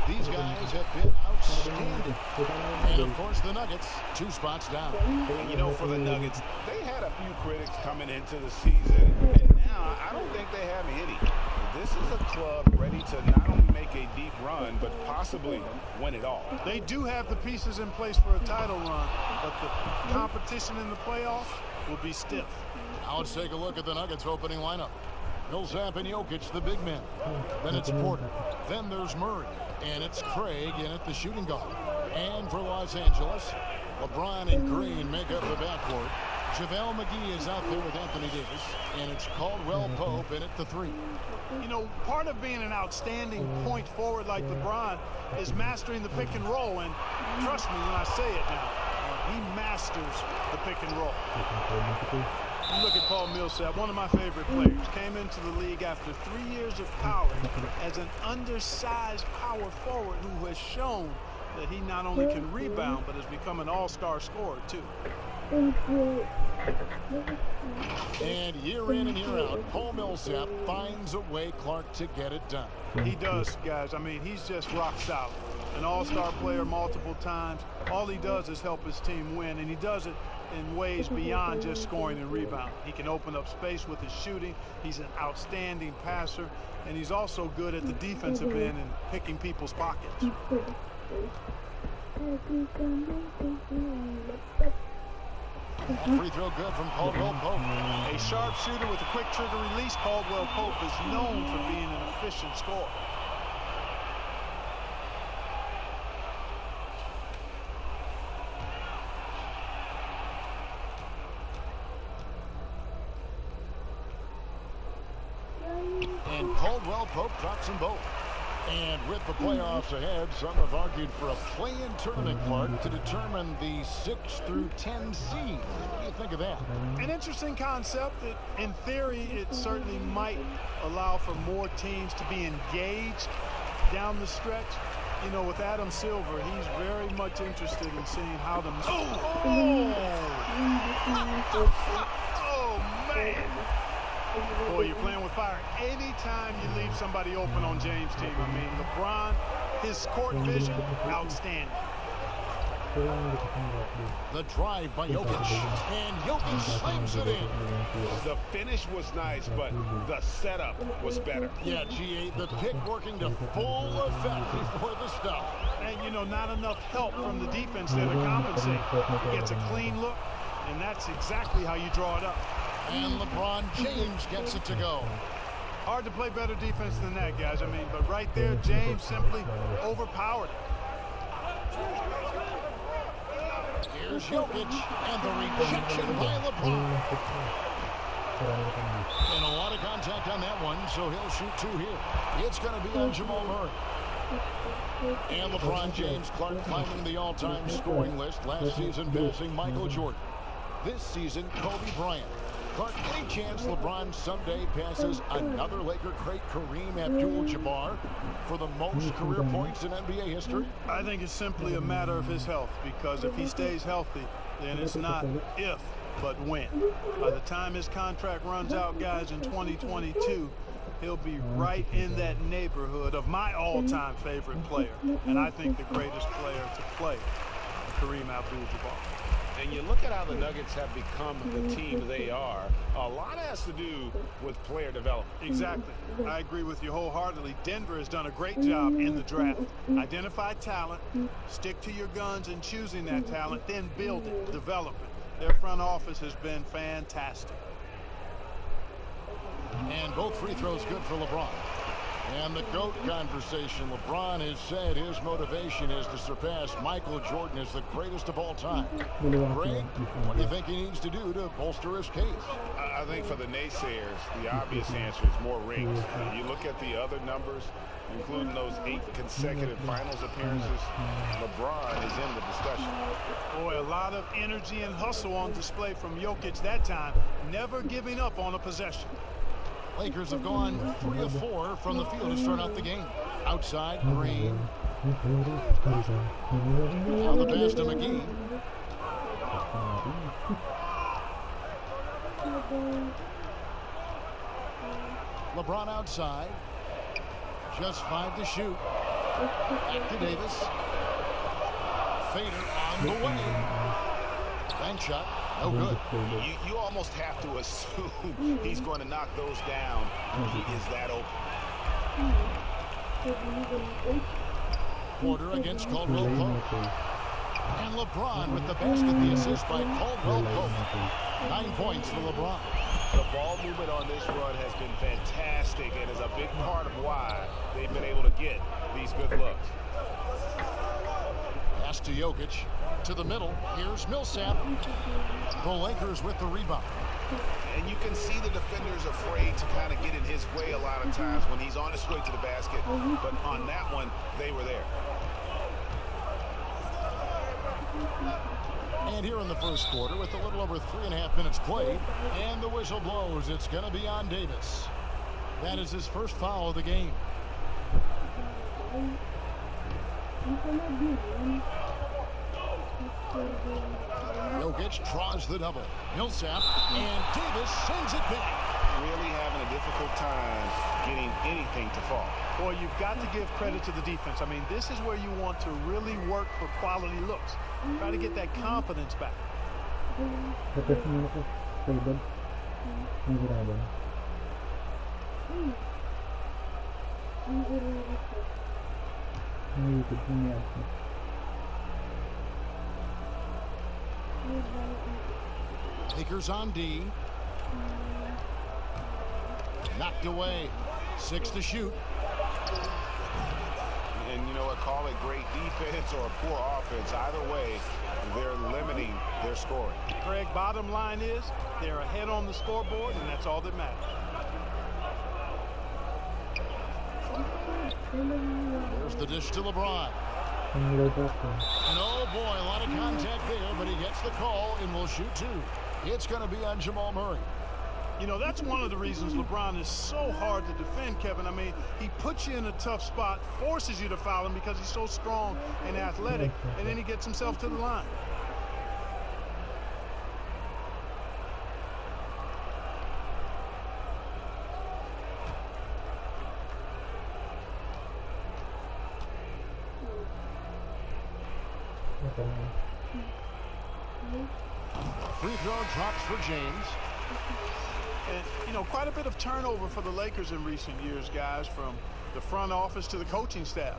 These guys have been outstanding. And, of course, the Nuggets, 2 spots down. And, you know, for the Nuggets, they had a few critics coming into the season, and now I don't think they have any. This is a club ready to not only make a deep run, but possibly win it all. They do have the pieces in place for a title run, but the competition in the playoffs will be stiff. Now let's take a look at the Nuggets opening lineup. Millsap and Jokic, the big men. Then it's Porter. Then there's Murray. And it's Craig in at the shooting guard. And for Los Angeles, LeBron and Green make up the backcourt. JaVale McGee is out there with Anthony Davis. And it's Caldwell Pope in at the 3. You know, part of being an outstanding point forward like LeBron is mastering the pick and roll. And trust me when I say it now, he masters the pick and roll. You look at Paul Millsap, one of my favorite players. Came into the league after 3 years of college as an undersized power forward who has shown that he not only can rebound, but has become an all-star scorer, too. And year in and year out, Paul Millsap finds a way, Clark, to get it done. He does, guys. I mean, he's just rock solid. An all-star player multiple times. All he does is help his team win, and he does it in ways beyond just scoring and rebounding. He can open up space with his shooting. He's an outstanding passer, and he's also good at the defensive end and picking people's pockets. Free throw good from Caldwell Pope. A sharp shooter with a quick trigger release. Caldwell Pope is known for being an efficient scorer. And Caldwell Pope drops them both. And with the playoffs ahead, some have argued for a play-in tournament, Clark, to determine the 6 through 10 seeds. What do you think of that? An interesting concept. In theory, it certainly might allow for more teams to be engaged down the stretch. You know, with Adam Silver, he's very much interested in seeing how the... Oh, man! Boy, you're playing with fire. Anytime you leave somebody open on James' team, I mean, LeBron, his court vision, outstanding. The drive by Jokic, and Jokic slams it in. The finish was nice, but the setup was better. Yeah, GA, the pick working to full effect before the stop. And, you know, not enough help from the defense there to compensate. He gets a clean look, and that's exactly how you draw it up. And LeBron James gets it to go. Hard to play better defense than that, guys. I mean, but right there, James simply overpowered it. Here's Jokic, and the rejection by LeBron. And a lot of contact on that one, so he'll shoot 2 here. It's going to be on Jamal Murray. And LeBron James, Clark, climbing the all-time scoring list. Last season passing Michael Jordan. This season, Kobe Bryant. Clark, any chance LeBron someday passes another Laker great, Kareem Abdul-Jabbar, for the most career points in NBA history? I think it's simply a matter of his health, because if he stays healthy, then it's not if, but when. By the time his contract runs out, guys, in 2022, he'll be right in that neighborhood of my all-time favorite player, and I think the greatest player to play, Kareem Abdul-Jabbar. And you look at how the Nuggets have become the team they are, a lot has to do with player development. Exactly. I agree with you wholeheartedly. Denver has done a great job in the draft. Identify talent, stick to your guns in choosing that talent, then build it, develop it. Their front office has been fantastic. And both free throws good for LeBron. And the GOAT conversation, LeBron has said his motivation is to surpass Michael Jordan as the greatest of all time. Greg, what do you think he needs to do to bolster his case? I think for the naysayers, the obvious answer is more rings. You look at the other numbers, including those 8 consecutive finals appearances, LeBron is in the discussion. Boy, a lot of energy and hustle on display from Jokic that time, never giving up on a possession. Lakers have gone 3 of 4 from the field to start out the game. Outside, Green. On the pass to McGee. LeBron outside. Just 5 to shoot. Back to Davis. Fader on the way. Bank shot. No good. You almost have to assume he's going to knock those down. He is that open. Porter against Caldwell Pope. And LeBron with the basket, the assist by Caldwell Pope. 9 points for LeBron. The ball movement on this run has been fantastic and is a big part of why they've been able to get these good looks. Pass to Jokic. To the middle. Here's Millsap. The Lakers with the rebound. And you can see the defender's afraid to kind of get in his way a lot of times when he's on his way to the basket. But on that one, they were there. And here in the first quarter, with a little over 3.5 minutes played, and the whistle blows, it's going to be on Davis. That is his first foul of the game. Jokic draws the double. Millsap, and Davis sends it back. Really having a difficult time getting anything to fall. Boy, you've got to give credit to the defense. I mean, this is where you want to really work for quality looks. Try to get that confidence back. Lakers on D. Knocked away. 6 to shoot. And you know what, call it great defense or poor offense. Either way, they're limiting their scoring. Greg, bottom line is they're ahead on the scoreboard, and that's all that matters. There's the dish to LeBron. No, boy, a lot of contact there, but he gets the call and will shoot 2. It's going to be on Jamal Murray. You know, that's one of the reasons LeBron is so hard to defend, Kevin. I mean, he puts you in a tough spot, forces you to foul him because he's so strong and athletic, and then he gets himself to the line. Free throw drops for James. And, you know, quite a bit of turnover for the Lakers in recent years, guys, from the front office to the coaching staff.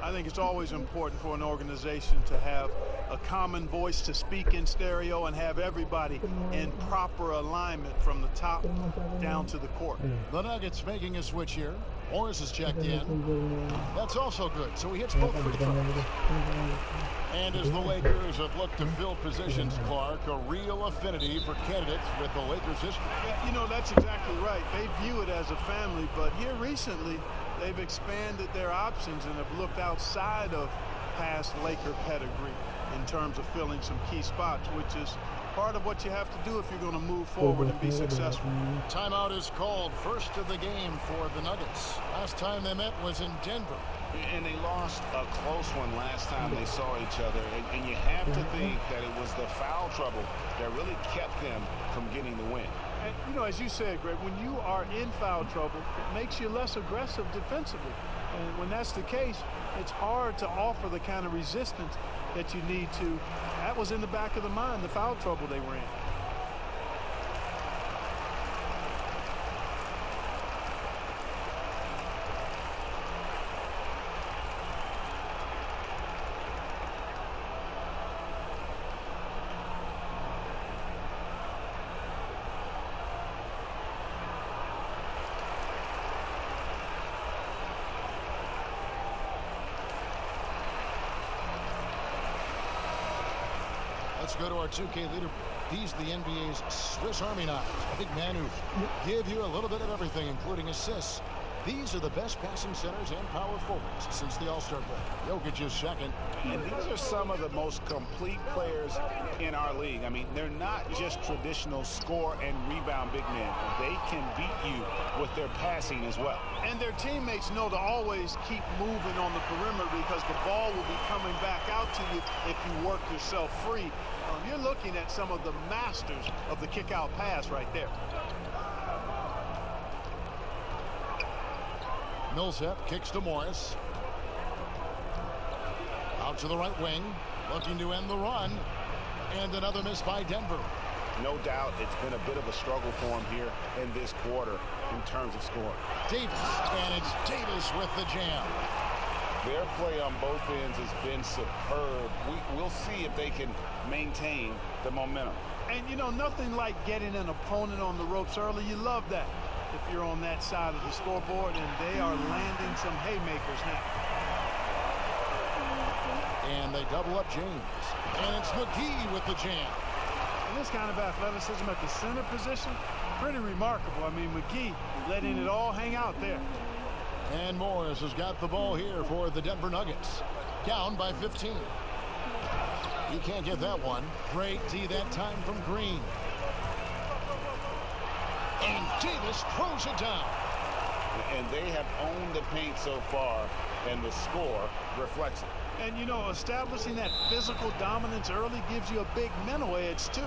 I think it's always important for an organization to have a common voice to speak in stereo and have everybody in proper alignment from the top down to the court. The Nuggets making a switch here. Morris is checked in. That's also good, so he hits both free throws. And as the Lakers have looked to fill positions, Clark, a real affinity for candidates with the Lakers history. Yeah, you know, that's exactly right. They view it as a family, but here recently, they've expanded their options and have looked outside of past Laker pedigree in terms of filling some key spots, which is part of what you have to do if you're going to move forward and be successful. Timeout is called, first of the game for the Nuggets. Last time they met was in Denver. And they lost a close one last time they saw each other. And you have to think that it was the foul trouble that really kept them from getting the win. And, you know, as you said, Greg, when you are in foul trouble, it makes you less aggressive defensively. And when that's the case, it's hard to offer the kind of resistance that you need to. That was in the back of the mind, the foul trouble they were in. Let's go to our 2K leader. He's the NBA's Swiss Army knife. A big man who give you a little bit of everything, including assists. These are the best passing centers and power forwards since the All-Star break. Jokic is second. And these are some of the most complete players in our league. I mean, they're not just traditional score and rebound big men. They can beat you with their passing as well. And their teammates know to always keep moving on the perimeter because the ball will be coming back out to you if you work yourself free. You're looking at some of the masters of the kick-out pass right there. Millsap kicks to Morris. Out to the right wing, looking to end the run. And another miss by Denver. No doubt it's been a bit of a struggle for him here in this quarter in terms of scoring. Davis, and it's Davis with the jam. Their play on both ends has been superb. We'll see if they can maintain the momentum. And, you know, nothing like getting an opponent on the ropes early. You love that if you're on that side of the scoreboard, and they are landing some haymakers now. And they double up James. And it's McGee with the jam. And this kind of athleticism at the center position, pretty remarkable. I mean, McGee letting it all hang out there. And Morris has got the ball here for the Denver Nuggets. Down by 15. He can't get that one. Great D that time from Green. And Davis throws it down. And they have owned the paint so far, and the score reflects it. And, you know, establishing that physical dominance early gives you a big mental edge, too.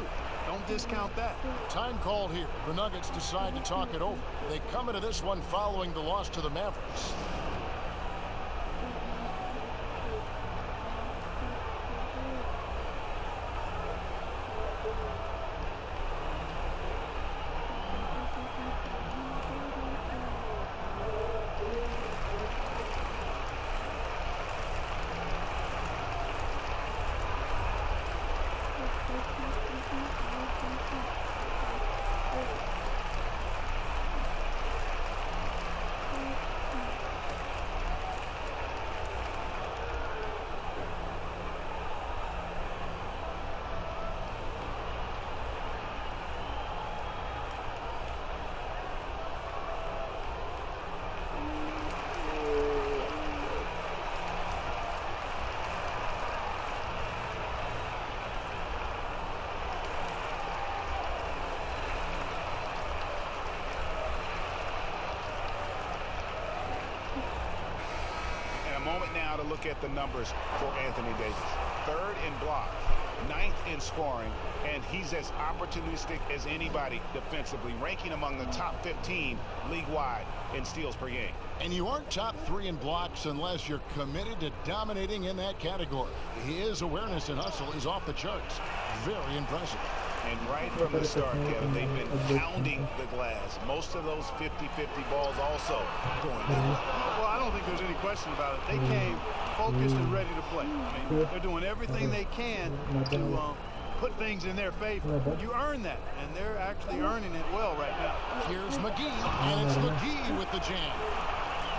Don't discount that. Time called here. The Nuggets decide to talk it over. They come into this one following the loss to the Mavericks. Moment now to look at the numbers for Anthony Davis. 3rd in blocks, 9th in scoring, and he's as opportunistic as anybody defensively, ranking among the top 15 league-wide in steals per game. And you aren't top 3 in blocks unless you're committed to dominating in that category. His awareness and hustle is off the charts. Very impressive. And right from the start, Kevin, they've been pounding the glass. Most of those 50-50 balls also going down. Well, I don't think there's any question about it. They came focused and ready to play. I mean, they're doing everything they can to put things in their favor. You earn that, and they're actually earning it well right now. Here's McGee, and it's McGee with the jam.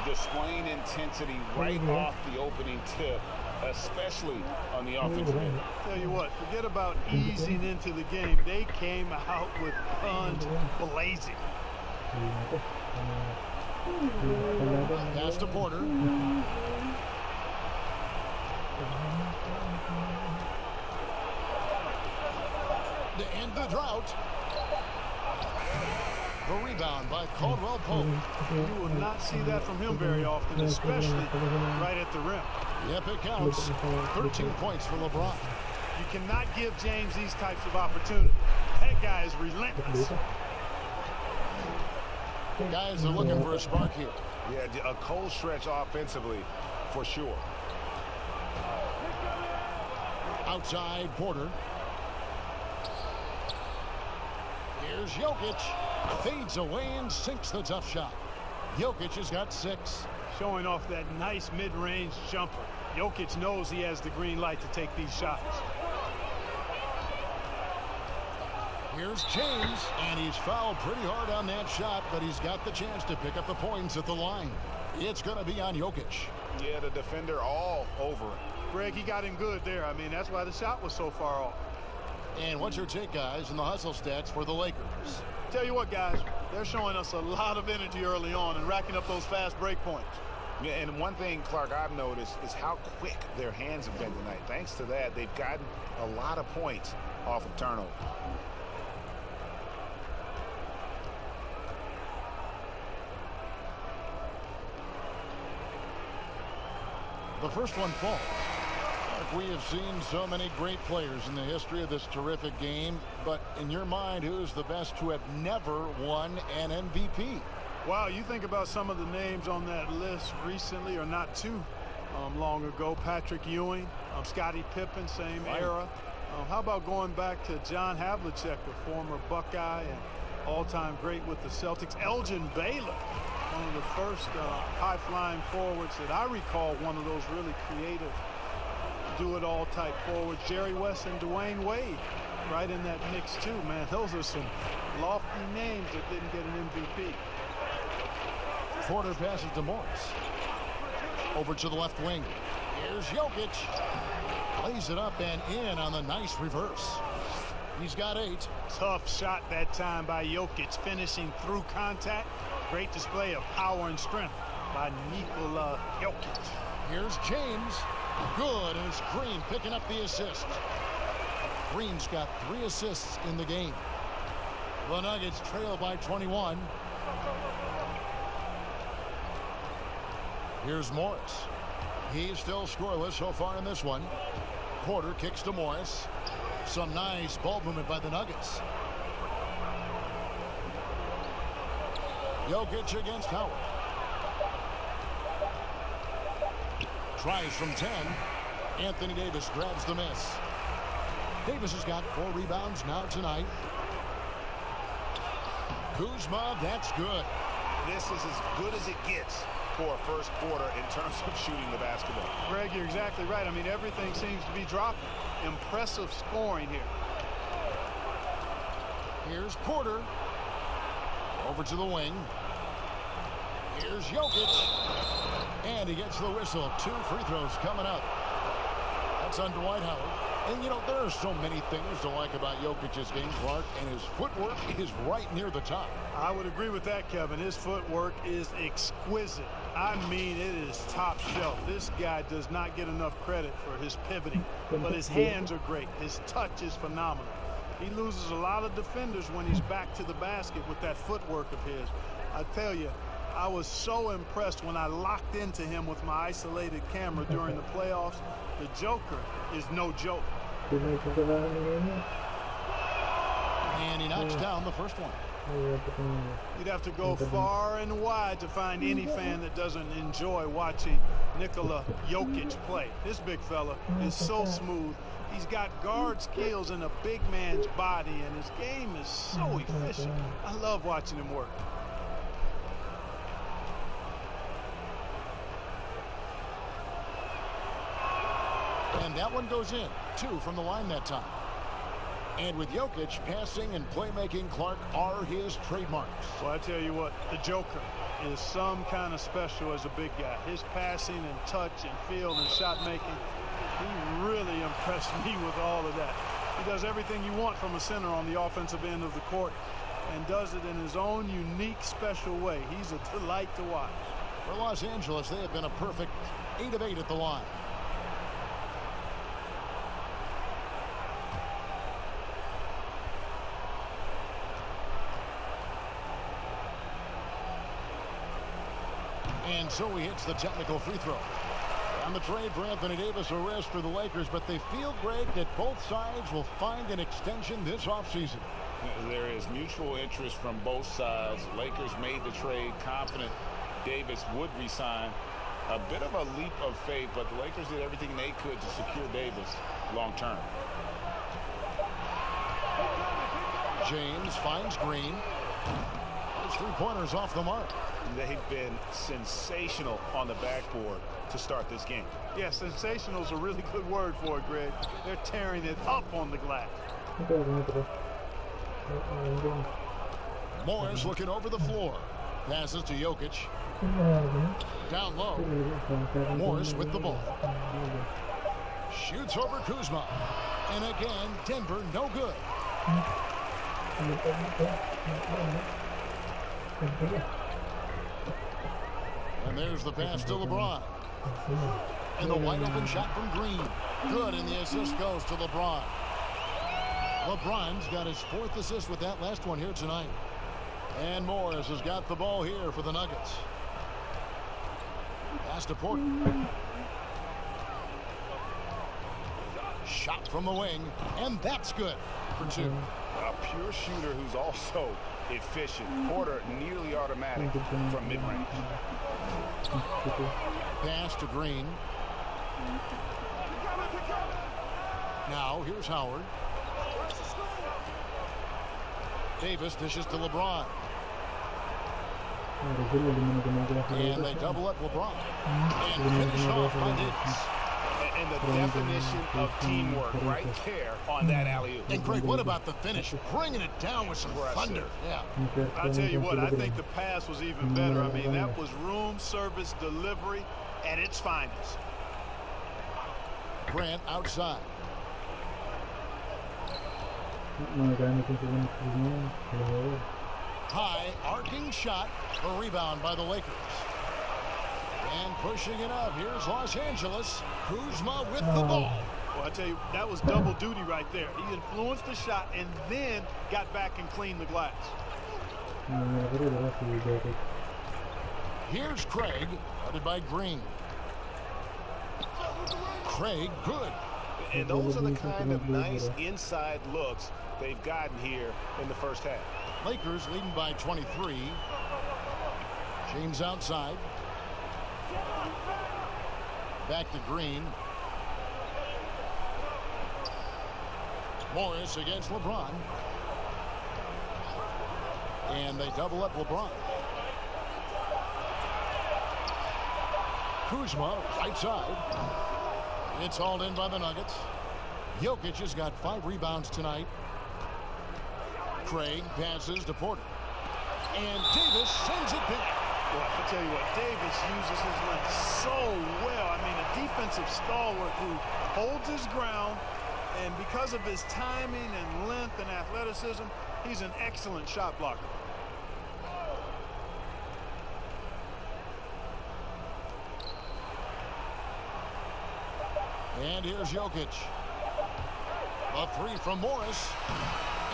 Displaying intensity right off the opening tip, especially on the offensive end. Tell you what, forget about easing into the game. They came out with guns blazing. Pass to Porter. To end the drought. The rebound by Caldwell Pope. You will not see that from him very often, especially right at the rim. Yep, it counts. 13 points for LeBron. You cannot give James these types of opportunities. That guy is relentless. Guys are looking for a spark here. Yeah, a cold stretch offensively for sure. Outside Porter. Here's Jokic. Fades away and sinks the tough shot. Jokic has got 6. Showing off that nice mid-range jumper. Jokic knows he has the green light to take these shots. Here's James, and he's fouled pretty hard on that shot, but he's got the chance to pick up the points at the line. It's going to be on Jokic. Yeah, the defender all over it. Greg, he got him good there. I mean, that's why the shot was so far off. And what's your take, guys, in the hustle stats for the Lakers? Tell you what, guys, they're showing us a lot of energy early on and racking up those fast break points. Yeah, and one thing, Clark, I've noticed is how quick their hands have been tonight. Thanks to that, they've gotten a lot of points off of turnover. The first one falls. We have seen so many great players in the history of this terrific game, but in your mind, who's the best to have never won an MVP? Wow, you think about some of the names on that list recently, or not too long ago. Patrick Ewing, Scottie Pippen, same era. How about going back to John Havlicek, a former Buckeye and all-time great with the Celtics. Elgin Baylor, one of the first high-flying forwards that I recall, one of those really creative, do-it-all type forwards. Jerry West and Dwayne Wade right in that mix too, man. Those are some lofty names that didn't get an MVP. Porter passes to Morris. Over to the left wing. Here's Jokic. Lays it up and in on the nice reverse. He's got 8. Tough shot that time by Jokic, finishing through contact. Great display of power and strength by Nikola Jokic. Here's James. Good, and it's Green picking up the assist. Green's got 3 assists in the game. The Nuggets trail by 21. Here's Morris. He's still scoreless so far in this one. Porter kicks to Morris. Some nice ball movement by the Nuggets. Jokic against Howard. Tries from 10. Anthony Davis grabs the miss. Davis has got 4 rebounds now tonight. Kuzma, that's good. This is as good as it gets for a first quarter in terms of shooting the basketball. Greg, you're exactly right. I mean, everything seems to be dropping. Impressive scoring here. Here's Porter. Over to the wing. Here's Jokic. And he gets the whistle. 2 free throws coming up. That's on Dwight Howard. And, you know, there are so many things to like about Jokic's game, Clark, and his footwork is right near the top. I would agree with that, Kevin. His footwork is exquisite. I mean, it is top shelf. This guy does not get enough credit for his pivoting, but his hands are great. His touch is phenomenal. He loses a lot of defenders when he's back to the basket with that footwork of his. I tell you, I was so impressed when I locked into him with my isolated camera during the playoffs. The Joker is no joke. And he knocks down the first one. You'd have to go far and wide to find any fan that doesn't enjoy watching Nikola Jokic play. This big fella is so smooth. He's got guard skills in a big man's body, and his game is so efficient. I love watching him work. And that one goes in. 2 from the line that time. And with Jokic, passing and playmaking, Clark, are his trademarks. Well, I tell you what, the Joker is some kind of special as a big guy. His passing and touch and field and shot making, he really impressed me with all of that. He does everything you want from a center on the offensive end of the court and does it in his own unique, special way. He's a delight to watch. For Los Angeles, they have been a perfect 8 of 8 at the line. And so he hits the technical free throw. On the trade for Anthony Davis, a risk for the Lakers, but they feel, Greg, that both sides will find an extension this offseason. There is mutual interest from both sides. Lakers made the trade confident Davis would resign. A bit of a leap of faith, but the Lakers did everything they could to secure Davis long term. James finds Green. His 3-pointers off the mark. They've been sensational on the backboard to start this game. Yeah, sensational is a really good word for it, Greg. They're tearing it up on the glass. Morris looking over the floor. Passes to Jokic. Down low. Morris with the ball. Shoots over Kuzma. And again, Denver no good. And there's the pass to LeBron. And the wide open shot from Green. Good, and the assist goes to LeBron. LeBron's got his 4th assist with that last one here tonight. And Morris has got the ball here for the Nuggets. Pass to Porter. Shot from the wing, and that's good for 2. A pure shooter who's also efficient. Porter nearly automatic from mid-range. Pass to Green. Now, here's Howard. Davis dishes to LeBron. And they double up LeBron. And finish off by Davis. And the definition of teamwork right there on that alley-oop. And Greg, what about the finish? Bringing it down with some thunder. Yeah. I'll tell you what, I think the pass was even better. I mean, that was room service delivery at its finest. Grant outside. High arcing shot. A rebound by the Lakers. And pushing it up. Here's Los Angeles. Kuzma with the ball. Well, I tell you, that was double duty right there. He influenced the shot and then got back and cleaned the glass. Here's Craig, guarded by Green. Craig, good. And those are the kind of nice inside looks they've gotten here in the first half. Lakers leading by 23. James outside. Back to Green. Morris against LeBron. And they double up LeBron. Kuzma, right side. It's hauled in by the Nuggets. Jokic has got 5 rebounds tonight. Craig passes to Porter. And Davis sends it back. Well, I tell you what, Davis uses his length so well. I mean, a defensive stalwart who holds his ground, and because of his timing and length and athleticism, he's an excellent shot blocker. And here's Jokic. A 3 from Morris.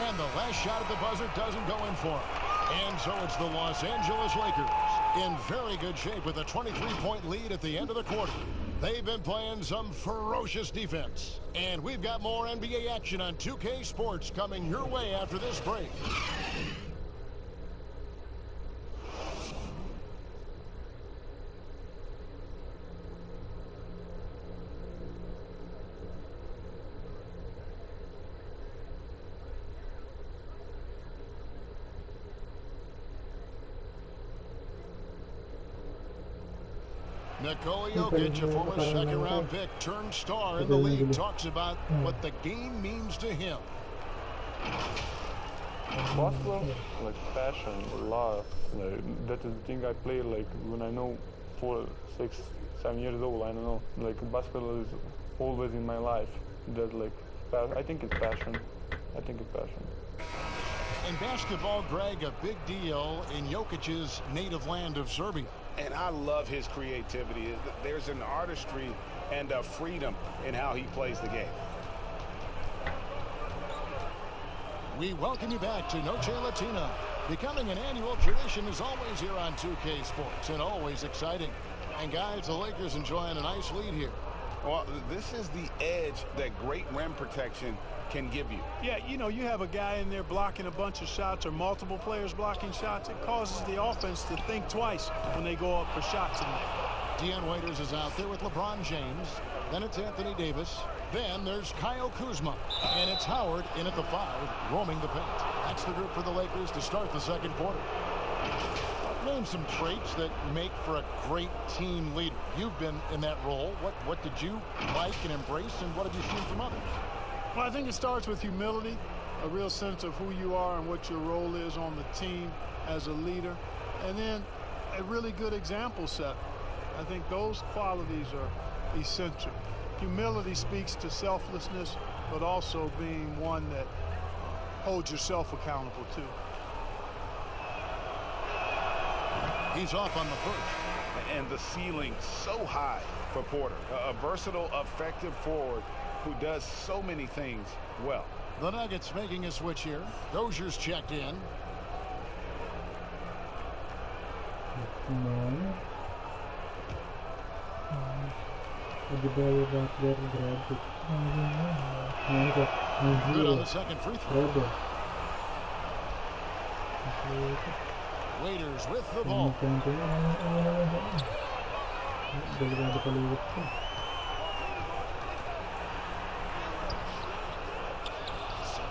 And the last shot at the buzzer doesn't go in for him. And so it's the Los Angeles Lakers in very good shape with a 23-point lead at the end of the quarter. They've been playing some ferocious defense. And we've got more NBA action on 2K Sports coming your way after this break. Nikola Jokic, a former second-round pick, turned star in the league, talks about what the game means to him. Basketball, like passion, love, like, that is the thing I play like when I know 4, 6, 7 years old. I don't know, like basketball is always in my life. That like, I think it's passion. I think it's passion. In basketball, Greg, a big deal in Jokic's native land of Serbia. And I love his creativity. There's an artistry and a freedom in how he plays the game. We welcome you back to Noche Latina. Becoming an annual tradition is always here on 2K Sports and always exciting. And guys, the Lakers enjoying a nice lead here. Well, this is the edge that great rim protection can give you. Yeah, you know, you have a guy in there blocking a bunch of shots or multiple players blocking shots. It causes the offense to think twice when they go up for shots in there. Deion Waiters is out there with LeBron James. Then it's Anthony Davis. Then there's Kyle Kuzma. And it's Howard in at the 5, roaming the paint. That's the group for the Lakers to start the second quarter. Name some traits that make for a great team leader. You've been in that role. What did you like and embrace, and what have you seen from others? Well, I think it starts with humility, a real sense of who you are and what your role is on the team as a leader, and then a really good example set. I think those qualities are essential. Humility speaks to selflessness, but also being one that holds yourself accountable too. He's off on the first. And the ceiling so high for Porter. A versatile, effective forward who does so many things well. The Nuggets making a switch here. Dozier's checked in. Good on the second free throw. Waiters with the ball.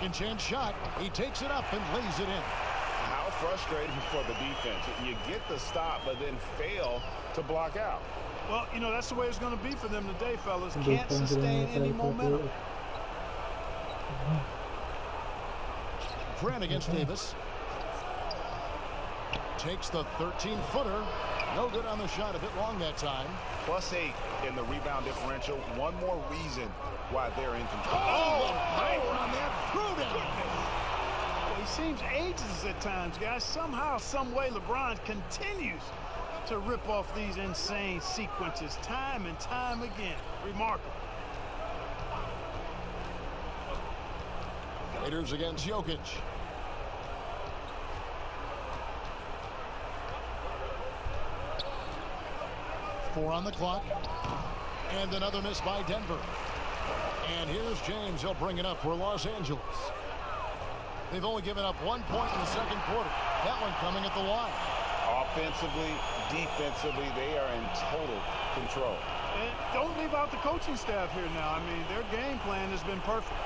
Second chance shot. He takes it up and lays it in. How frustrating for the defense. You get the stop, but then fail to block out. Well, you know, that's the way it's going to be for them today, fellas. Can't sustain any momentum. Grant against Davis. Takes the 13-footer. No good on the shot. A bit long that time. +8 in the rebound differential. One more reason why they're in control. Oh, power on that throwdown. Well, he seems ageless at times, guys. Somehow, some way, LeBron continues to rip off these insane sequences time and time again. Remarkable. Raiders against Jokic. Four on the clock. And another miss by Denver. And here's James. He'll bring it up for Los Angeles. They've only given up 1 point in the second quarter. That one coming at the line. Offensively, defensively, they are in total control. And don't leave out the coaching staff here now. I mean, their game plan has been perfect.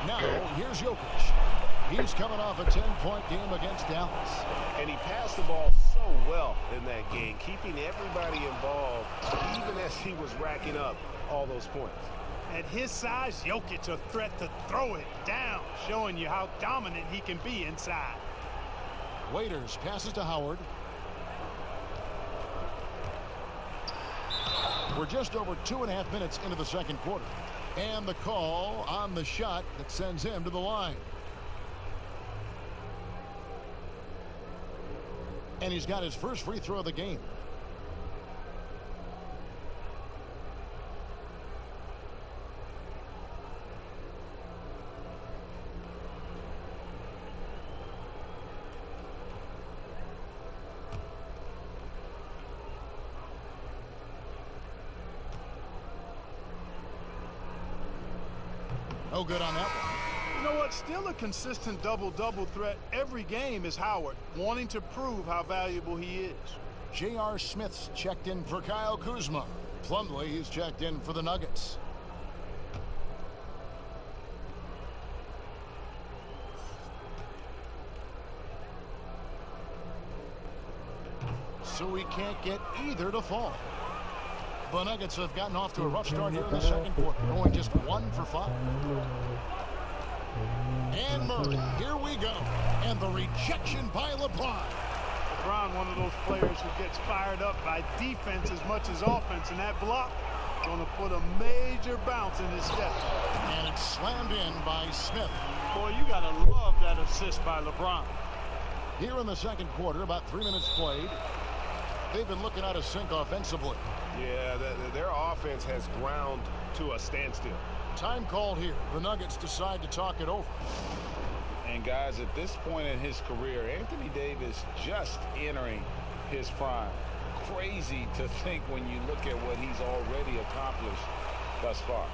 Now, here's Jokic. He's coming off a 10-point game against Dallas. And he passed the ball so well in that game, keeping everybody involved, even as he was racking up all those points. At his size, Jokic a threat to throw it down, showing you how dominant he can be inside. Waiters passes to Howard. We're just over 2.5 minutes into the second quarter. And the call on the shot that sends him to the line. And he's got his first free throw of the game. No good on that one. You know what? Still a consistent double-double threat every game is Howard, wanting to prove how valuable he is. J.R. Smith's checked in for Kyle Kuzma. Plumlee, he's checked in for the Nuggets. So we can't get either to fall. The Nuggets have gotten off to a rough start here in the second quarter, going just 1 for 5. And Murray, here we go. And the rejection by LeBron. LeBron, one of those players who gets fired up by defense as much as offense, and that block going to put a major bounce in his step. And it's slammed in by Smith. Boy, you got to love that assist by LeBron. Here in the second quarter, about 3 minutes played. They've been looking out of sync offensively. Yeah, their offense has ground to a standstill. Time called here. The Nuggets decide to talk it over. And guys, at this point in his career, Anthony Davis just entering his prime. Crazy to think when you look at what he's already accomplished thus far.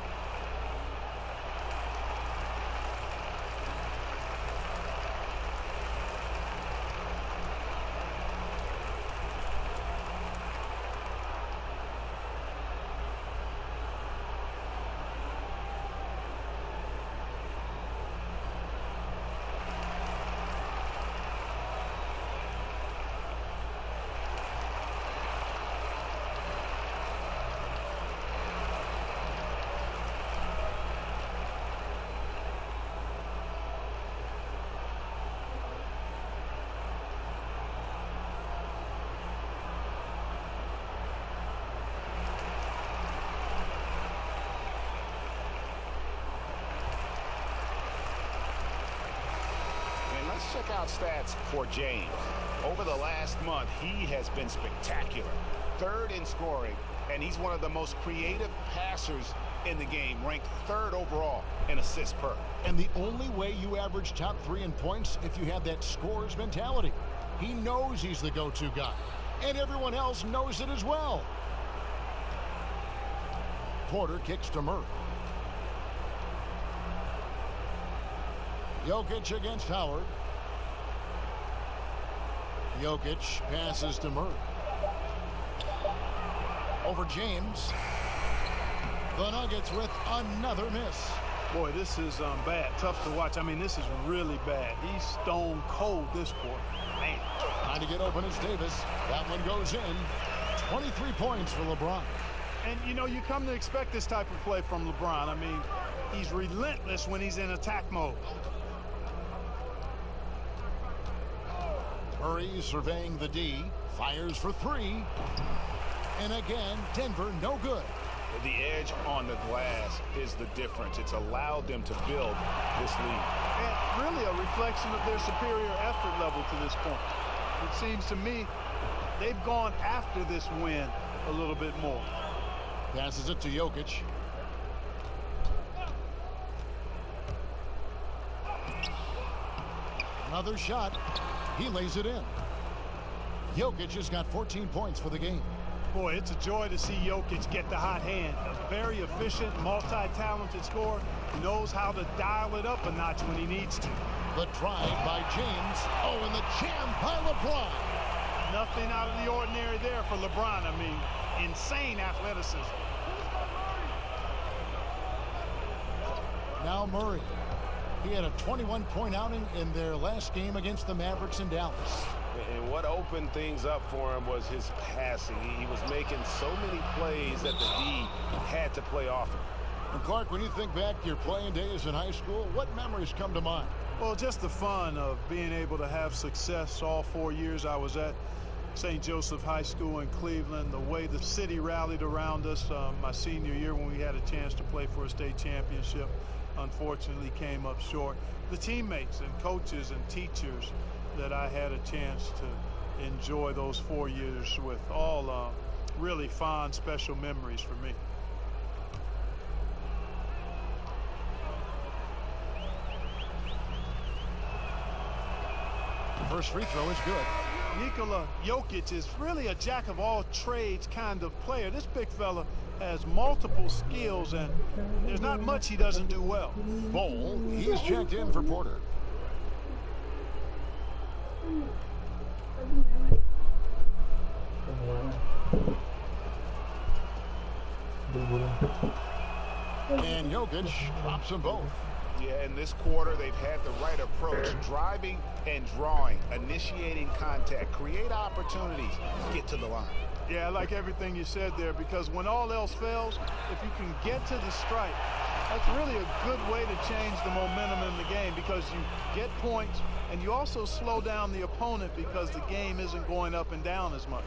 Check out stats for James. Over the last month, he has been spectacular. 3rd in scoring, and he's one of the most creative passers in the game, ranked 3rd overall in assists per. And the only way you average top 3 in points if you have that scorer's mentality. He knows he's the go-to guy, and everyone else knows it as well. Porter kicks to Murray. Jokic against Howard. Jokic passes to Murray. Over James. The The Nuggets with another miss. Boy, this is bad. Tough to watch. I mean, this is really bad. He's stone cold this quarter. Man. Trying to get open is Davis. That one goes in. 23 points for LeBron. And, you know, you come to expect this type of play from LeBron. I mean, he's relentless when he's in attack mode. Murray surveying the D. Fires for three. And again, Denver no good. The edge on the glass is the difference. It's allowed them to build this lead. And really a reflection of their superior effort level to this point. It seems to me they've gone after this win a little bit more. Passes it to Jokic. Another shot. He lays it in. Jokic has got 14 points for the game. Boy, it's a joy to see Jokic get the hot hand. A very efficient, multi-talented scorer. Knows how to dial it up a notch when he needs to. The drive by James. Oh, and the jam by LeBron. Nothing out of the ordinary there for LeBron. I mean, insane athleticism. Now Murray. He had a 21-point outing in their last game against the Mavericks in Dallas. And what opened things up for him was his passing. He was making so many plays that the D had to play off him. And Clark, when you think back to your playing days in high school, what memories come to mind? Well, just the fun of being able to have success all 4 years I was at St. Joseph High School in Cleveland, the way the city rallied around us my senior year when we had a chance to play for a state championship. Unfortunately came up short. The teammates and coaches and teachers that I had a chance to enjoy those 4 years with, all really fond, special memories for me. The first free throw is good. Nikola Jokic is really a jack-of-all-trades kind of player. This big fella has multiple skills, and there's not much he doesn't do well. Bol, he's checked in for Porter. And Jokic drops them both. Yeah, in this quarter, they've had the right approach. Driving and drawing, initiating contact, create opportunities, get to the line. Yeah, I like everything you said there, because when all else fails, if you can get to the stripe, that's really a good way to change the momentum in the game, because you get points and you also slow down the opponent because the game isn't going up and down as much.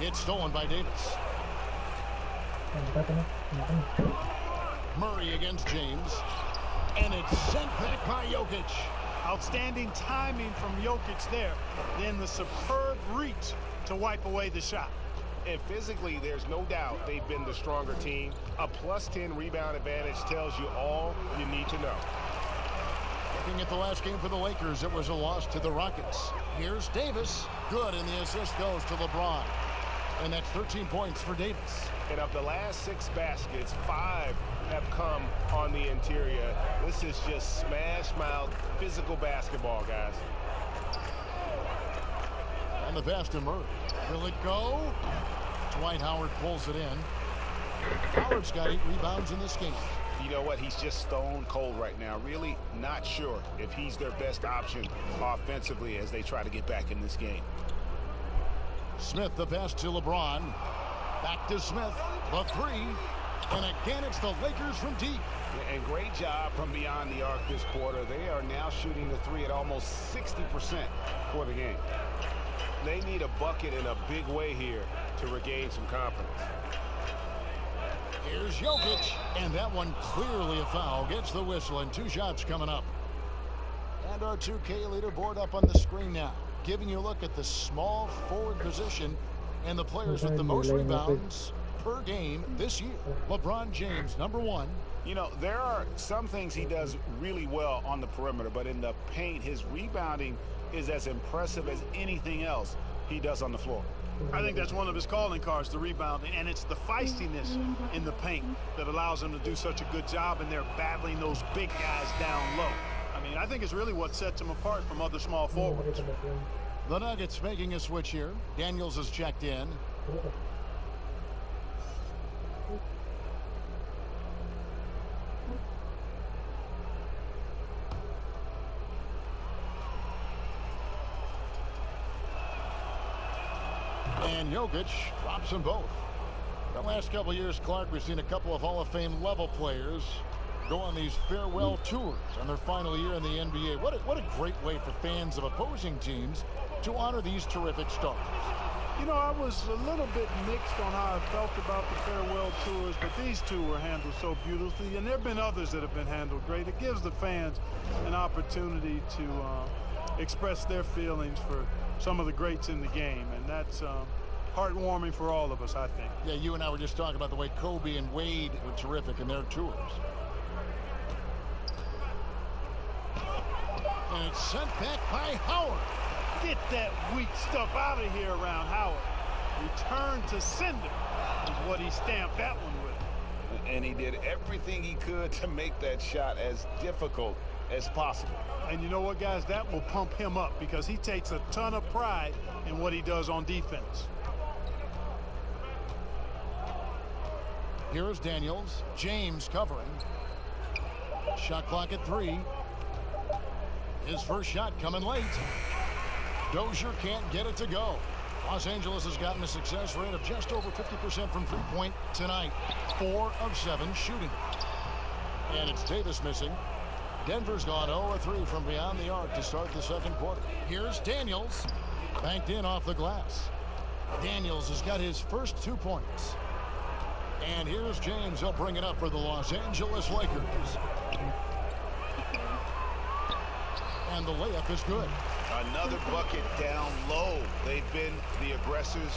It's stolen by Davis. Murray against James. And it's sent back by Jokic. Outstanding timing from Jokic there. Then the superb reach to wipe away the shot. And physically, there's no doubt they've been the stronger team. A +10 rebound advantage tells you all you need to know. Looking at the last game for the Lakers, it was a loss to the Rockets. Here's Davis. Good, and the assist goes to LeBron. And that's 13 points for Davis. And of the last 6 baskets, 5 have come on the interior. This is just smash mouth physical basketball, guys. And the pass to Murray. Will it go? Dwight Howard pulls it in. Howard's got 8 rebounds in this game. You know what? He's just stone cold right now. Really not sure if he's their best option offensively as they try to get back in this game. Smith, the pass to LeBron. Back to Smith. The 3. And again, it's the Lakers from deep. And great job from beyond the arc this quarter. They are now shooting the 3 at almost 60% for the game. They need a bucket in a big way here to regain some confidence. Here's Jokic, and that one clearly a foul. Gets the whistle, and 2 shots coming up. And our 2K leaderboard up on the screen now, giving you a look at the small forward position and the players with the most rebounds per game this year. LeBron James, #1. You know, there are some things he does really well on the perimeter, but in the paint, his rebounding is as impressive as anything else he does on the floor. I think that's one of his calling cards, the rebounding, and it's the feistiness in the paint that allows him to do such a good job, and they're battling those big guys down low. I mean, I think it's really what sets him apart from other small forwards. The Nuggets making a switch here. Daniels is checked in. And Jokic drops them both. The last couple of years, Clark, we've seen a couple of Hall of Fame level players go on these farewell tours on their final year in the NBA. What a great way for fans of opposing teams to honor these terrific stars. You know, I was a little bit mixed on how I felt about the farewell tours, but these two were handled so beautifully, and there have been others that have been handled great. It gives the fans an opportunity to express their feelings for some of the greats in the game, and that's heartwarming for all of us, I think. Yeah, you and I were just talking about the way Kobe and Wade were terrific in their tours. And it's sent back by Howard. Get that weak stuff out of here around Howard. Return to sender is what he stamped that one with. And he did everything he could to make that shot as difficult as possible. And you know what, guys? That will pump him up because he takes a ton of pride in what he does on defense. Here's Daniels. James covering. Shot clock at 3. His first shot coming late. Dozier can't get it to go. Los Angeles has gotten a success rate of just over 50% from three-point tonight. 4 of 7 shooting. And it's Davis missing. Denver's gone 0 of 3 from beyond the arc to start the second quarter. Here's Daniels. Banked in off the glass. Daniels has got his first 2 points. And here's James. He'll bring it up for the Los Angeles Lakers. And the layup is good. Another bucket down low. They've been the aggressors,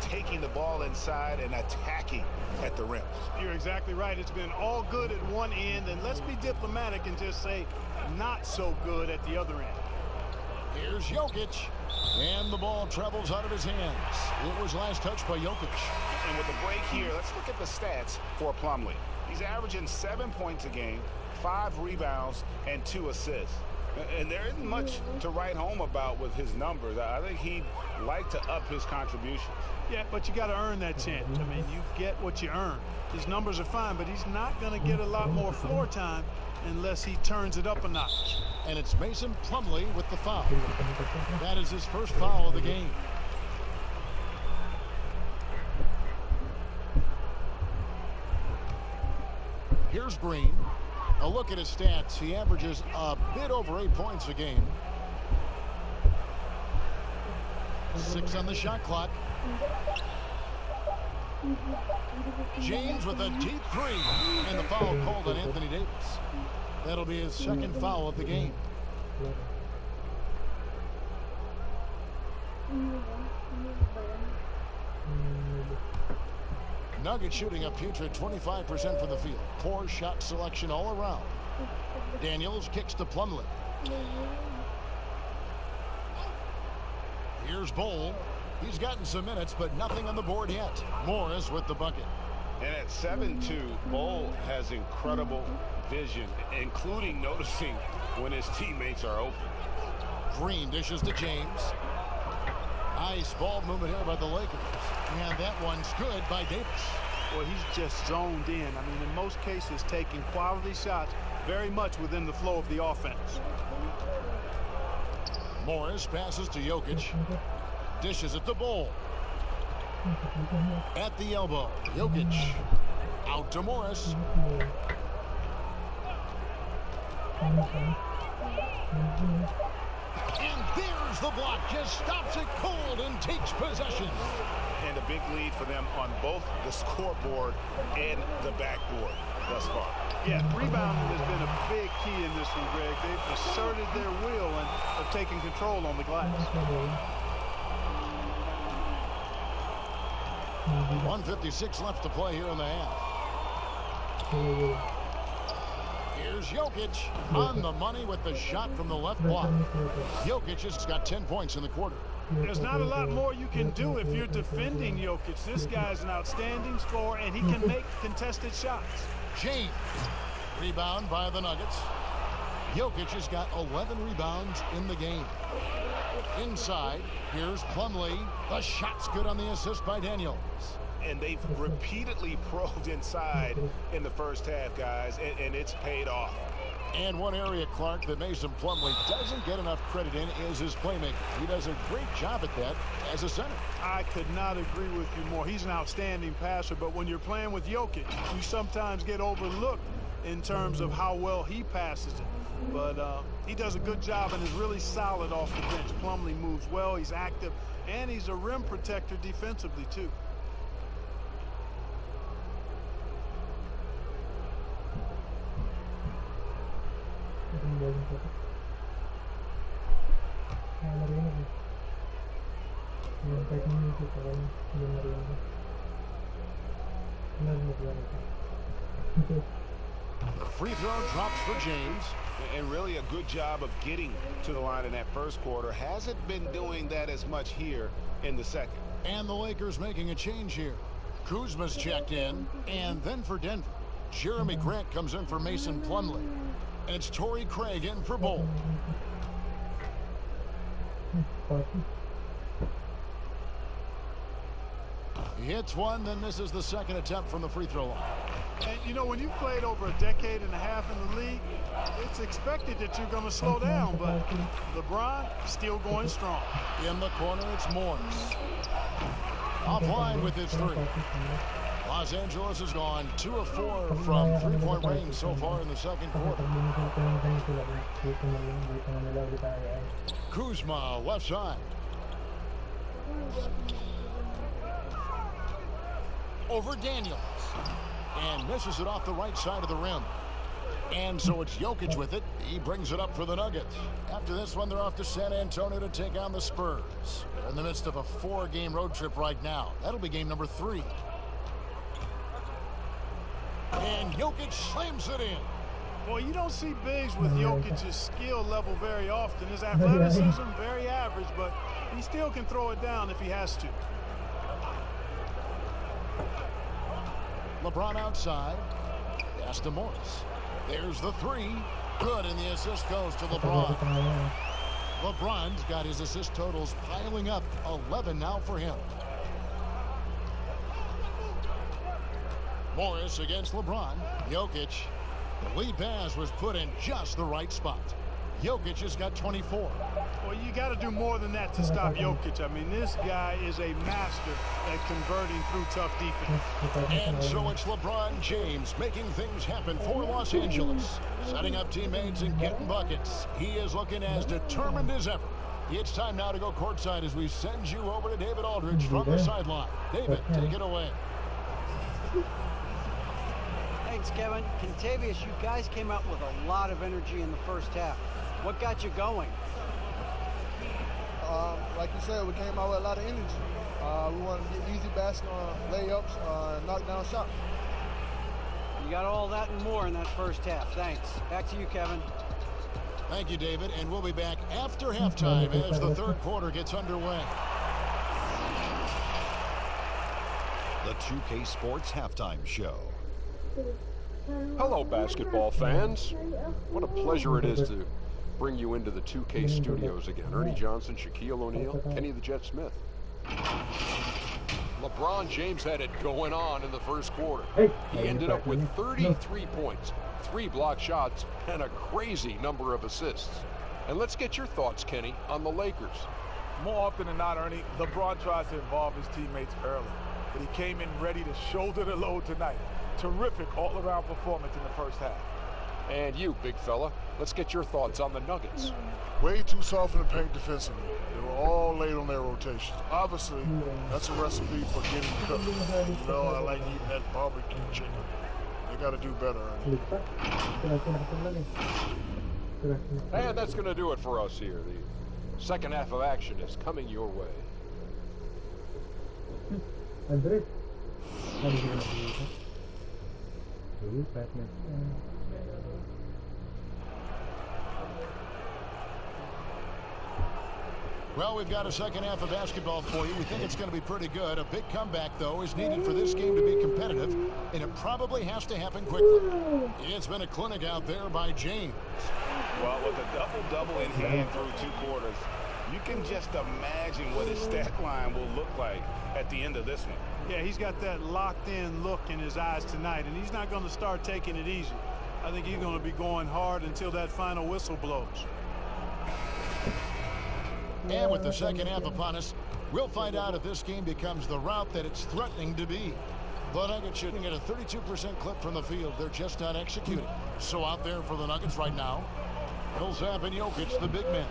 taking the ball inside and attacking at the rim. You're exactly right. It's been all good at one end, and let's be diplomatic and just say not so good at the other end. Here's Jokic, and the ball travels out of his hands. It was last touched by Jokic. And with the break here, let's look at the stats for Plumlee. He's averaging 7 points a game, 5 rebounds, and 2 assists. And there isn't much to write home about with his numbers. I think he'd like to up his contributions. Yeah, but you got to earn that chance. I mean, you get what you earn. His numbers are fine, but he's not going to get a lot more floor time unless he turns it up a notch. And it's Mason Plumlee with the foul. That is his first foul of the game. Here's Green. A look at his stats. He averages a bit over 8 points a game. 6 on the shot clock. James with a deep 3. And the foul called on Anthony Davis. That'll be his second foul of the game. Nuggets shooting a putrid 25% from the field. Poor shot selection all around. Daniels kicks to Plumlee. Here's Bol. He's gotten some minutes, but nothing on the board yet. Morris with the bucket. And at 7-2, Bol has incredible vision, including noticing when his teammates are open. Green dishes to James. Nice ball movement here by the Lakers. And that one's good by Davis. Well, he's just zoned in. I mean, in most cases, taking quality shots very much within the flow of the offense. Morris passes to Jokic. Dishes at the Bol. At the elbow. Jokic. Out to Morris. And there's the block. Just stops it cold and takes possession. And a big lead for them on both the scoreboard and the backboard thus far. Yeah, rebounding has been a big key in this one, Greg. They've asserted their will and have taken control on the glass. 1:56 left to play here in the half. Here's Jokic on the money with the shot from the left block. Jokic has got 10 points in the quarter. There's not a lot more you can do if you're defending Jokic. This guy's an outstanding scorer, and he can make contested shots. James. Rebound by the Nuggets. Jokic has got 11 rebounds in the game. Inside, here's Plumlee. The shot's good on the assist by Daniels. And they've repeatedly probed inside in the first half, guys, and it's paid off. And one area, Clark, that Mason Plumlee doesn't get enough credit in is his playmaking. He does a great job at that as a center. I could not agree with you more. He's an outstanding passer, but when you're playing with Jokic, you sometimes get overlooked in terms of how well he passes it. But he does a good job and is really solid off the bench. Plumlee moves well, he's active, and he's a rim protector defensively, too. The free throw drops for James. And really a good job of getting to the line in that first quarter. Hasn't been doing that as much here in the second. And the Lakers making a change here. Kuzma's checked in. And then for Denver, Jeremy Grant comes in for Mason Plumlee. And it's Torrey Craig in for Bull. He hits one, then misses the second attempt from the free throw line. And, you know, when you've played over a decade and a half in the league, it's expected that you're going to slow down, but LeBron still going strong. In the corner, it's Morris. Offline with his three. Los Angeles has gone 2 of 4 from three-point range so far in the second quarter. Kuzma, left side. Over Daniels. And misses it off the right side of the rim. And so it's Jokic with it. He brings it up for the Nuggets. After this one, they're off to San Antonio to take on the Spurs. They're in the midst of a 4-game road trip right now. That'll be game number 3. And Jokic slams it in. Well, you don't see bigs with Jokic's skill level very often. His athleticism, very average, but he still can throw it down if he has to. LeBron outside. Pass to Morris. There's the 3. Good, and the assist goes to LeBron. LeBron's got his assist totals piling up. 11 now for him. Morris against LeBron. Jokic. The lead pass was put in just the right spot. Jokic has got 24. Well, you got to do more than that to stop Jokic. I mean, this guy is a master at converting through tough defense. And so it's LeBron James making things happen for Los Angeles. Setting up teammates and getting buckets. He is looking as determined as ever. It's time now to go courtside as we send you over to David Aldridge from the sideline. David, take it away. Thanks, Kevin. Contavious, you guys came out with a lot of energy in the first half. What got you going? Like you said, we came out with a lot of energy. We wanted to get easy baskets, layups, knock down shots. You got all that and more in that first half. Thanks. Back to you, Kevin. Thank you, David. And we'll be back after halftime as the third quarter gets underway. The 2K Sports Halftime Show. Hello, basketball fans. What a pleasure it is to bring you into the 2K studios again. Ernie Johnson, Shaquille O'Neal, Kenny the Jet Smith. LeBron James had it going on in the first quarter. He ended up with 33 points, 3 block shots, and a crazy number of assists. And let's get your thoughts, Kenny, on the Lakers. More often than not, Ernie, LeBron tries to involve his teammates early. But he came in ready to shoulder the load tonight. Terrific all-around performance in the first half. And you, big fella, let's get your thoughts on the Nuggets. Way too soft in the paint defensively. They were all late on their rotations. Obviously, that's a recipe for getting cooked. You know, I like eating that barbecue chicken. They got to do better. And that's going to do it for us here. The second half of action is coming your way. Well, we've got a second half of basketball for you. We think it's going to be pretty good. A big comeback, though, is needed for this game to be competitive, and it probably has to happen quickly. It's been a clinic out there by James. Well, with a double-double in hand through 2 quarters, you can just imagine what his stat line will look like at the end of this one. Yeah, he's got that locked-in look in his eyes tonight, and he's not going to start taking it easy. I think he's going to be going hard until that final whistle blows. And with the second half upon us, we'll find out if this game becomes the route that it's threatening to be. The Nuggets shooting at a 32% clip from the field. They're just not executing. So out there for the Nuggets right now, Millsap and Jokic, the big men.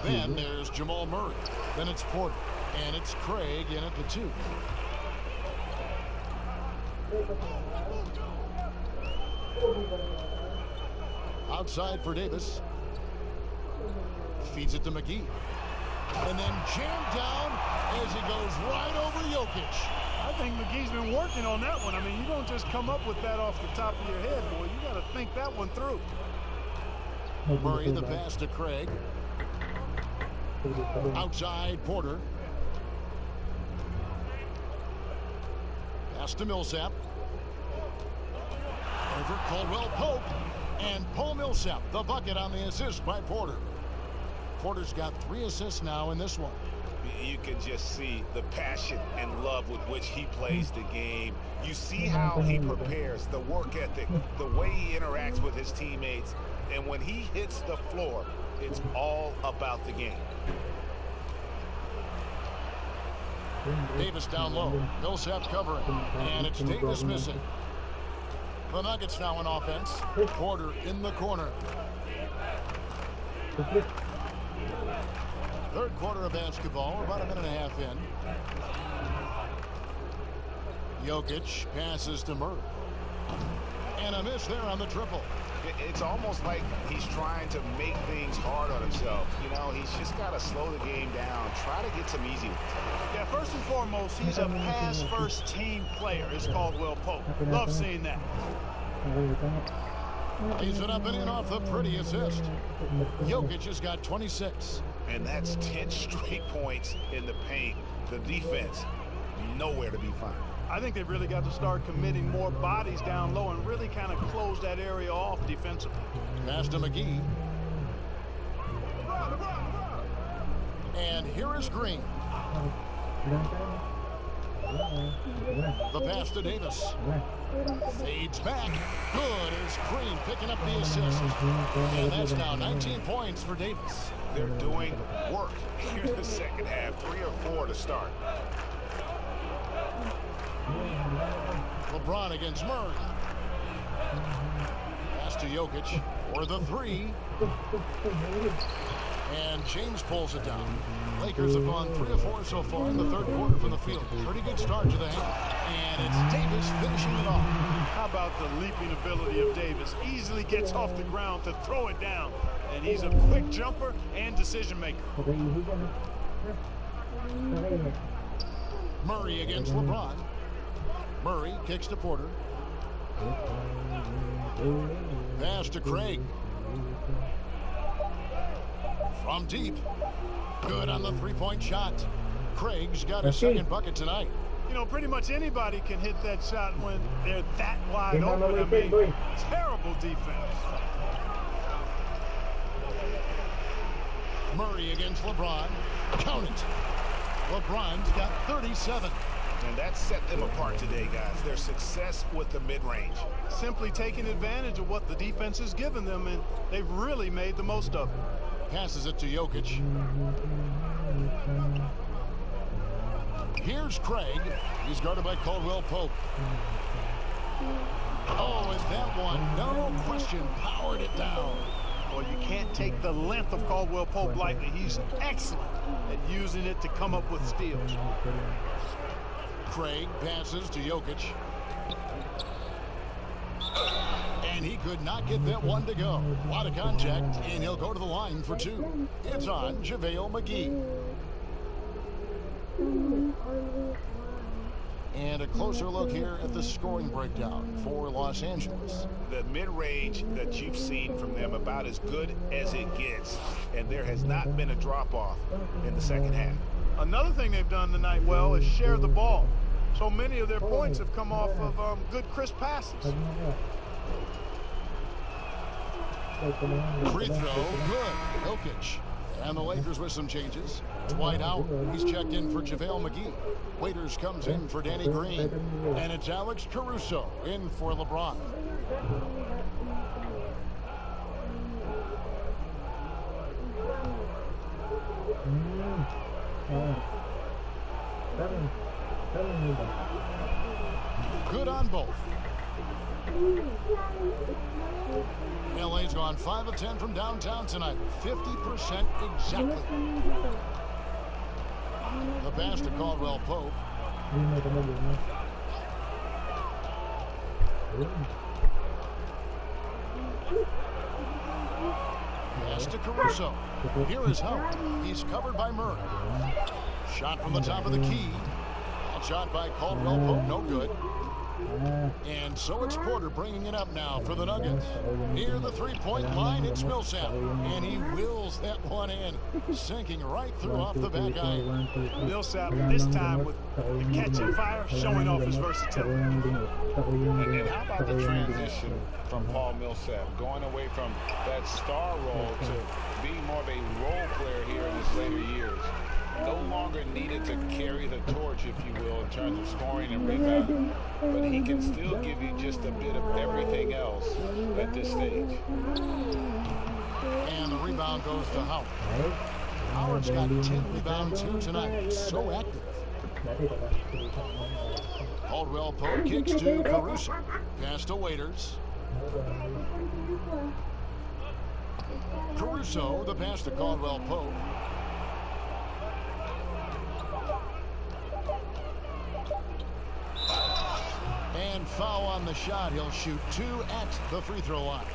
Then there's Jamal Murray. Then it's Porter. And it's Craig in at the 2. Outside for Davis. Feeds it to McGee. And then jammed down as he goes right over Jokic. I think McGee's been working on that one. I mean, you don't just come up with that off the top of your head, boy. You got to think that one through. Murray, the pass to Craig. Outside, Porter. Pass to Millsap. Over Caldwell Pope. And Paul Millsap, the bucket on the assist by Porter. Porter's got 3 assists now in this one. You can just see the passion and love with which he plays the game. You see how he prepares, the work ethic, the way he interacts with his teammates. And when he hits the floor, it's all about the game. Davis down low. Millsap covering. And it's Davis missing. The Nuggets now in offense. Porter in the corner. Third quarter of basketball, about a minute and a half in. Jokic passes to Murray. And a miss there on the triple. It's almost like he's trying to make things hard on himself. You know, he's just got to slow the game down, try to get some easy ones. Yeah, first and foremost, he's a pass-first team player, is Caldwell Pope. Love seeing that. He's it up and in off the pretty assist. Jokic has got 26. And that's 10 straight points in the paint. The defense, nowhere to be found. I think they've really got to start committing more bodies down low and really kind of close that area off defensively. Pass to McGee. And here is Green. The pass to Davis. Fades back. Good as Green picking up the assist. And that's now 19 points for Davis. They're doing work here in the second half. 3 or 4 to start. LeBron against Murray. Pass to Jokic for the 3. And James pulls it down. Lakers have gone 3 of 4 so far in the third quarter from the field. Pretty good start to the half. And it's Davis finishing it off. How about the leaping ability of Davis? Easily gets off the ground to throw it down. And he's a quick jumper and decision maker. Murray against LeBron. Murray kicks to Porter. Pass to Craig. From deep. Good on the 3-point shot. Craig's got his second bucket tonight. You know, pretty much anybody can hit that shot when they're that wide open. I mean, terrible defense. Murray against LeBron. Count it. LeBron's got 37. And that set them apart today, guys. Their success with the mid-range. Simply taking advantage of what the defense has given them, and they've really made the most of it. Passes it to Jokic. Here's Craig. He's guarded by Caldwell Pope. Oh, and that one, no question, powered it down. Well, you can't take the length of Caldwell Pope lightly. He's excellent at using it to come up with steals. Craig passes to Jokic. And he could not get that one to go. A lot of contact, and he'll go to the line for 2. It's on JaVale McGee. And a closer look here at the scoring breakdown for Los Angeles. The mid-range that you've seen from them about as good as it gets. And there has not been a drop-off in the second half. Another thing they've done tonight well is share the ball. So many of their points have come off of good, crisp passes. Free throw, good. Jokic. And the Lakers with some changes. Dwight Howard, he's checked in for JaVale McGee. Waiters comes in for Danny Green. And it's Alex Caruso in for LeBron. Good on both. LA's gone 5 of 10 from downtown tonight. 50% exactly. The pass to Caldwell Pope. Pass to Caruso. Here is Howard. He's covered by Murray. Shot from the top of the key. Shot by Caldwell Pope, no good. And so it's Porter bringing it up now for the Nuggets. Near the three-point line, it's Millsap. And he wills that one in, sinking right through off the back iron. Millsap, this time with the catching fire, showing off his versatility. And how about the transition from Paul Millsap, going away from that star role to being more of a role player here in his later years? No longer needed to carry the torch, if you will, in terms of scoring and rebounding, but he can still give you just a bit of everything else at this stage. And the rebound goes to Howard. Howard's got 10 rebounds here tonight. So active. Caldwell Pope kicks to Caruso. Pass to Waiters. Caruso, the pass to Caldwell Pope. And foul on the shot. He'll shoot 2 at the free throw line.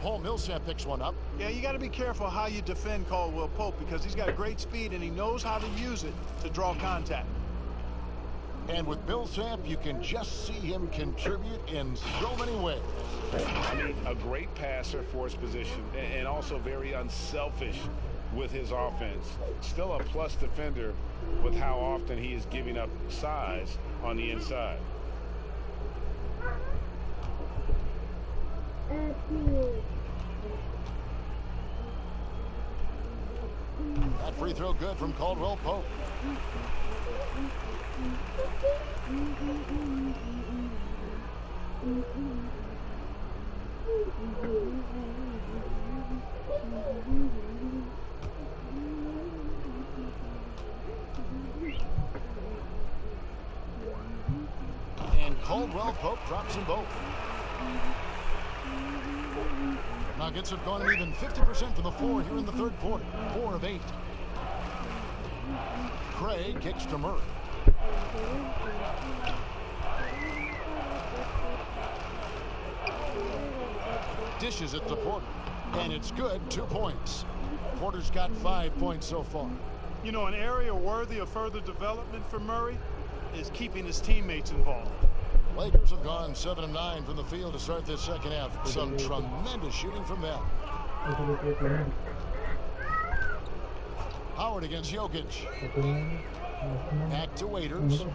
Paul Millsap picks one up. Yeah, you got to be careful how you defend Caldwell Pope because he's got great speed and he knows how to use it to draw contact. And with Millsap, you can just see him contribute in so many ways. I mean, a great passer for his position and also very unselfish with his offense. Still a plus defender with how often he is giving up size on the inside. That free throw good from Caldwell Pope. And Caldwell Pope drops them both. Nuggets have gone even 50% from the floor here in the third quarter. 4 of 8. Craig kicks to Murray. Dishes it to Porter. And it's good. 2 points. Porter's got 5 points so far. You know, an area worthy of further development for Murray is keeping his teammates involved. Lakers have gone 7 of 9 from the field to start this second half. Some tremendous shooting from them. Howard against Jokic. Back to Waiters.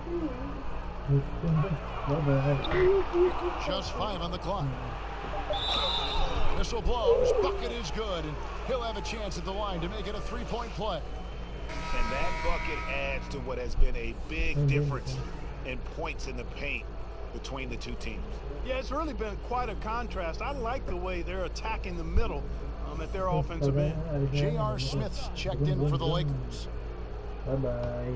Just 5 on the clock. Whistle blows. Bucket is good. And he'll have a chance at the line to make it a 3-point play. And that bucket adds to what has been a big difference in points in the paint between the two teams. Yeah, it's really been quite a contrast. I like the way they're attacking the middle at their offensive end. J.R. Smith's checked in for the Lakers. Bye-bye.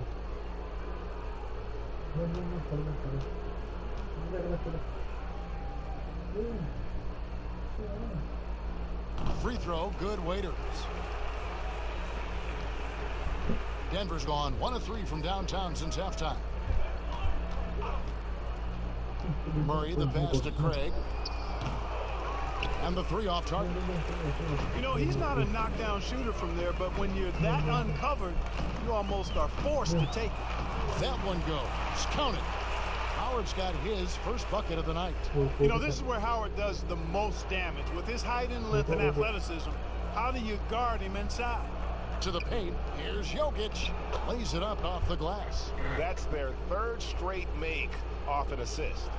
Free throw, good. Waiters. Denver's gone 1 of 3 from downtown since halftime. Murray, the pass to Craig. And the 3 off target. You know, he's not a knockdown shooter from there, but when you're that uncovered, you almost are forced to take it. That one goes. Count it. Howard's got his first bucket of the night. You know, this is where Howard does the most damage. With his height and length and athleticism, how do you guard him inside? To the paint. Here's Jokic. Lays it up off the glass. That's their 3rd straight make off an assist.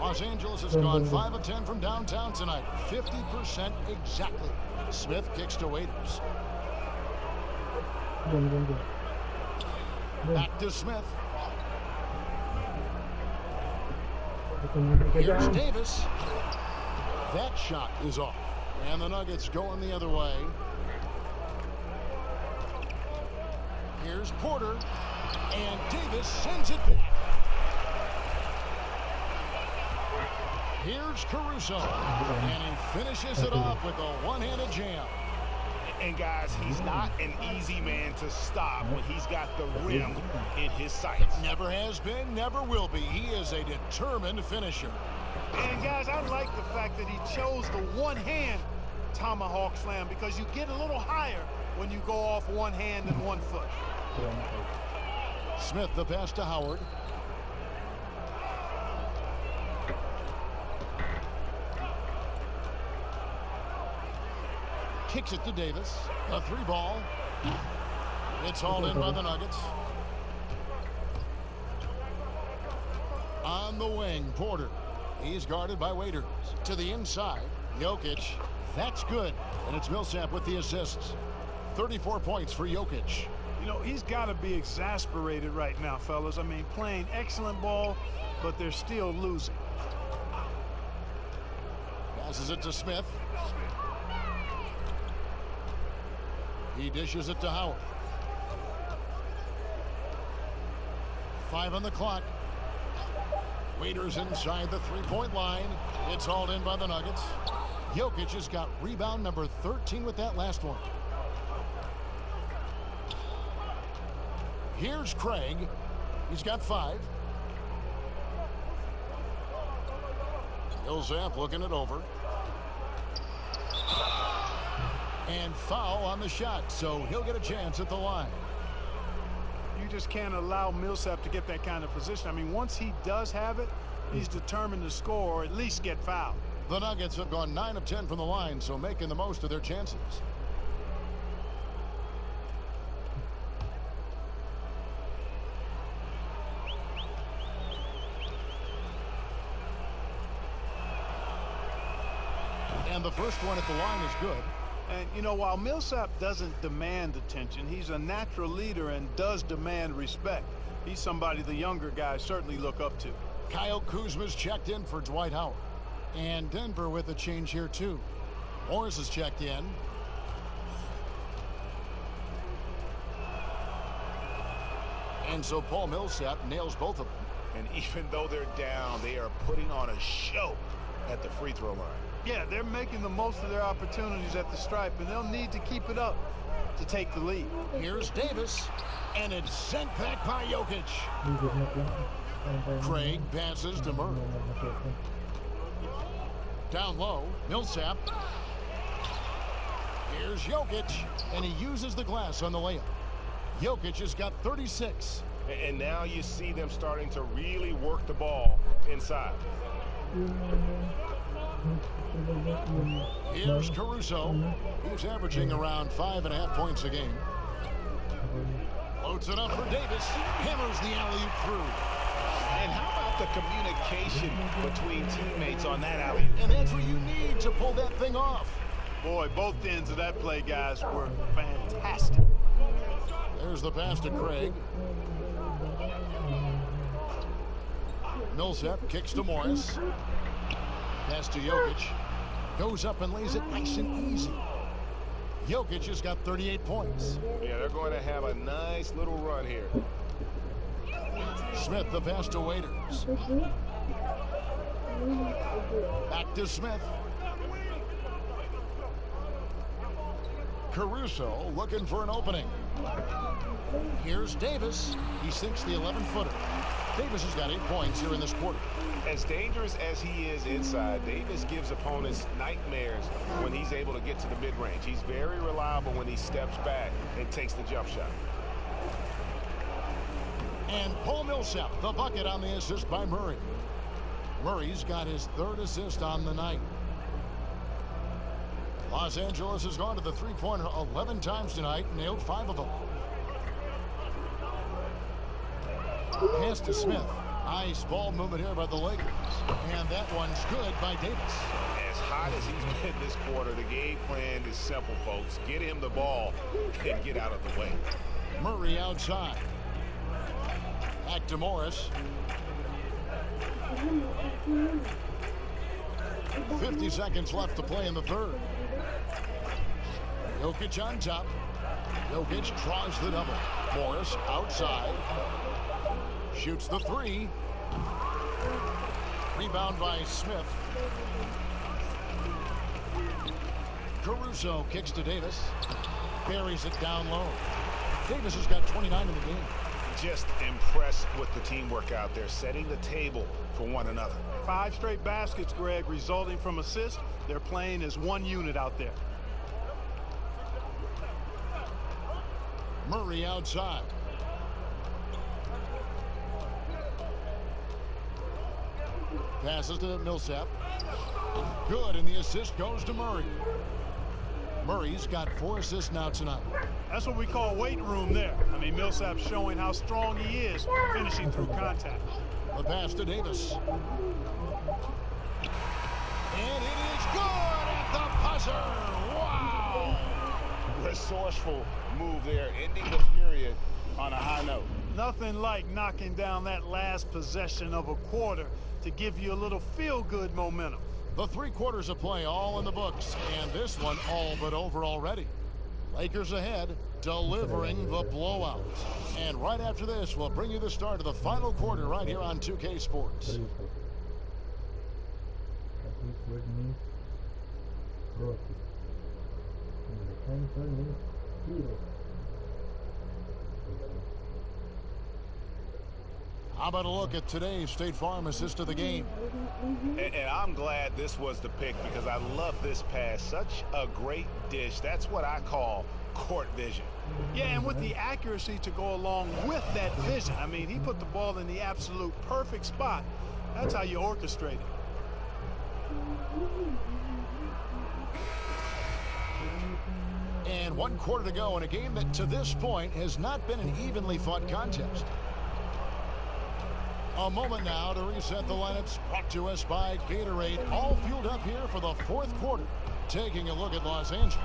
Los Angeles has gone 5 of 10 from downtown tonight. 50% exactly. Smith kicks to Waiters. Back to Smith. Here's Davis. That shot is off. And the Nuggets going the other way. Here's Porter. And Davis sends it back. Here's Caruso. And he finishes it off with a one-handed jam. And guys, he's not an easy man to stop when he's got the rim in his sights. Never has been, never will be. He is a determined finisher. And guys, I like the fact that he chose the one-hand tomahawk slam because you get a little higher when you go off one hand and 1 foot. Smith the pass to Howard. Kicks it to Davis. A 3-ball. It's hauled in by the Nuggets. On the wing, Porter. He's guarded by Waiters. To the inside, Jokic. That's good. And it's Millsap with the assists. 34 points for Jokic. You know, he's got to be exasperated right now, fellas. I mean, playing excellent ball, but they're still losing. Passes it to Smith. He dishes it to Howard. 5 on the clock. Waiters inside the 3-point line. It's hauled in by the Nuggets. Jokic has got rebound number 13 with that last one. Here's Craig. He's got 5. Millsap looking it over. And foul on the shot, so he'll get a chance at the line. You just can't allow Millsap to get that kind of position. I mean, once he does have it, he's determined to score or at least get fouled. The Nuggets have gone 9 of 10 from the line, so making the most of their chances. And the first one at the line is good. And, you know, while Millsap doesn't demand attention, he's a natural leader and does demand respect. He's somebody the younger guys certainly look up to. Kyle Kuzma's checked in for Dwight Howard. And Denver with a change here, too. Morris is checked in. And so Paul Millsap nails both of them. And even though they're down, they are putting on a show at the free throw line. Yeah, they're making the most of their opportunities at the stripe, and they'll need to keep it up to take the lead. Here's Davis, and it's sent back by Jokic. Craig passes to Murray. Down low, Millsap. Here's Jokic, and he uses the glass on the layup. Jokic has got 36. And now you see them starting to really work the ball inside. Here's Caruso. He's averaging around 5.5 points a game. Loads it up for Davis. Hammers the alley-oop through. And how about the communication between teammates on that alley-oop? And that's what you need to pull that thing off. Boy, both ends of that play, guys, were fantastic. There's the pass to Craig. Millsap kicks to Morris. Pass to Jokic. Goes up and lays it nice and easy. Jokic has got 38 points. Yeah, they're going to have a nice little run here. Smith the pass to Waiters. Back to Smith. Caruso looking for an opening. Here's Davis. He sinks the 11-footer. Davis has got 8 points here in this quarter. As dangerous as he is inside, Davis gives opponents nightmares when he's able to get to the mid-range. He's very reliable when he steps back and takes the jump shot. And Paul Millsap, the bucket on the assist by Murray. Murray's got his 3rd assist on the night. Los Angeles has gone to the three-pointer 11 times tonight, nailed 5 of them. Pass to Smith. Nice ball movement here by the Lakers. And that one's good by Davis. As hot as he's been this quarter, the game plan is simple, folks. Get him the ball and get out of the way. Murray outside. Back to Morris. 50 seconds left to play in the third. Jokic on top. Jokic draws the double. Morris outside. Shoots the three. Rebound by Smith. Caruso kicks to Davis. Buries it down low. Davis has got 29 in the game. Just impressed with the teamwork out there, setting the table for one another. 5 straight baskets, Greg, resulting from assists. They're playing as one unit out there. Murray outside. Passes to Millsap. Good, and the assist goes to Murray. Murray's got 4 assists now tonight. That's what we call weight room there. I mean, Millsap showing how strong he is finishing through contact. The pass to Davis. And it is good at the buzzer. Wow. Resourceful move there, ending the period on a high note. Nothing like knocking down that last possession of a quarter to give you a little feel-good momentum. The 3 quarters of play all in the books, and this one all but over already. Lakers ahead, delivering the blowout. And right after this, we'll bring you the start of the final quarter right here on 2K Sports. How about a look at today's State Farm assist of the game? And I'm glad this was the pick because I love this pass. Such a great dish. That's what I call court vision. Yeah, and with the accuracy to go along with that vision. I mean, he put the ball in the absolute perfect spot. That's how you orchestrate it. And 1 quarter to go in a game that to this point has not been an evenly fought contest. A moment now to reset the lineups, brought to us by Gatorade. All fueled up here for the 4th quarter. Taking a look at Los Angeles.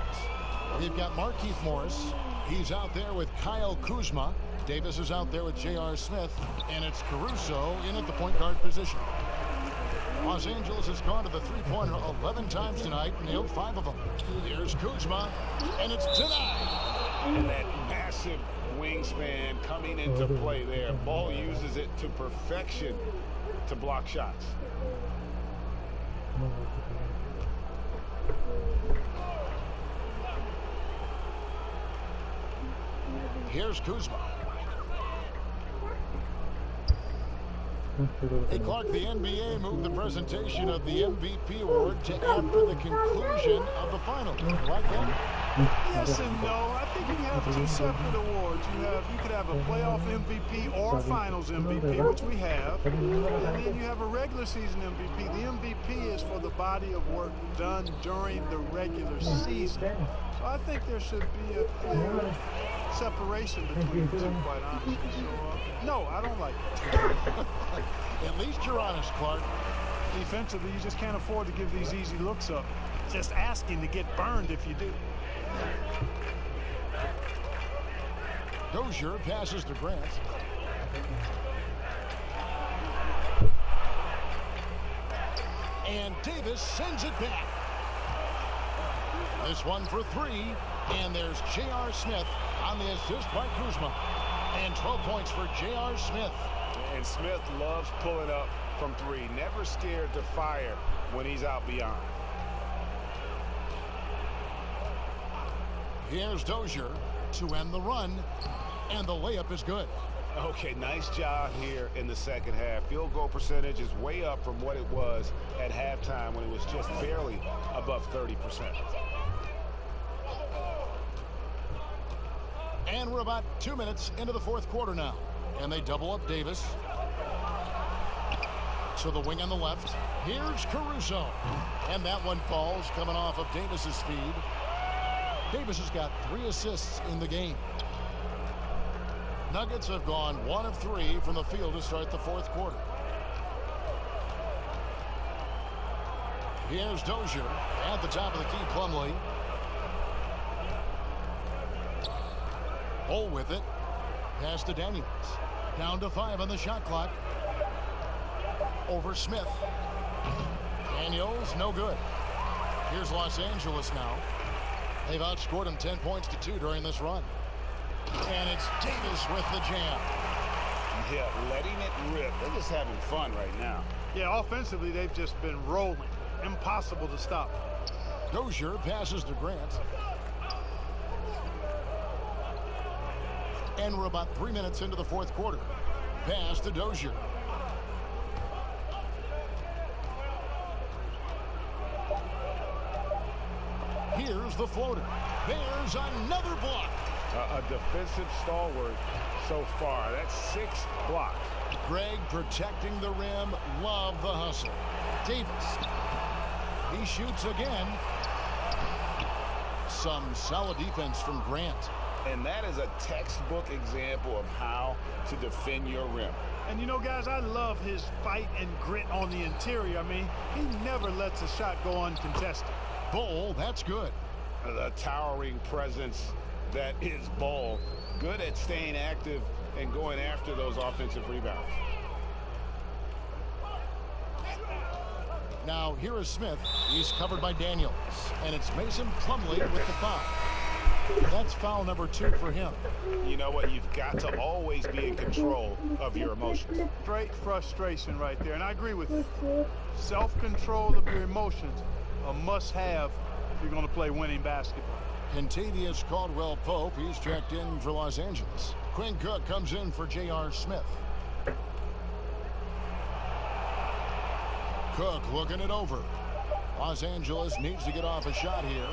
We've got Markieff Morris. He's out there with Kyle Kuzma. Davis is out there with J.R. Smith. And it's Caruso in at the point guard position. Los Angeles has gone to the three-pointer 11 times tonight, nailed 5 of them. Here's Kuzma, and it's denied. And that massive wingspan coming into play there. Ball uses it to perfection to block shots. Here's Kuzma. Hey, Clark, the NBA moved the presentation of the MVP award to after the conclusion of the finals. Right there? Yes and no. I think you have 2 separate awards. You could have a playoff MVP or finals MVP, which we have. And then you have a regular season MVP. The MVP is for the body of work done during the regular season. So I think there should be a clear separation between the two, quite honestly. So, no, I don't like it. At least you're honest, Clark. Defensively, you just can't afford to give these easy looks up. Just asking to get burned if you do. Dozier passes to Grant. And Davis sends it back. This one for 3. And there's J.R. Smith on the assist by Kuzma. And 12 points for J.R. Smith. And Smith loves pulling up from 3. Never scared to fire when he's out beyond. Here's Dozier to end the run. And the layup is good. Okay, nice job here in the second half. Field goal percentage is way up from what it was at halftime when it was just barely above 30%. And we're about 2 minutes into the 4th quarter now. And they double up Davis. To the wing on the left. Here's Caruso. And that one falls coming off of Davis's speed. Davis has got 3 assists in the game. Nuggets have gone 1 of 3 from the field to start the 4th quarter. Here's Dozier at the top of the key. Plumlee. Bull with it. Pass to Daniels. Down to 5 on the shot clock. Over Smith. Daniels, no good. Here's Los Angeles now. They've outscored them 10 points to 2 during this run. And it's Davis with the jam. Yeah, letting it rip. They're just having fun right now. Yeah, offensively, they've just been rolling. Impossible to stop. Dozier passes to Grant. And we're about 3 minutes into the fourth quarter. Pass to Dozier. Here's the floater. There's another block. A defensive stalwart so far. That's 6 blocks. Greg protecting the rim. Love the hustle. Davis. He shoots again. Some solid defense from Grant. And that is a textbook example of how to defend your rim. And you know, guys, I love his fight and grit on the interior. I mean, he never lets a shot go uncontested. Bull, that's good. The towering presence that is Bull. Good at staying active and going after those offensive rebounds. Now here is Smith. He's covered by Daniels. And it's Mason Plumlee with the foul. That's foul number 2 for him. You know what? You've got to always be in control of your emotions. Great frustration right there. And I agree with you. Self-control of your emotions, a must-have if you're going to play winning basketball. Contavious Caldwell-Pope, he's checked in for Los Angeles. Quinn Cook comes in for J.R. Smith. Cook looking it over. Los Angeles needs to get off a shot here.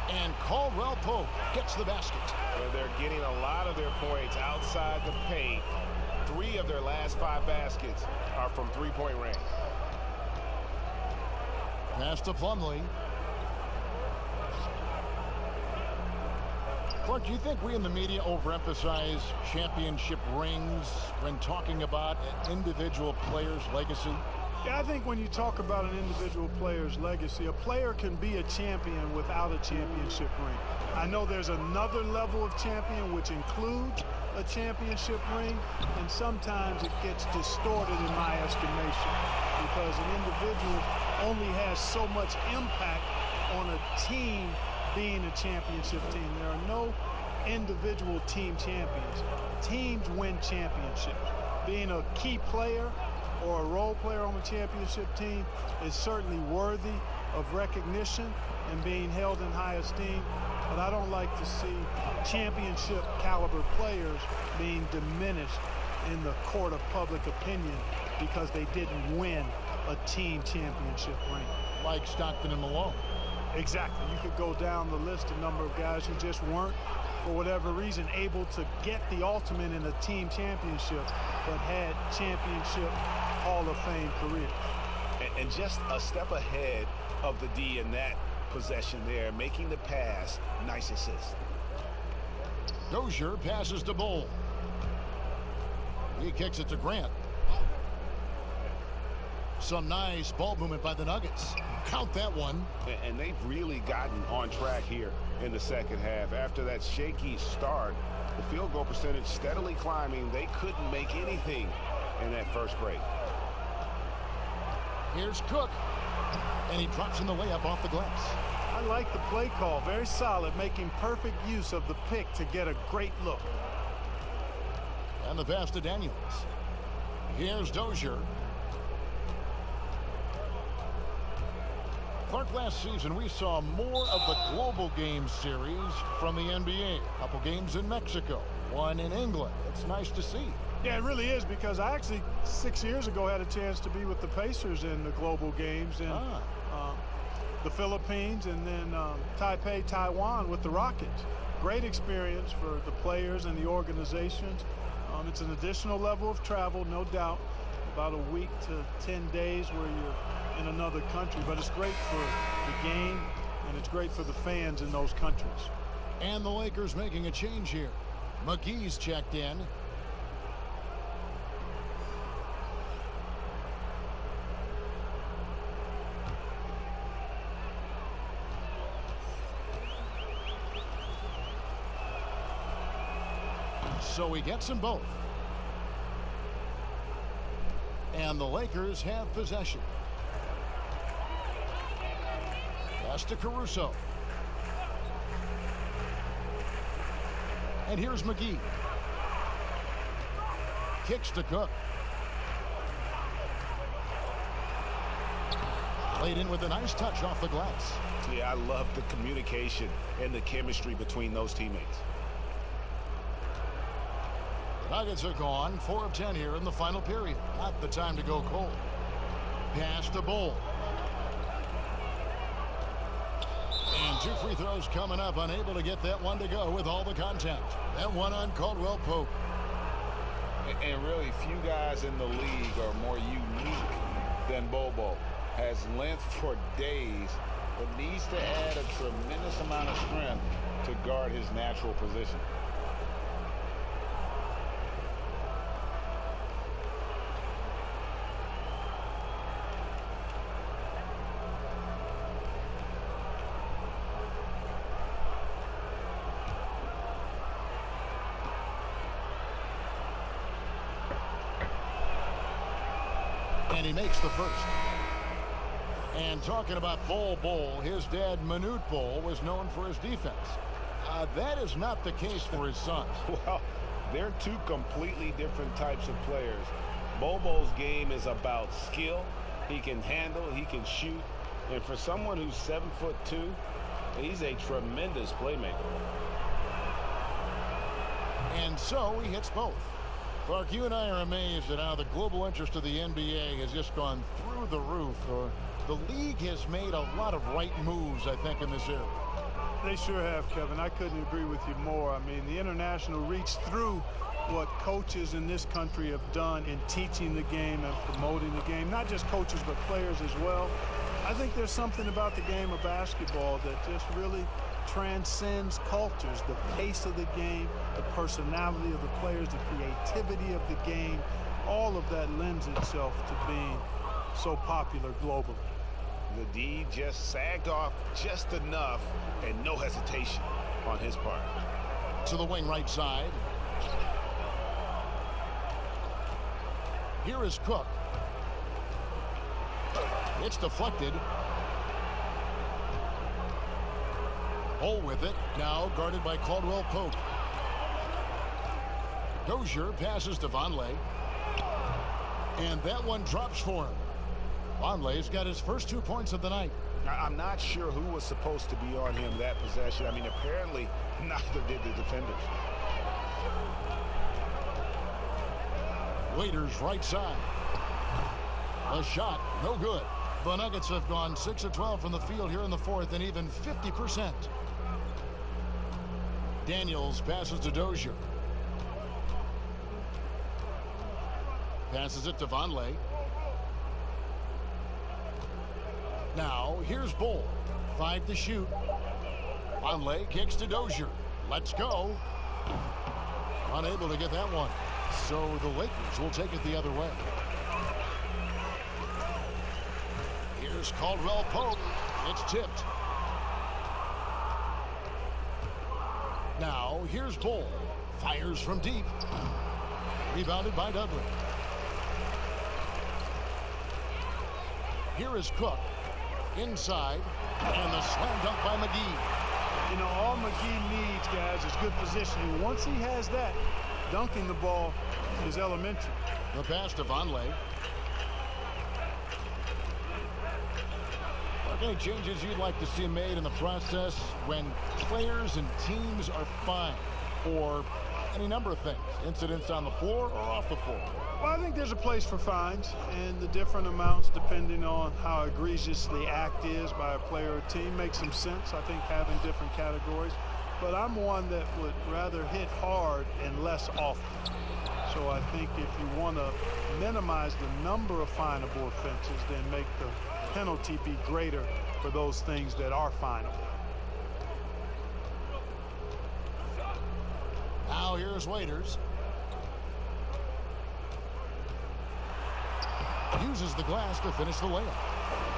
And Caldwell-Pope gets the basket. Well, they're getting a lot of their points outside the paint. 3 of their last 5 baskets are from three-point range. Pass to Plumlee. Clark, do you think we in the media overemphasize championship rings when talking about an individual player's legacy? Yeah, I think when you talk about an individual player's legacy, a player can be a champion without a championship ring. I know there's another level of champion which includes a championship ring, and sometimes it gets distorted in my estimation because an individual only has so much impact on a team being a championship team. There are no individual team champions. Teams win championships. Being a key player or a role player on a championship team is certainly worthy of recognition and being held in high esteem, but I don't like to see championship caliber players being diminished in the court of public opinion because they didn't win a team championship ring. Like Stockton and Malone. Exactly. You could go down the list, a number of guys who just weren't, for whatever reason, able to get the ultimate in a team championship, but had championship Hall of Fame career. And just a step ahead of the D in that possession there, making the pass. Nice assist. Dozier passes to Bull. He kicks it to Grant. Some nice ball movement by the Nuggets. Count that one. And they've really gotten on track here in the second half. After that shaky start, the field goal percentage steadily climbing. They couldn't make anything in that first break. Here's Cook. And he drops in the layup off the glass. I like the play call. Very solid, making perfect use of the pick to get a great look. And the pass to Daniels. Here's Dozier. Clark, last season we saw more of the global game series from the NBA. A couple games in Mexico, one in England. It's nice to see. Yeah, it really is, because I actually 6 years ago had a chance to be with the Pacers in the global games in the Philippines, and then Taipei, Taiwan with the Rockets. Great experience for the players and the organizations. It's an additional level of travel, no doubt. About a week to 10 days where you're in another country, but it's great for the game and it's great for the fans in those countries. And the Lakers making a change here. McGee's checked in. So he gets them both. And the Lakers have possession. Pass to Caruso. And here's McGee. Kicks to Cook. Laid in with a nice touch off the glass. Yeah, I love the communication and the chemistry between those teammates. The Nuggets are gone 4 of 10 here in the final period. Not the time to go cold. Pass to Bull. And 2 free throws coming up. Unable to get that one to go with all the contact. That one on Caldwell Pope. And really, few guys in the league are more unique than Bobo. Has length for days, but needs to add a tremendous amount of strength to guard his natural position. And he makes the first. And talking about Bull, his dad, Manute Bull, was known for his defense. That is not the case for his sons. Well, they're 2 completely different types of players. Bobo's game is about skill. He can handle, he can shoot. And for someone who's 7'2", he's a tremendous playmaker. And so he hits both. Clark, you and I are amazed at how the global interest of the NBA has just gone through the roof. The league has made a lot of right moves, I think, in this area. They sure have, Kevin. I couldn't agree with you more. I mean, the international reach through what coaches in this country have done in teaching the game and promoting the game. Not just coaches, but players as well. I think there's something about the game of basketball that just really transcends cultures. The pace of the game, the personality of the players, the creativity of the game, all of that lends itself to being so popular globally. The D just sagged off just enough, and no hesitation on his part. To the wing right side. Here is Cook. It's deflected. Bull with it. Now guarded by Caldwell Pope. Dozier passes to Vonleh. And that one drops for him. Vonleh's got his first 2 points of the night. I'm not sure who was supposed to be on him that possession. I mean, apparently neither did the defenders. Waiters right side. A shot, no good. The Nuggets have gone 6 of 12 from the field here in the 4th and even 50%. Daniels passes to Dozier. Passes it to Vonleh. Now, here's Bull. 5 to shoot. Vonleh kicks to Dozier. Let's go. Unable to get that one. So the Lakers will take it the other way. Here's Caldwell Pope. It's tipped. Now, here's Bull. Fires from deep. Rebounded by Dudley. Here is Cook. Inside. And the slam dunk by McGee. You know, all McGee needs, guys, is good positioning. Once he has that, dunking the ball is elementary. The pass to Vonleh. Are there any changes you'd like to see made in the process when players and teams are fine? Or any number of things, incidents on the floor or off the floor? Well, I think there's a place for fines, and the different amounts depending on how egregious the act is by a player or team makes some sense. I think having different categories, but I'm one that would rather hit hard and less often. So I think if you want to minimize the number of finable offenses, then make the penalty be greater for those things that are finable. Now here's Waiters. Uses the glass to finish the layup.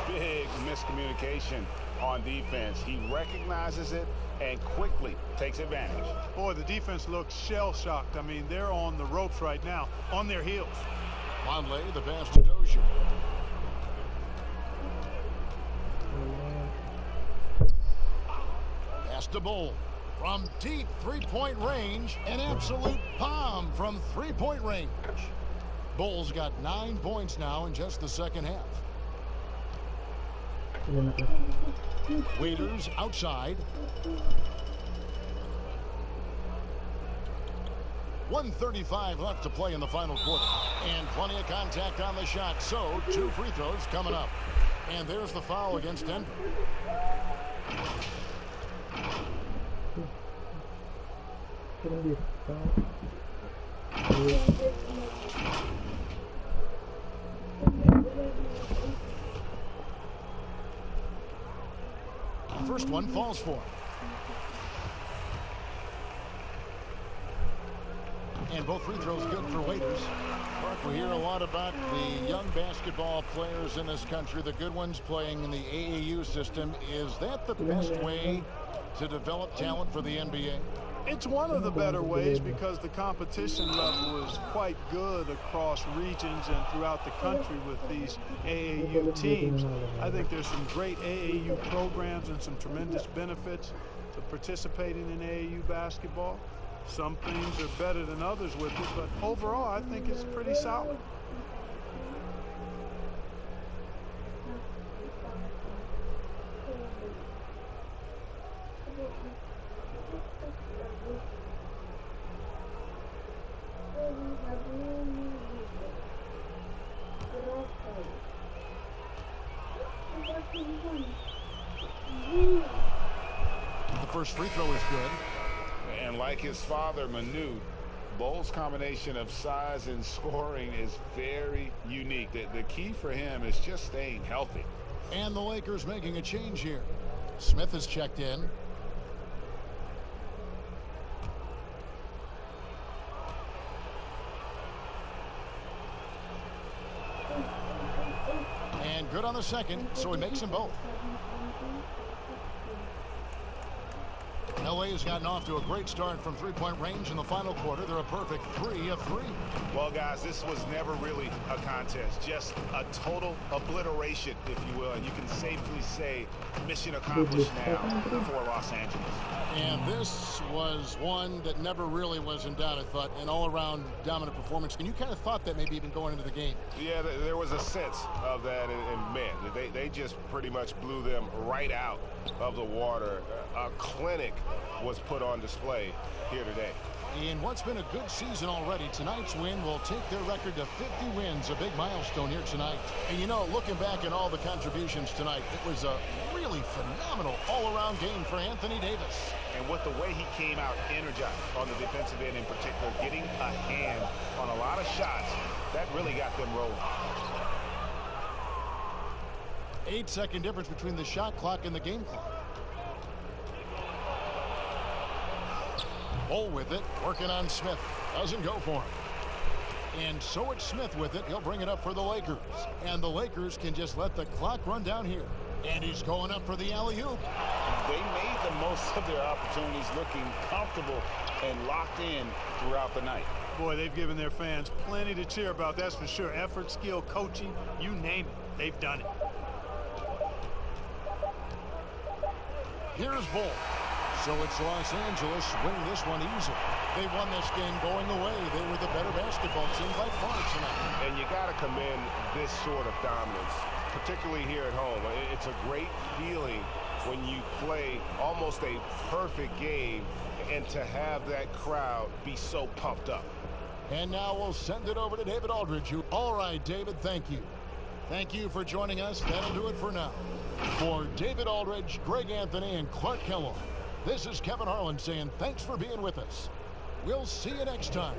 Big miscommunication on defense. He recognizes it and quickly takes advantage. Boy, the defense looks shell-shocked. I mean, they're on the ropes right now, on their heels. Conley, the pass to Dozier. Pass to Bull. From deep three-point range, an absolute bomb from three-point range. Bull's got 9 points now in just the second half. Waiters outside. 1:35 left to play in the final quarter. And plenty of contact on the shot. So 2 free throws coming up. And there's the foul against Denver. First one falls for him. And both free throws good for Waiters. Mark, we hear a lot about the young basketball players in this country, the good ones playing in the AAU system. Is that the best way to develop talent for the NBA? It's one of the better ways because the competition level is quite good across regions and throughout the country with these AAU teams. I think there's some great AAU programs and some tremendous benefits to participating in AAU basketball. Some things are better than others with it, but overall I think it's pretty solid. The first free throw is good. And like his father, Manu, Bull's combination of size and scoring is very unique. The key for him is just staying healthy. And the Lakers making a change here. Smith is checked in. And good on the second, so he makes them both. LA has gotten off to a great start from three-point range in the final quarter. They're a perfect 3 of 3. Well, guys, this was never really a contest, just a total obliteration, if you will. And you can safely say mission accomplished now for Los Angeles. And this was one that never really was in doubt, I thought, an all-around dominant performance. And you kind of thought that maybe even going into the game. Yeah, there was a sense of that, and man, they just pretty much blew them right out of the water. A clinic was put on display here today. In what's been a good season already, tonight's win will take their record to 50 wins, a big milestone here tonight. And you know, looking back at all the contributions tonight, it was a really phenomenal all-around game for Anthony Davis. And with the way he came out energized on the defensive end in particular, getting a hand on a lot of shots, that really got them rolling. 8-second difference between the shot clock and the game clock. Bull with it, working on Smith. Doesn't go for him. And so it's Smith with it. He'll bring it up for the Lakers. And the Lakers can just let the clock run down here. And he's going up for the alley-oop. They made the most of their opportunities, looking comfortable and locked in throughout the night. Boy, they've given their fans plenty to cheer about, that's for sure. Effort, skill, coaching, you name it, they've done it. Here's Bull. So it's Los Angeles winning this one easily. They won this game going away. They were the better basketball team by far tonight. And you got to commend this sort of dominance, particularly here at home. It's a great feeling when you play almost a perfect game and to have that crowd be so pumped up. And now we'll send it over to David Aldridge. All right, David, thank you. Thank you for joining us. That'll do it for now. For David Aldridge, Greg Anthony, and Clark Kellogg, this is Kevin Harlan saying thanks for being with us. We'll see you next time.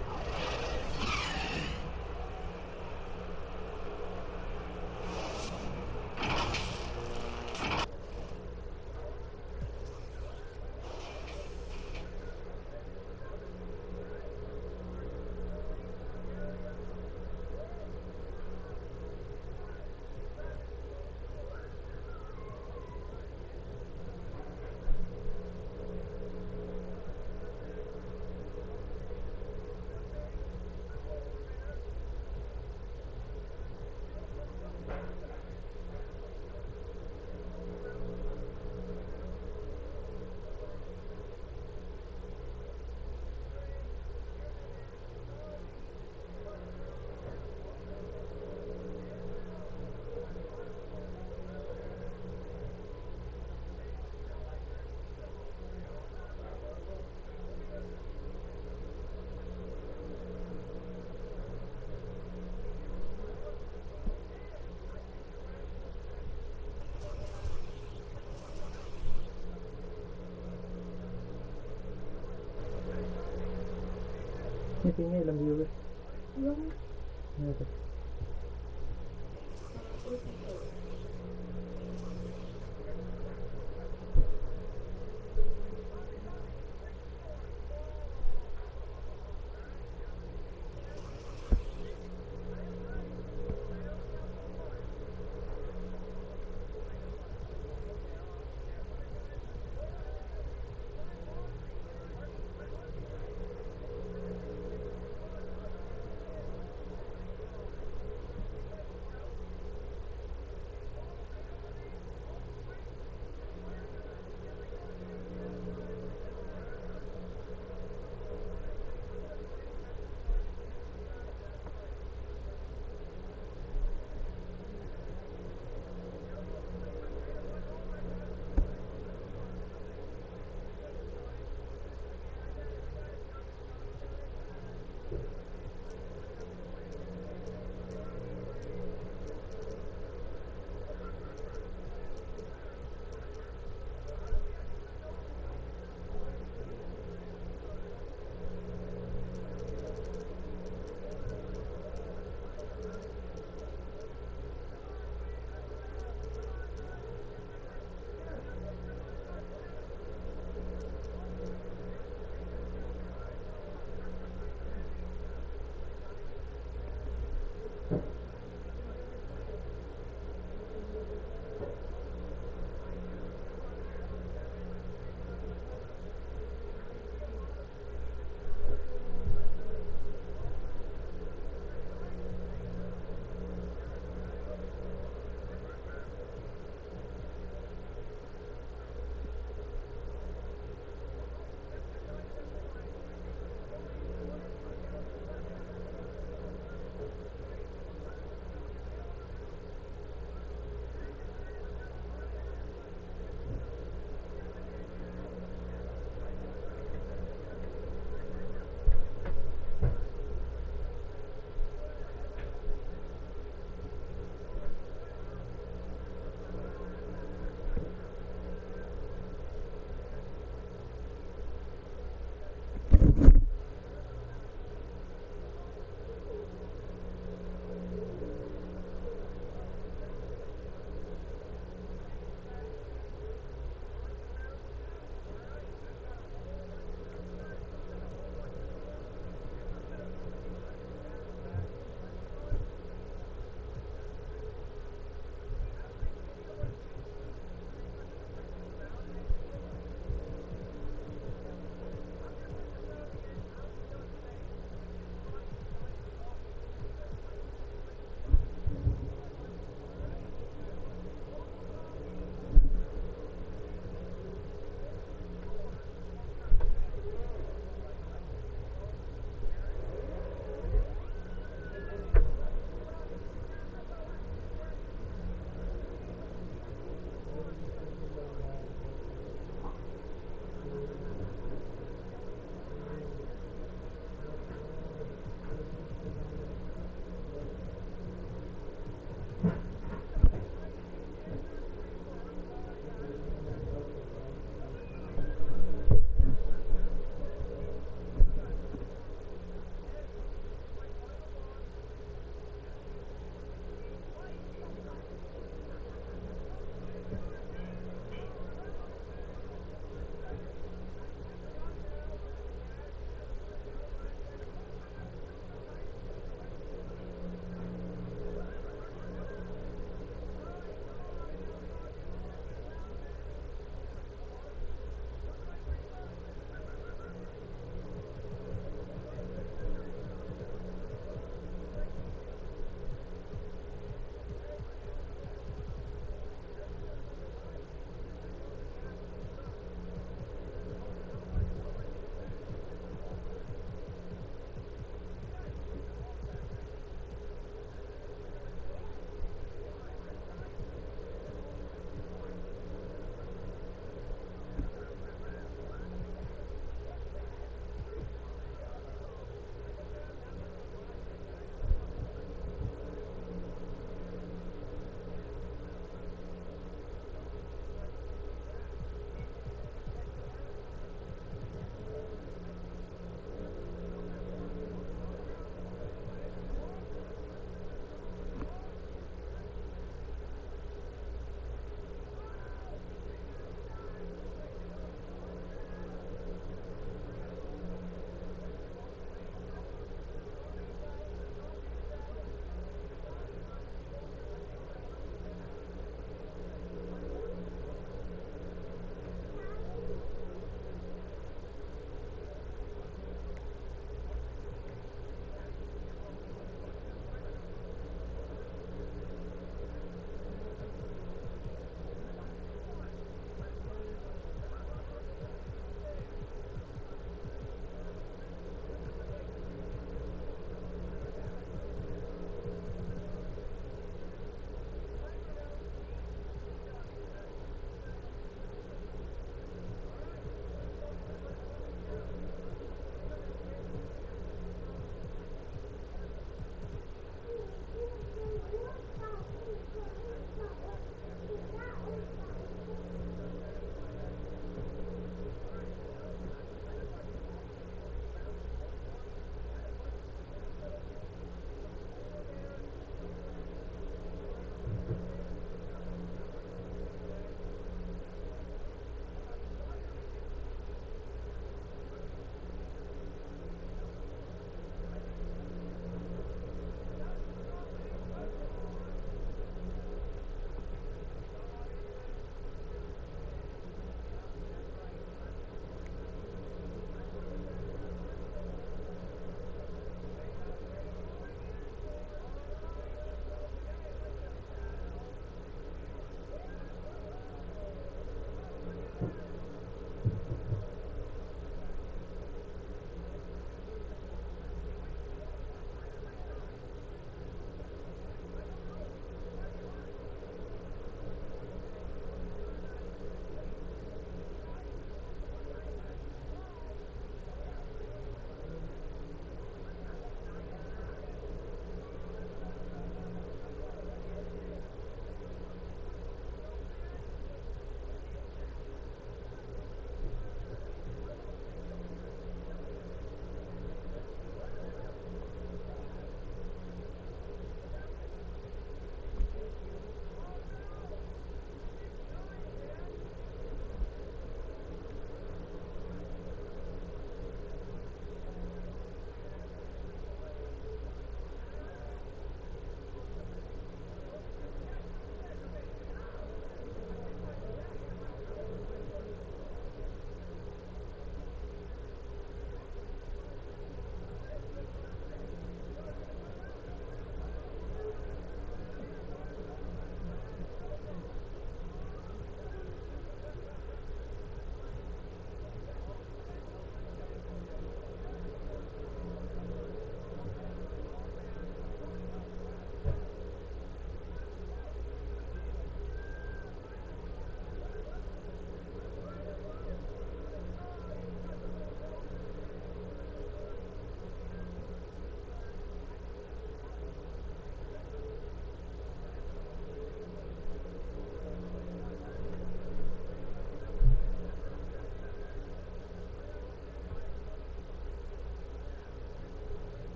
Tingnan ilang viewers. Ito.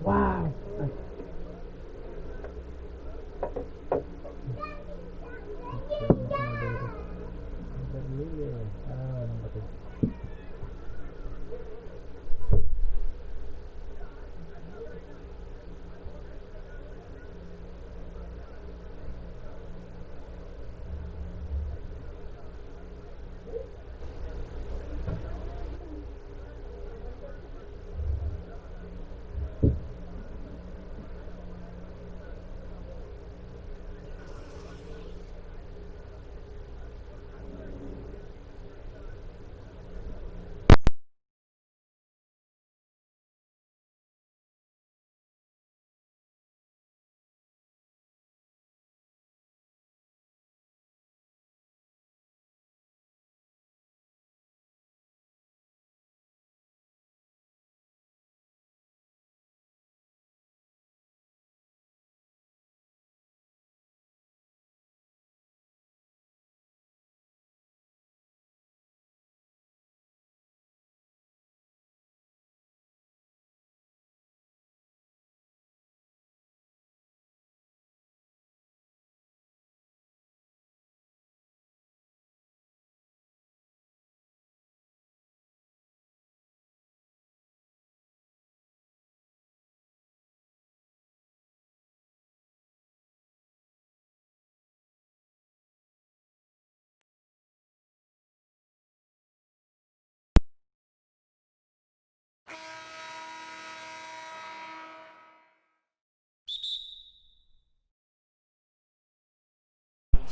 Wow.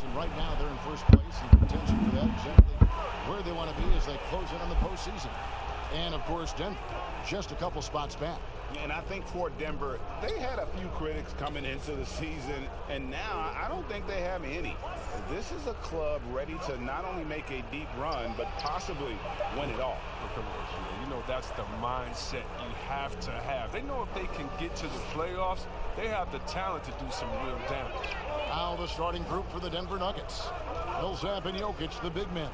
And right now they're in first place in contention for that, exactly where they want to be as they close in on the postseason. And of course Denver just a couple spots back. And I think for Denver, they had a few critics coming into the season, and now I don't think they have any. This is a club ready to not only make a deep run, but possibly win it all. You know, that's the mindset you have to have. They know if they can get to the playoffs, they have the talent to do some real damage. Now the starting group for the Denver Nuggets. Millsap and Jokic, the big men.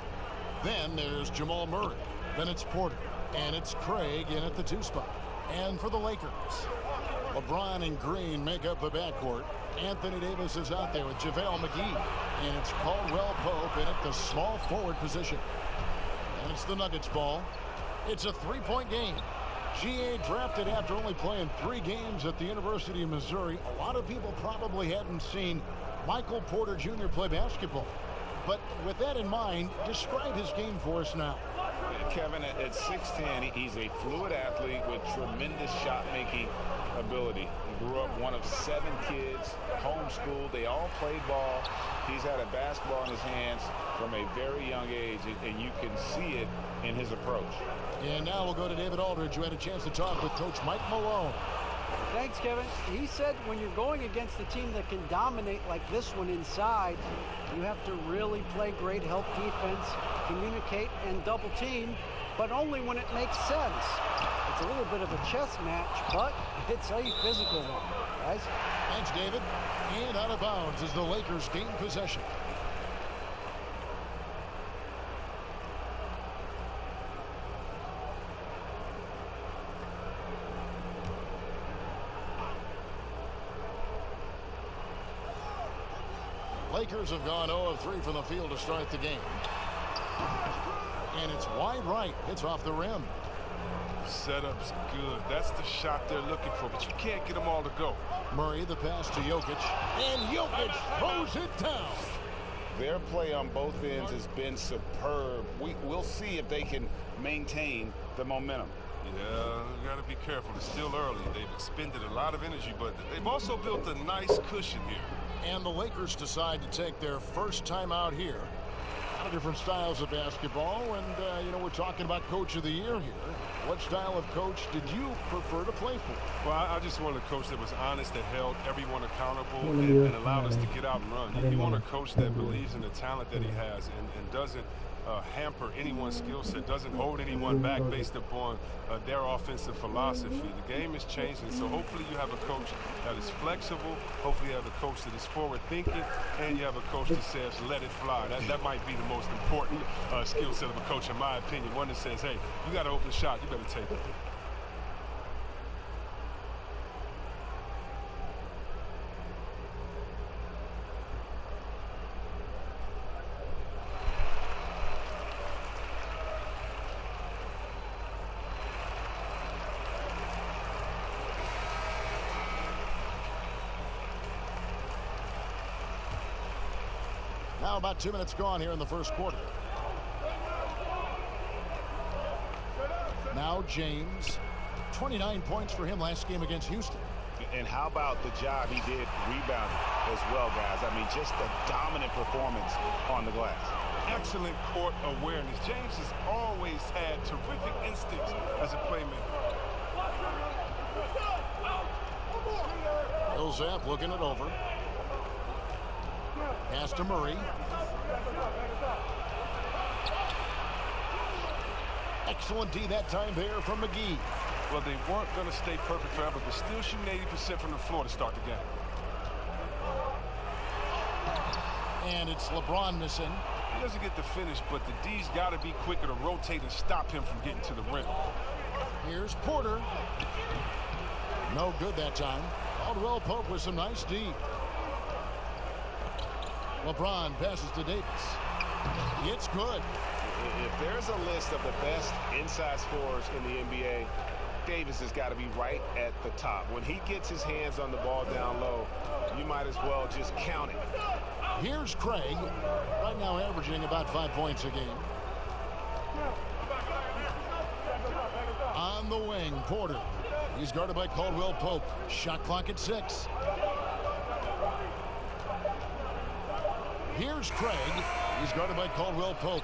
Then there's Jamal Murray. Then it's Porter. And it's Craig in at the 2 spot. And for the Lakers, LeBron and Green make up the backcourt. Anthony Davis is out there with JaVale McGee. And it's Caldwell Pope in at the small forward position. And it's the Nuggets ball. It's a 3-point game. GA drafted after only playing 3 games at the University of Missouri. A lot of people probably hadn't seen Michael Porter Jr. play basketball. But with that in mind, describe his game for us now. Kevin, at 6'10", he's a fluid athlete with tremendous shot-making ability. He grew up one of 7 kids, homeschooled. They all played ball. He's had a basketball in his hands from a very young age, and you can see it in his approach. And now we'll go to David Aldridge, who had a chance to talk with Coach Mike Malone. Thanks, Kevin. He said when you're going against a team that can dominate like this one inside, you have to really play great help defense, communicate, and double team, but only when it makes sense. It's a little bit of a chess match, but it's a physical one, guys. Thanks, David. And out of bounds as the Lakers gain possession. Lakers have gone 0 of 3 from the field to start the game. And it's wide right. It's off the rim. Setup's good. That's the shot they're looking for, but you can't get them all to go. Murray, the pass to Jokic. And Jokic throws it down. Their play on both ends has been superb. We'll see if they can maintain the momentum. Yeah, you got to be careful. It's still early. They've expended a lot of energy, but they've also built a nice cushion here. And the Lakers decide to take their first time out here. A lot of different styles of basketball, and, you know, we're talking about Coach of the Year here. What style of coach did you prefer to play for? Well, I just wanted a coach that was honest, that held everyone accountable, and allowed us to get out and run. You want a coach that believes in the talent that he has and doesn't hamper anyone's skill set, doesn't hold anyone back based upon their offensive philosophy. The game is changing, so hopefully you have a coach that is flexible, hopefully you have a coach that is forward-thinking, and you have a coach that says, let it fly. That might be the most important skill set of a coach, in my opinion. One that says, hey, you got to open the shot, you better take it. Now about 2 minutes gone here in the first quarter. Now James, 29 points for him last game against Houston. And how about the job he did rebounding as well, guys? I mean, just a dominant performance on the glass. Excellent court awareness. James has always had terrific instincts as a playmaker. Millsap looking it over. Pass to Murray. Excellent D that time there from McGee. Well, they weren't going to stay perfect forever, but still shooting 80% from the floor to start the game. And it's LeBron missing. He doesn't get the finish, but the D's got to be quicker to rotate and stop him from getting to the rim. Here's Porter. No good that time. Caldwell Pope with some nice D. LeBron passes to Davis. It's good. If there's a list of the best inside scorers in the NBA, Davis has got to be right at the top. When he gets his hands on the ball down low, you might as well just count it. Here's Craig, right now averaging about 5 points a game. On the wing, Porter. He's guarded by Caldwell Pope. Shot clock at 6. Here's Craig. He's guarded by Caldwell Pope.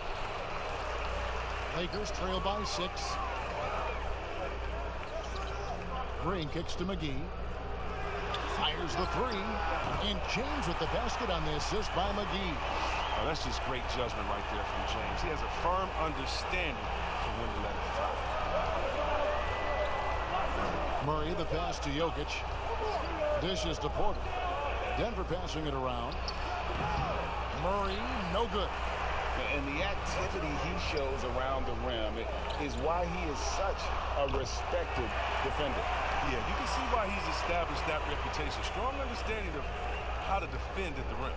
Lakers trail by 6. Green kicks to McGee. Fires the 3. And James with the basket on the assist by McGee. Oh, that's just great judgment right there from James. He has a firm understanding of when to let it fly. Murray, the pass to Jokic. Dishes to Porter. Denver passing it around. Murray, no good. And the activity he shows around the rim is why he is such a respected defender. Yeah, you can see why he's established that reputation. Strong understanding of how to defend at the rim.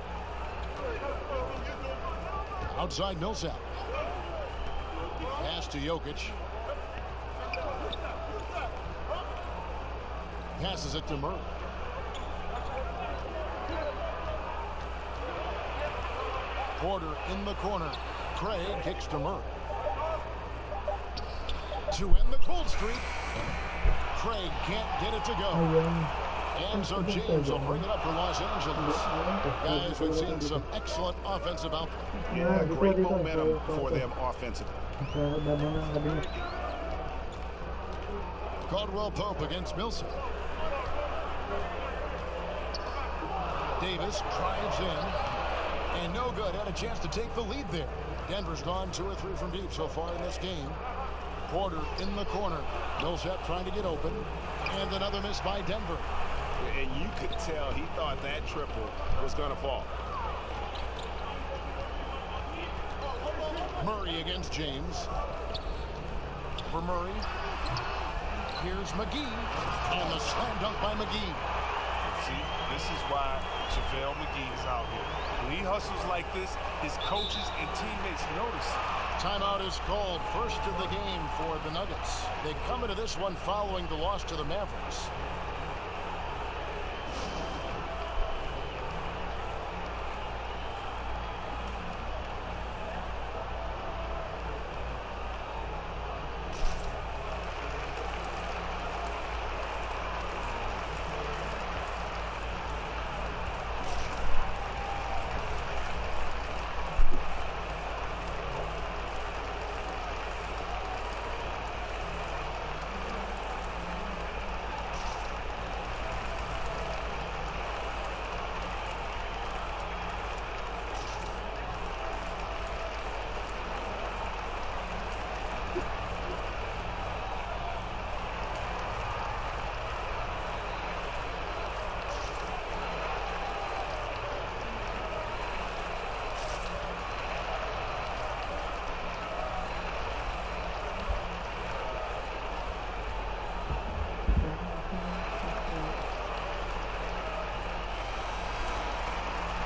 Outside Millsap. Pass to Jokic. Passes it to Murray. Porter in the corner. Craig kicks to Murray. To end the cold streak. Craig can't get it to go. And so James will bring it up for Los Angeles. Guys, we've seen some excellent offensive output. Yeah, great momentum for them offensively. Caldwell Pope against Millsap. Davis drives in. And no good. Had a chance to take the lead there. Denver's gone 2 or 3 from deep so far in this game. Porter in the corner. Millsap trying to get open. And another miss by Denver. And you could tell he thought that triple was going to fall. Murray against James. For Murray. Here's McGee. And the slam dunk by McGee. See, this is why JaVale McGee is out here. When he hustles like this, his coaches and teammates notice. Timeout is called. First of the game for the Nuggets. They come into this one following the loss to the Mavericks.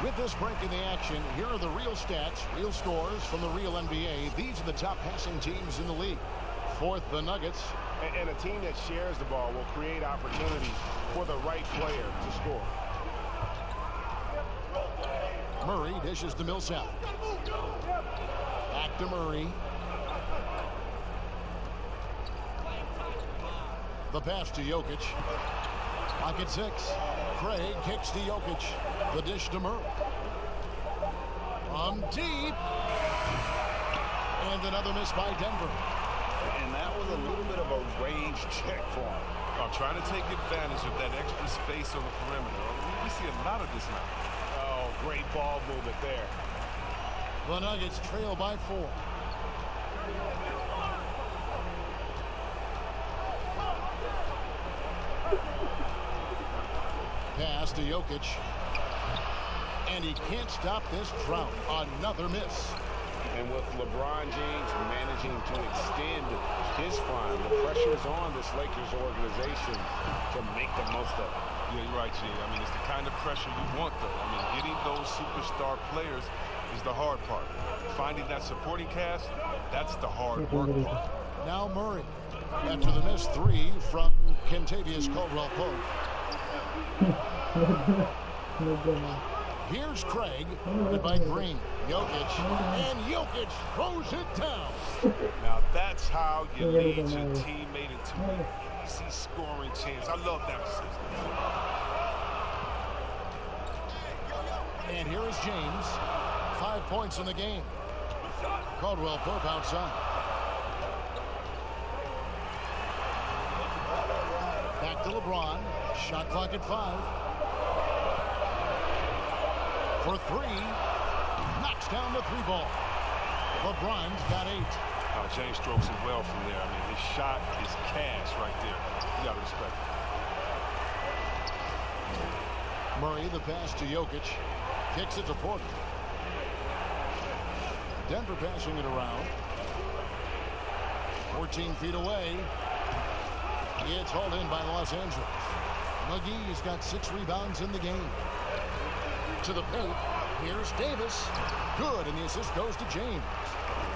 With this break in the action, here are the real stats, real scores from the real NBA. These are the top passing teams in the league. Fourth, the Nuggets. And a team that shares the ball will create opportunities for the right player to score. Murray dishes to Millsap. Back to Murray. The pass to Jokic. Pocket 6. Craig kicks to Jokic. The dish to Murray. From deep. And another miss by Denver. And that was a little bit of a range check for him. Trying to take advantage of that extra space on the perimeter. We see a lot of this now. Oh, great ball movement there. The Nuggets trail by 4. Pass to Jokic. And he can't stop this drought. Another miss. And with LeBron James managing to extend his prime, the pressure is on this Lakers organization to make the most of it. Yeah, you're right, G. I mean, it's the kind of pressure you want, though. I mean, getting those superstar players is the hard part. Finding that supporting cast, that's the hard work part. Now Murray. After the missed 3 from Kentavious Caldwell-Pope. Here's Craig, led by Green. Jokic, and Jokic throws it down. Now that's how you lead your teammate into an easy scoring chance. I love that assist. And here is James. 5 points in the game. Caldwell-Pope outside. Back to LeBron. Shot clock at 5. For 3. Knocks down the 3 ball. LeBron's got 8. James strokes it well from there. I mean, his shot is cash right there. You got to respect it. Murray, the pass to Jokic. Kicks it to Porter. Denver passing it around. 14 feet away. It's hauled in by Los Angeles. McGee's got 6 rebounds in the game. To the paint. Here's Davis. Good, and the assist goes to James.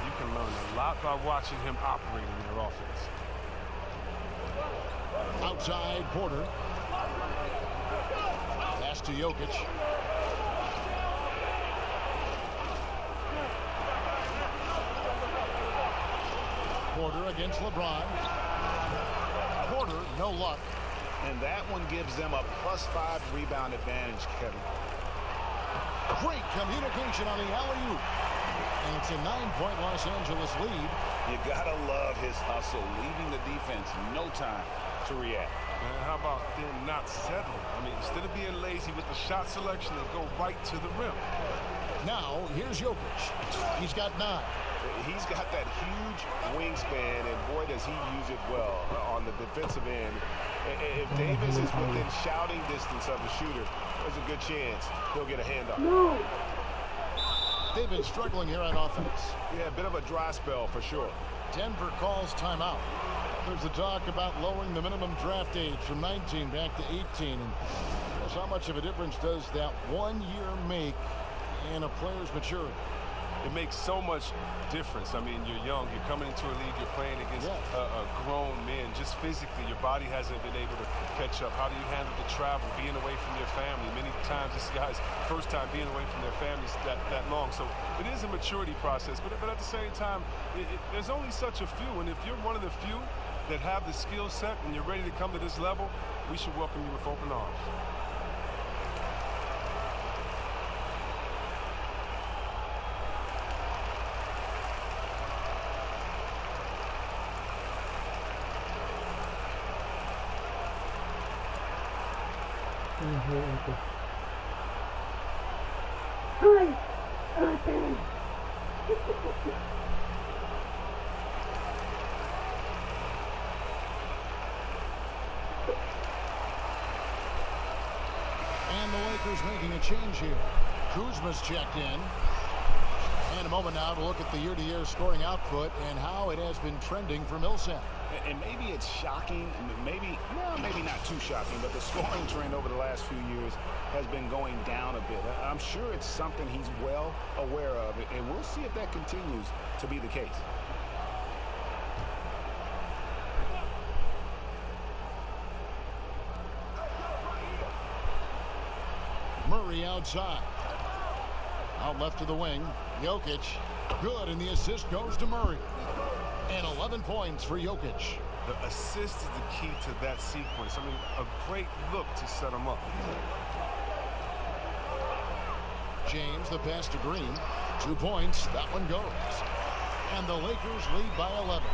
You can learn a lot by watching him operate in their offense. Outside Porter. Pass to Jokic. Porter against LeBron. Porter, no luck. And that one gives them a +5 rebound advantage, Kevin. Great communication on the alley-oop. And it's a 9-point Los Angeles lead. You gotta love his hustle, leaving the defense no time to react. Man, how about them not settling? I mean, instead of being lazy with the shot selection, they go right to the rim. Now, here's Jokic. He's got 9. He's got that huge wingspan, and boy, does he use it well on the defensive end. If Davis is within shouting distance of the shooter, there's a good chance he'll get a handoff. No. They've been struggling here on offense. Yeah, a bit of a dry spell for sure. Denver calls timeout. There's the talk about lowering the minimum draft age from 19 back to 18. And how much of a difference does that 1 year make in a player's maturity? It makes so much difference. I mean, you're young, you're coming into a league, you're playing against grown men. Just physically, your body hasn't been able to catch up. How do you handle the travel, being away from your family? Many times, this guy's first time being away from their families that long. So it is a maturity process. But at the same time, there's only such a few. And if you're one of the few that have the skill set and you're ready to come to this level, we should welcome you with open arms. And the Lakers making a change here. Kuzma's checked in. And a moment now to look at the year-to-year scoring output and how it has been trending for Millsap. And maybe it's shocking, maybe not too shocking, but the scoring trend over the last few years has been going down a bit. I'm sure it's something he's well aware of, and we'll see if that continues to be the case. Murray outside. Out left to the wing. Jokic. Good, and the assist goes to Murray. And 11 points for Jokic. The assist is the key to that sequence. I mean, a great look to set him up. James, the pass to Green. 2 points. That one goes. And the Lakers lead by 11.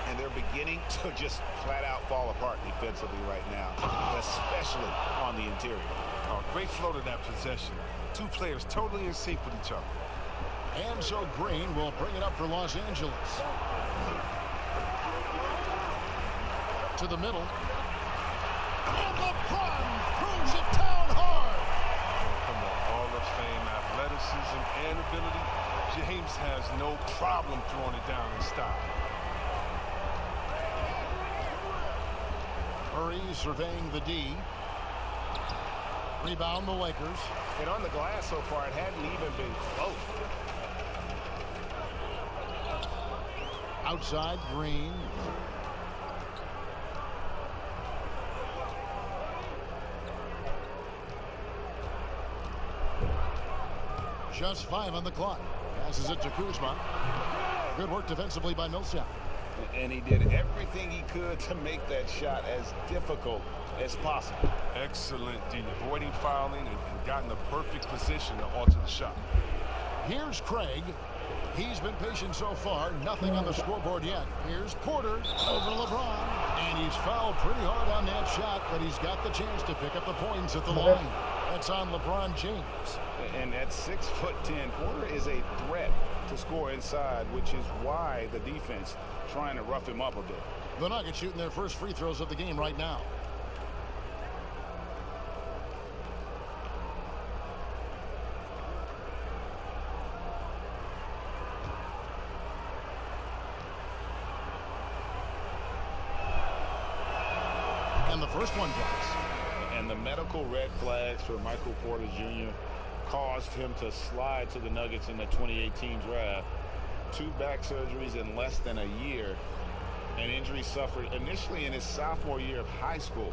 And they're beginning to just flat out fall apart defensively right now, especially on the interior. Oh, great flow to that possession. Two players totally in sync with each other. And so Green will bring it up for Los Angeles. To the middle. And LeBron proves it down hard. Oh, come on, Hall of Fame athleticism and ability. James has no problem throwing it down in style. Murray surveying the D. Rebound the Lakers. And on the glass so far, it hadn't even been close. Outside, Green. Just 5 on the clock. Passes it to Kuzma. Good work defensively by Millsap. And he did everything he could to make that shot as difficult as possible. Excellent D, avoiding fouling and gotten the perfect position to alter the shot. Here's Craig. He's been patient so far. Nothing on the scoreboard yet. Here's Porter over LeBron. And he's fouled pretty hard on that shot, but he's got the chance to pick up the points at the line. That's on LeBron James. And at 6'10", Porter is a threat to score inside, which is why the defense trying to rough him up a bit. The Nuggets shooting their first free throws of the game right now. And the first one drops. And the medical red flags for Michael Porter Jr. caused him to slide to the Nuggets in the 2018 draft. 2 back surgeries in less than a year. An injury suffered initially in his sophomore year of high school.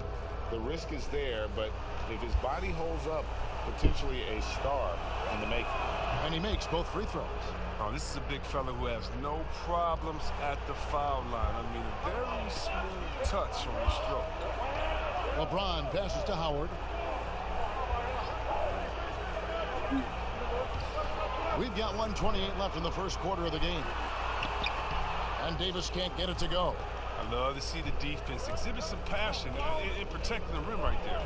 The risk is there, but if his body holds up potentially a star in the making. And he makes both free throws. Oh, this is a big fella who has no problems at the foul line. I mean, a very smooth touch on the stroke. LeBron passes to Howard. We've got 1:28 left in the first quarter of the game. And Davis can't get it to go. I love to see the defense exhibit some passion in protecting the rim right there.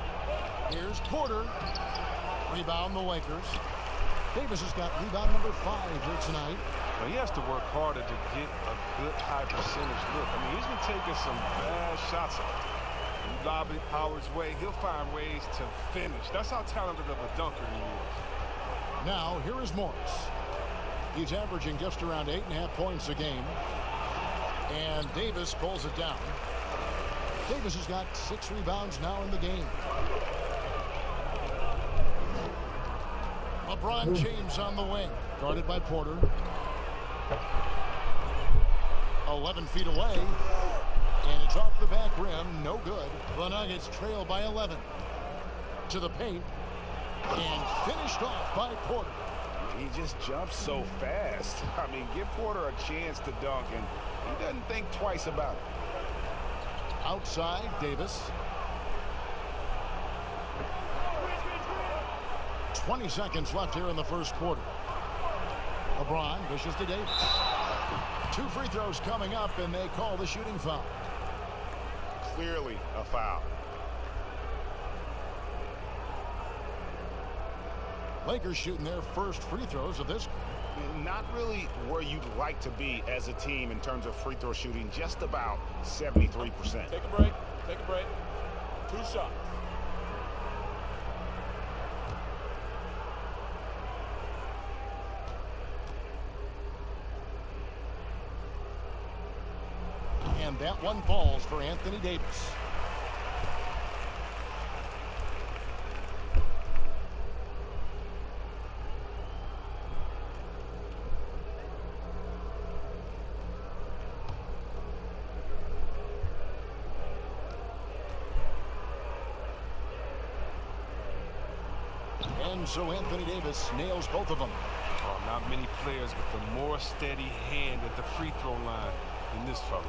Here's Porter. Rebound the Lakers. Davis has got rebound number 5 here tonight. Well, he has to work harder to get a good high percentage look. I mean, he's been taking some bad shots. You lob it Howard's way, he'll find ways to finish. That's how talented of a dunker he is. Now, here is Morris. He's averaging just around 8.5 points a game. And Davis pulls it down. Davis has got 6 rebounds now in the game. LeBron James on the wing, guarded by Porter. 11 feet away, and it's off the back rim, no good. The Nuggets trail by 11. To the paint, and finished off by Porter. He just jumps so fast. I mean, give Porter a chance to dunk, and he doesn't think twice about it. Outside, Davis. 20 seconds left here in the first quarter. LeBron dishes to Davis. 2 free throws coming up, and they call the shooting foul. Clearly a foul. Lakers shooting their first free throws of this. Not really where you'd like to be as a team in terms of free throw shooting, just about 73%. Take a break. Take a break. 2 shots. And that one falls for Anthony Davis. And so Anthony Davis nails both of them. Oh, not many players with a more steady hand at the free throw line than this fella.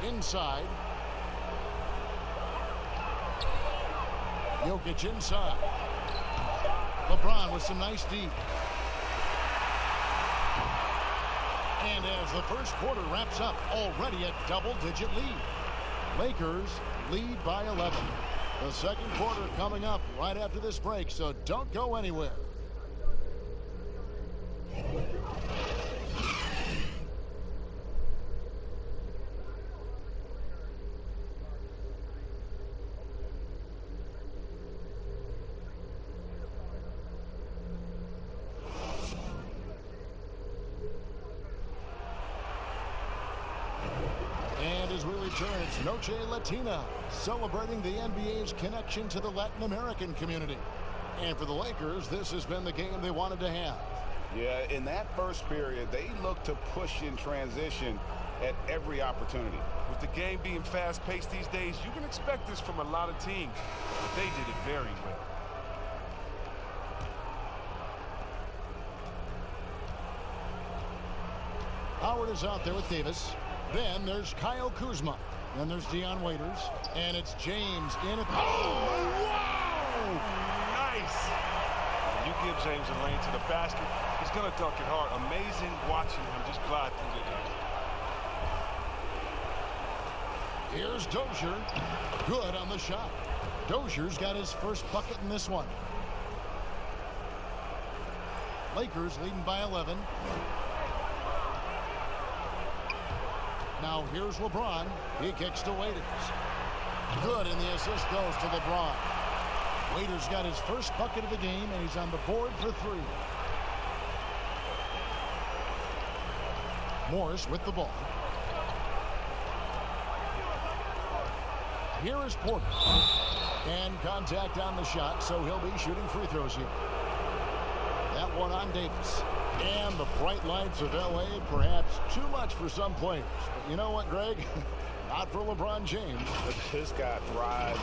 Inside. Jokic inside. LeBron with some nice deep. And as the first quarter wraps up, already a double-digit lead. Lakers lead by 11. The second quarter coming up right after this break, so don't go anywhere. And as we return, it's Noche Latina, celebrating the NBA's connection to the Latin American community. And for the Lakers, this has been the game they wanted to have. Yeah, in that first period, they looked to push in transition at every opportunity. With the game being fast-paced these days, you can expect this from a lot of teams, but they did it very well. Howard is out there with Davis. Then there's Kyle Kuzma. Then there's Dion Waiters. And it's James in at the... Oh, wow! Nice! When you give James a lane to the basket, he's going to dunk it hard. Amazing watching him just glide through the air. Here's Dozier. Good on the shot. Dozier's got his first bucket in this one. Lakers leading by 11. Now here's LeBron. He kicks to Waiters. Good, and the assist goes to LeBron. Waiters got his first bucket of the game, and he's on the board for 3. Morris with the ball. Here is Porter. And contact on the shot, so he'll be shooting free throws here. That one on Davis. And the bright lights of L.A., perhaps too much for some players. But you know what, Greg? Not for LeBron James. This guy thrives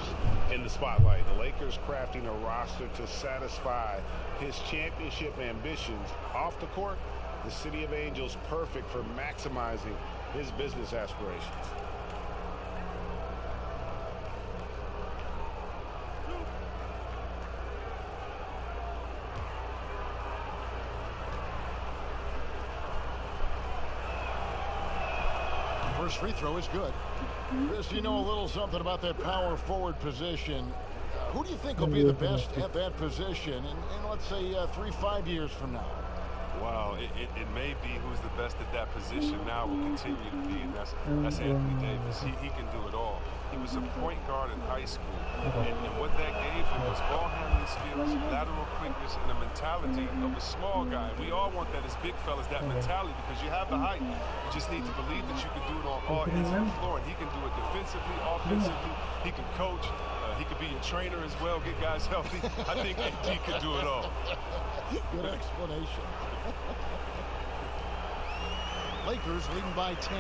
in the spotlight. The Lakers crafting a roster to satisfy his championship ambitions. Off the court, the City of Angels perfect for maximizing his business aspirations. First free throw is good. Chris, you know a little something about that power forward position. Who do you think will be the best at that position in let's say 3-5 years from now? Wow, it may be who's the best at that position now will continue to be, and that's Anthony Davis. He can do it all. He was a point guard in high school, and what that gave him was ball handling skills, lateral quickness, and a mentality of a small guy. We all want that as big fellas, that mentality, because you have the height. You just need to believe that you can do it on all ends of the floor, and he can do it defensively, offensively. He can coach. He could be a trainer as well, get guys healthy. I think AD could do it all. Good explanation. Lakers leading by 10.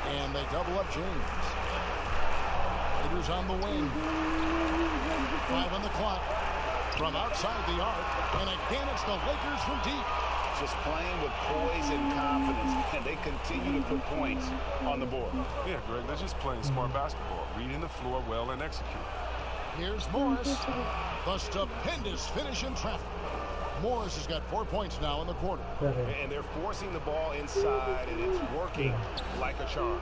And they double up James. Lakers on the wing. 5 on the clock. From outside the arc. And again, it's the Lakers from deep. Just playing with poise and confidence, and they continue to put points on the board. Yeah, Greg, they're just playing smart basketball, reading the floor well and executing. Here's Morris. The stupendous finish in traffic. Morris has got 4 points now in the quarter. And they're forcing the ball inside, and it's working like a charm.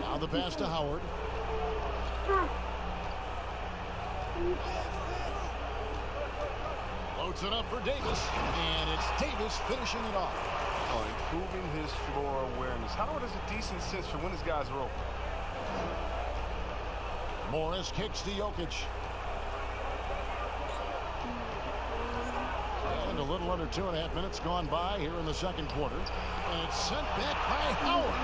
Now the pass to Howard. Loads it up for Davis, and it's Davis finishing it off. Oh, improving his floor awareness. Howard has a decent sense for when his guys are open. Morris kicks to Jokic. And a little under 2.5 minutes gone by here in the second quarter. And it's sent back by Howard.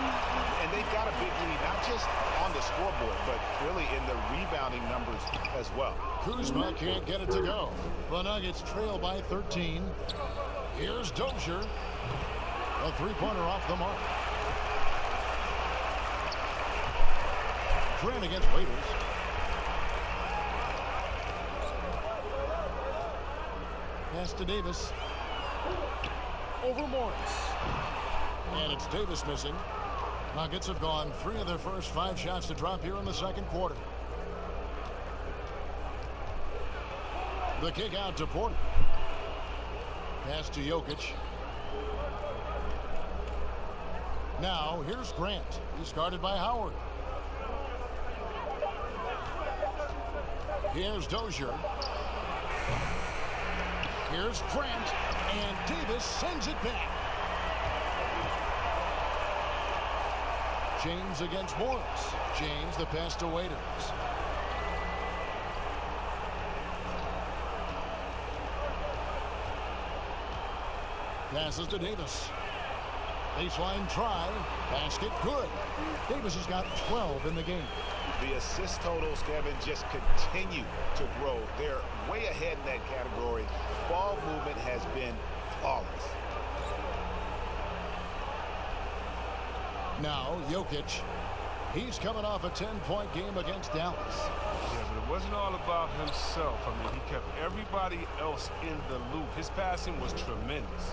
And they've got a big lead, not just on the scoreboard, but really in the rebounding numbers as well. Kuzma can't get it to go. The Nuggets trail by 13. Here's Dozier. A three-pointer off the mark. Grant against Waiters. Pass to Davis. Over Morris. And it's Davis missing. Nuggets have gone 3 of their first 5 shots to drop here in the second quarter. The kick out to Porter. Pass to Jokic. Now here's Grant. He's guarded by Howard. Here's Dozier. Here's Grant. And Davis sends it back. James against Morris. James the pass to Waiters. Passes to Davis. Baseline try. Basket good. Davis has got 12 in the game. The assist totals, Kevin, just continue to grow. They're way ahead in that category. Ball movement has been flawless. Now Jokic. He's coming off a 10-point game against Dallas. Yeah, but it wasn't all about himself. I mean, he kept everybody else in the loop. His passing was tremendous.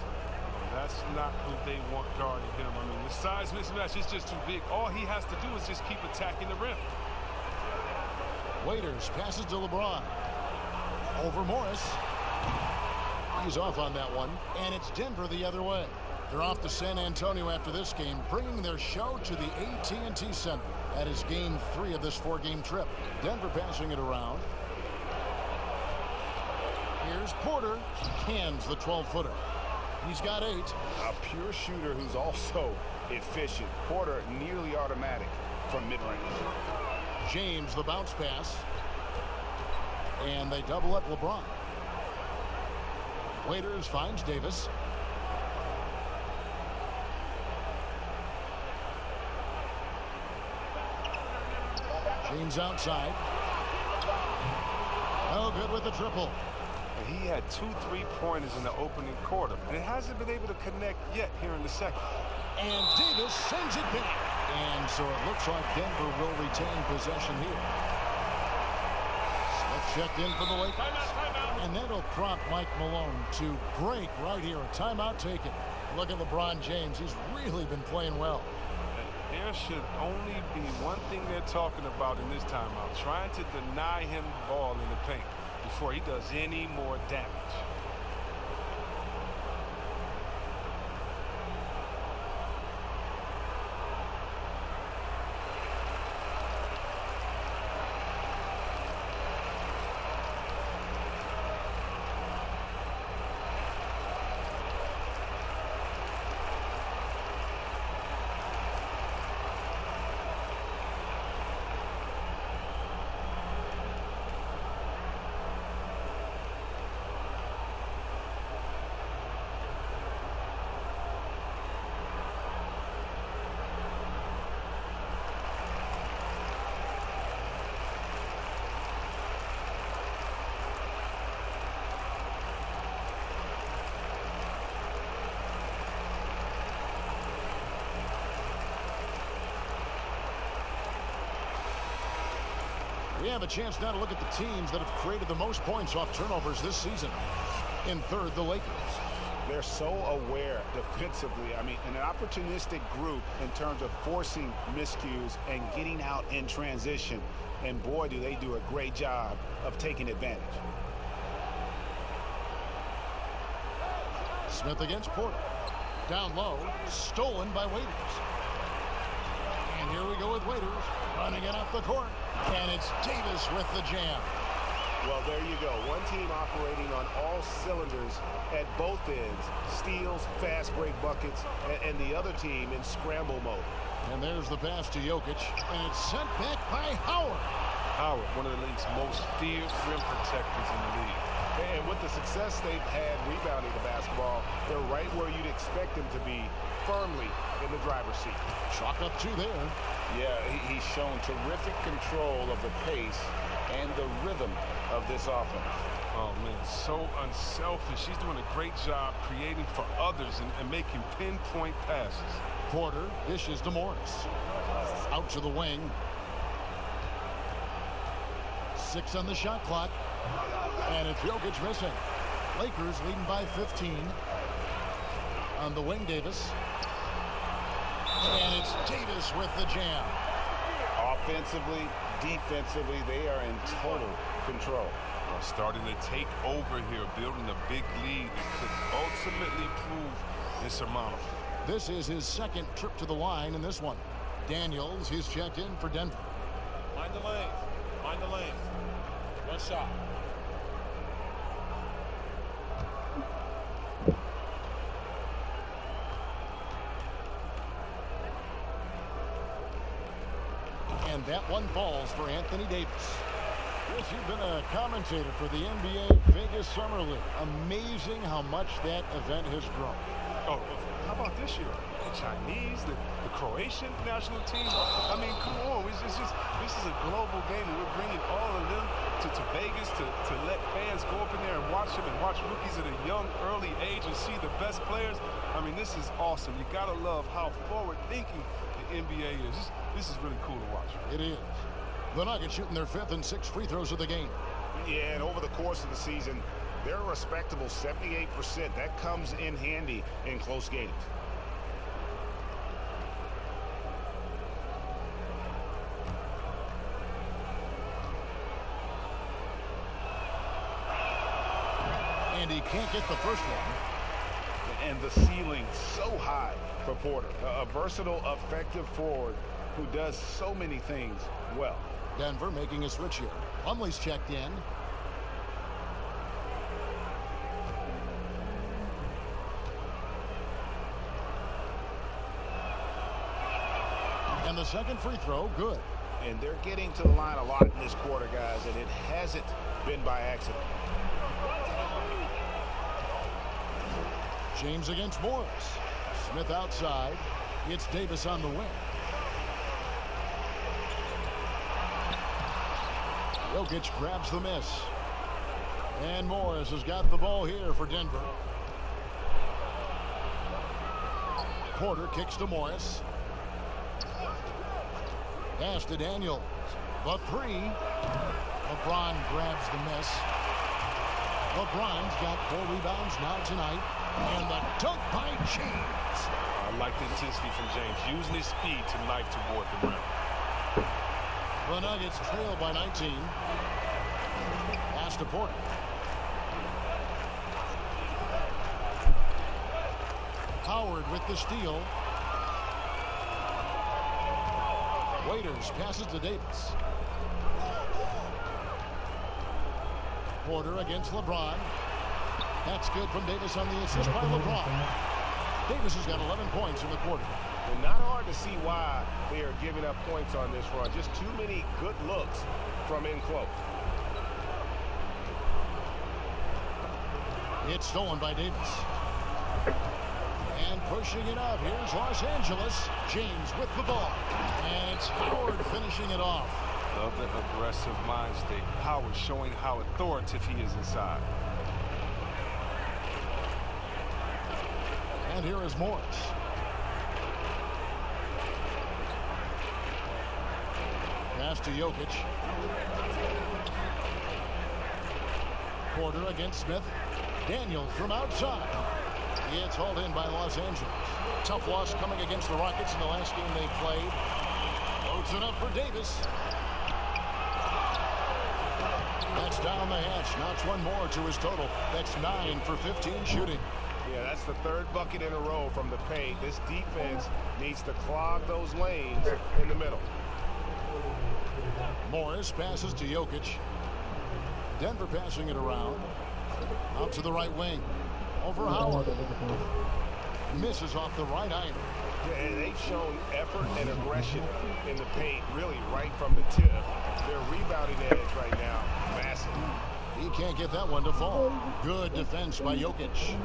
That's not who they want guarding him. I mean, the size mismatch is just too big. All he has to do is just keep attacking the rim. Waiters passes to LeBron. Over Morris. He's off on that one. And it's Denver the other way. They're off to San Antonio after this game, bringing their show to the AT&T Center. That is game 3 of this 4-game trip. Denver passing it around. Here's Porter. Cans the 12-footer. He's got 8. A pure shooter who's also efficient. Porter nearly automatic from mid-range. James the bounce pass. And they double up LeBron. Waiters finds Davis. James outside. No good with the triple. And he had 2 3-pointers in the opening quarter, and hasn't been able to connect yet here in the second. And Davis sends it back. And so it looks like Denver will retain possession here. Smith checked in for the Lakers. Timeout. And that'll prompt Mike Malone to break right here. A timeout taken. Look at LeBron James. He's really been playing well. There should only be one thing they're talking about in this timeout, trying to deny him the ball in the paint before he does any more damage. We have a chance now to look at the teams that have created the most points off turnovers this season. In third, the Lakers. They're so aware defensively. I mean, an opportunistic group in terms of forcing miscues and getting out in transition. And boy, do they do a great job of taking advantage. Smith against Porter. Down low, stolen by Waiters. And here we go with Waiters, running it up the court. And it's Davis with the jam. Well, there you go. One team operating on all cylinders at both ends. Steals, fast break buckets, and the other team in scramble mode. And there's the pass to Jokic, and it's sent back by Howard. Howard, one of the league's most feared rim protectors in the league. And with the success they've had rebounding the basketball, they're right where you'd expect them to be, firmly in the driver's seat. Chalk up 2 there. Yeah, he's shown terrific control of the pace and the rhythm of this offense. Oh, man, so unselfish. He's doing a great job creating for others and making pinpoint passes. Porter dishes to Morris. Out to the wing. 6 on the shot clock. And it's Jokic missing. Lakers leading by 15. On the wing, Davis. And it's Davis with the jam. Offensively, defensively, they are in total control. Starting to take over here, building a big lead that could ultimately prove insurmountable. This is his second trip to the line in this one. Daniels, he's checked in for Denver. Mind the lane. Mind the lane. One shot. And that one falls for Anthony Davis. Yes, you've been a commentator for the NBA Vegas Summer League. Amazing how much that event has grown. Oh, how about this year? The Chinese, the Croatian national team. I mean, come on. It's just, this is a global game, and we're bringing all of them to Vegas to let fans go up in there and watch them and watch rookies at a young, early age and see the best players. I mean, this is awesome. You got to love how forward-thinking the NBA is. This is really cool to watch. It is. The Nuggets shooting their 5th and 6th free throws of the game. Yeah, and over the course of the season, they're a respectable 78%. That comes in handy in close games. And he can't get the first one. And the ceiling so high for Porter. A versatile, effective forward who does so many things well. Denver making a switch here. Plumlee's checked in. And the second free throw, good. And they're getting to the line a lot in this quarter, guys, and it hasn't been by accident. James against Morris. Smith outside. It's Davis on the wing. Jokic grabs the miss. And Morris has got the ball here for Denver. Porter kicks to Morris. Pass to Daniels. The three. LeBron grabs the miss. LeBron's got 4 rebounds now tonight. And the dunk by James. I like the intensity from James, using his speed to knife toward the rim. The Nuggets trail by 19. Pass to Porter. Howard with the steal. Waiters passes to Davis. Porter against LeBron. That's good from Davis on the assist by LeBron. Davis has got 11 points in the quarter. And not hard to see why they are giving up points on this run. Just too many good looks from in close. It's stolen by Davis. And pushing it up. Here's Los Angeles. James with the ball. And it's Howard finishing it off. Love the aggressive mind state. Howard showing how authoritative he is inside. And here is Morris. Pass to Jokic. Porter against Smith. Daniels from outside. It's hauled in by Los Angeles. Tough loss coming against the Rockets in the last game they played. Loads it up for Davis. That's down the hatch. Knocks one more to his total. That's 9 for 15 shooting. Yeah, that's the 3rd bucket in a row from the paint. This defense needs to clog those lanes in the middle. Morris passes to Jokic. Denver passing it around. Out to the right wing. Over Howard. Misses off the right iron. Yeah, and they've shown effort and aggression in the paint, really right from the tip. Their rebounding edge right now, massive. He can't get that one to fall. Good defense by Jokic.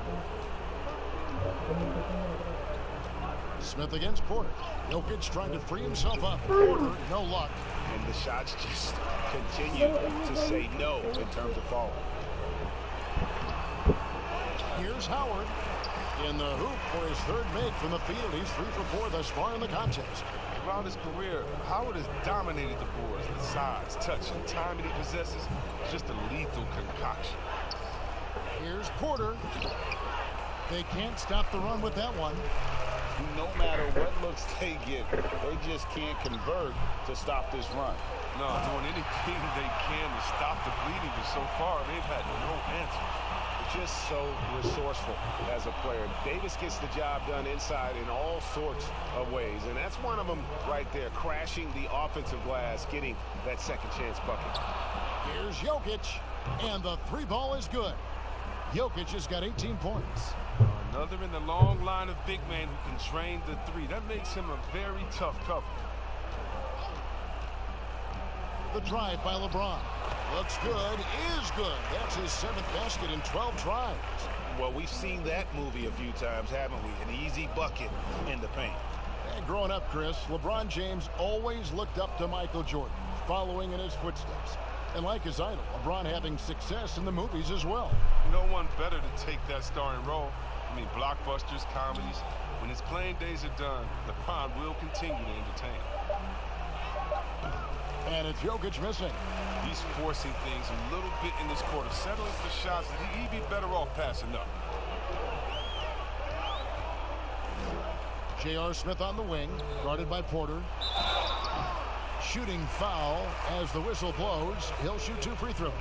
Smith against Porter. Jokic trying to free himself up. Porter, no luck. And the shots just continue to say no in terms of falling. Here's Howard in the hoop for his 3rd make from the field. He's 3 for 4 thus far in the contest. Throughout his career, Howard has dominated the boards. The size, touch, and time that he possesses is just a lethal concoction. Here's Porter. They can't stop the run with that one. No matter what looks they get, they just can't convert to stop this run. No, doing anything they can to stop the bleeding, but so far they've had no answer. Just so resourceful as a player. Davis gets the job done inside in all sorts of ways, and that's one of them right there, crashing the offensive glass, getting that second chance bucket. Here's Jokic, and the 3 ball is good. Jokic has got 18 points. Another in the long line of big men who can drain the 3. That makes him a very tough cover. The drive by LeBron. Looks good, is good. That's his 7th basket in 12 tries. Well, we've seen that movie a few times, haven't we? An easy bucket in the paint. And growing up, Chris, LeBron James always looked up to Michael Jordan, following in his footsteps. And like his idol, LeBron having success in the movies as well. No one better to take that starring role. I mean, blockbusters, comedies. When his playing days are done, LeBron will continue to entertain. And it's Jokic missing. He's forcing things a little bit in this quarter, settling for shots that he'd be better off passing up. J.R. Smith on the wing, guarded by Porter. Shooting foul as the whistle blows. He'll shoot 2 free throws.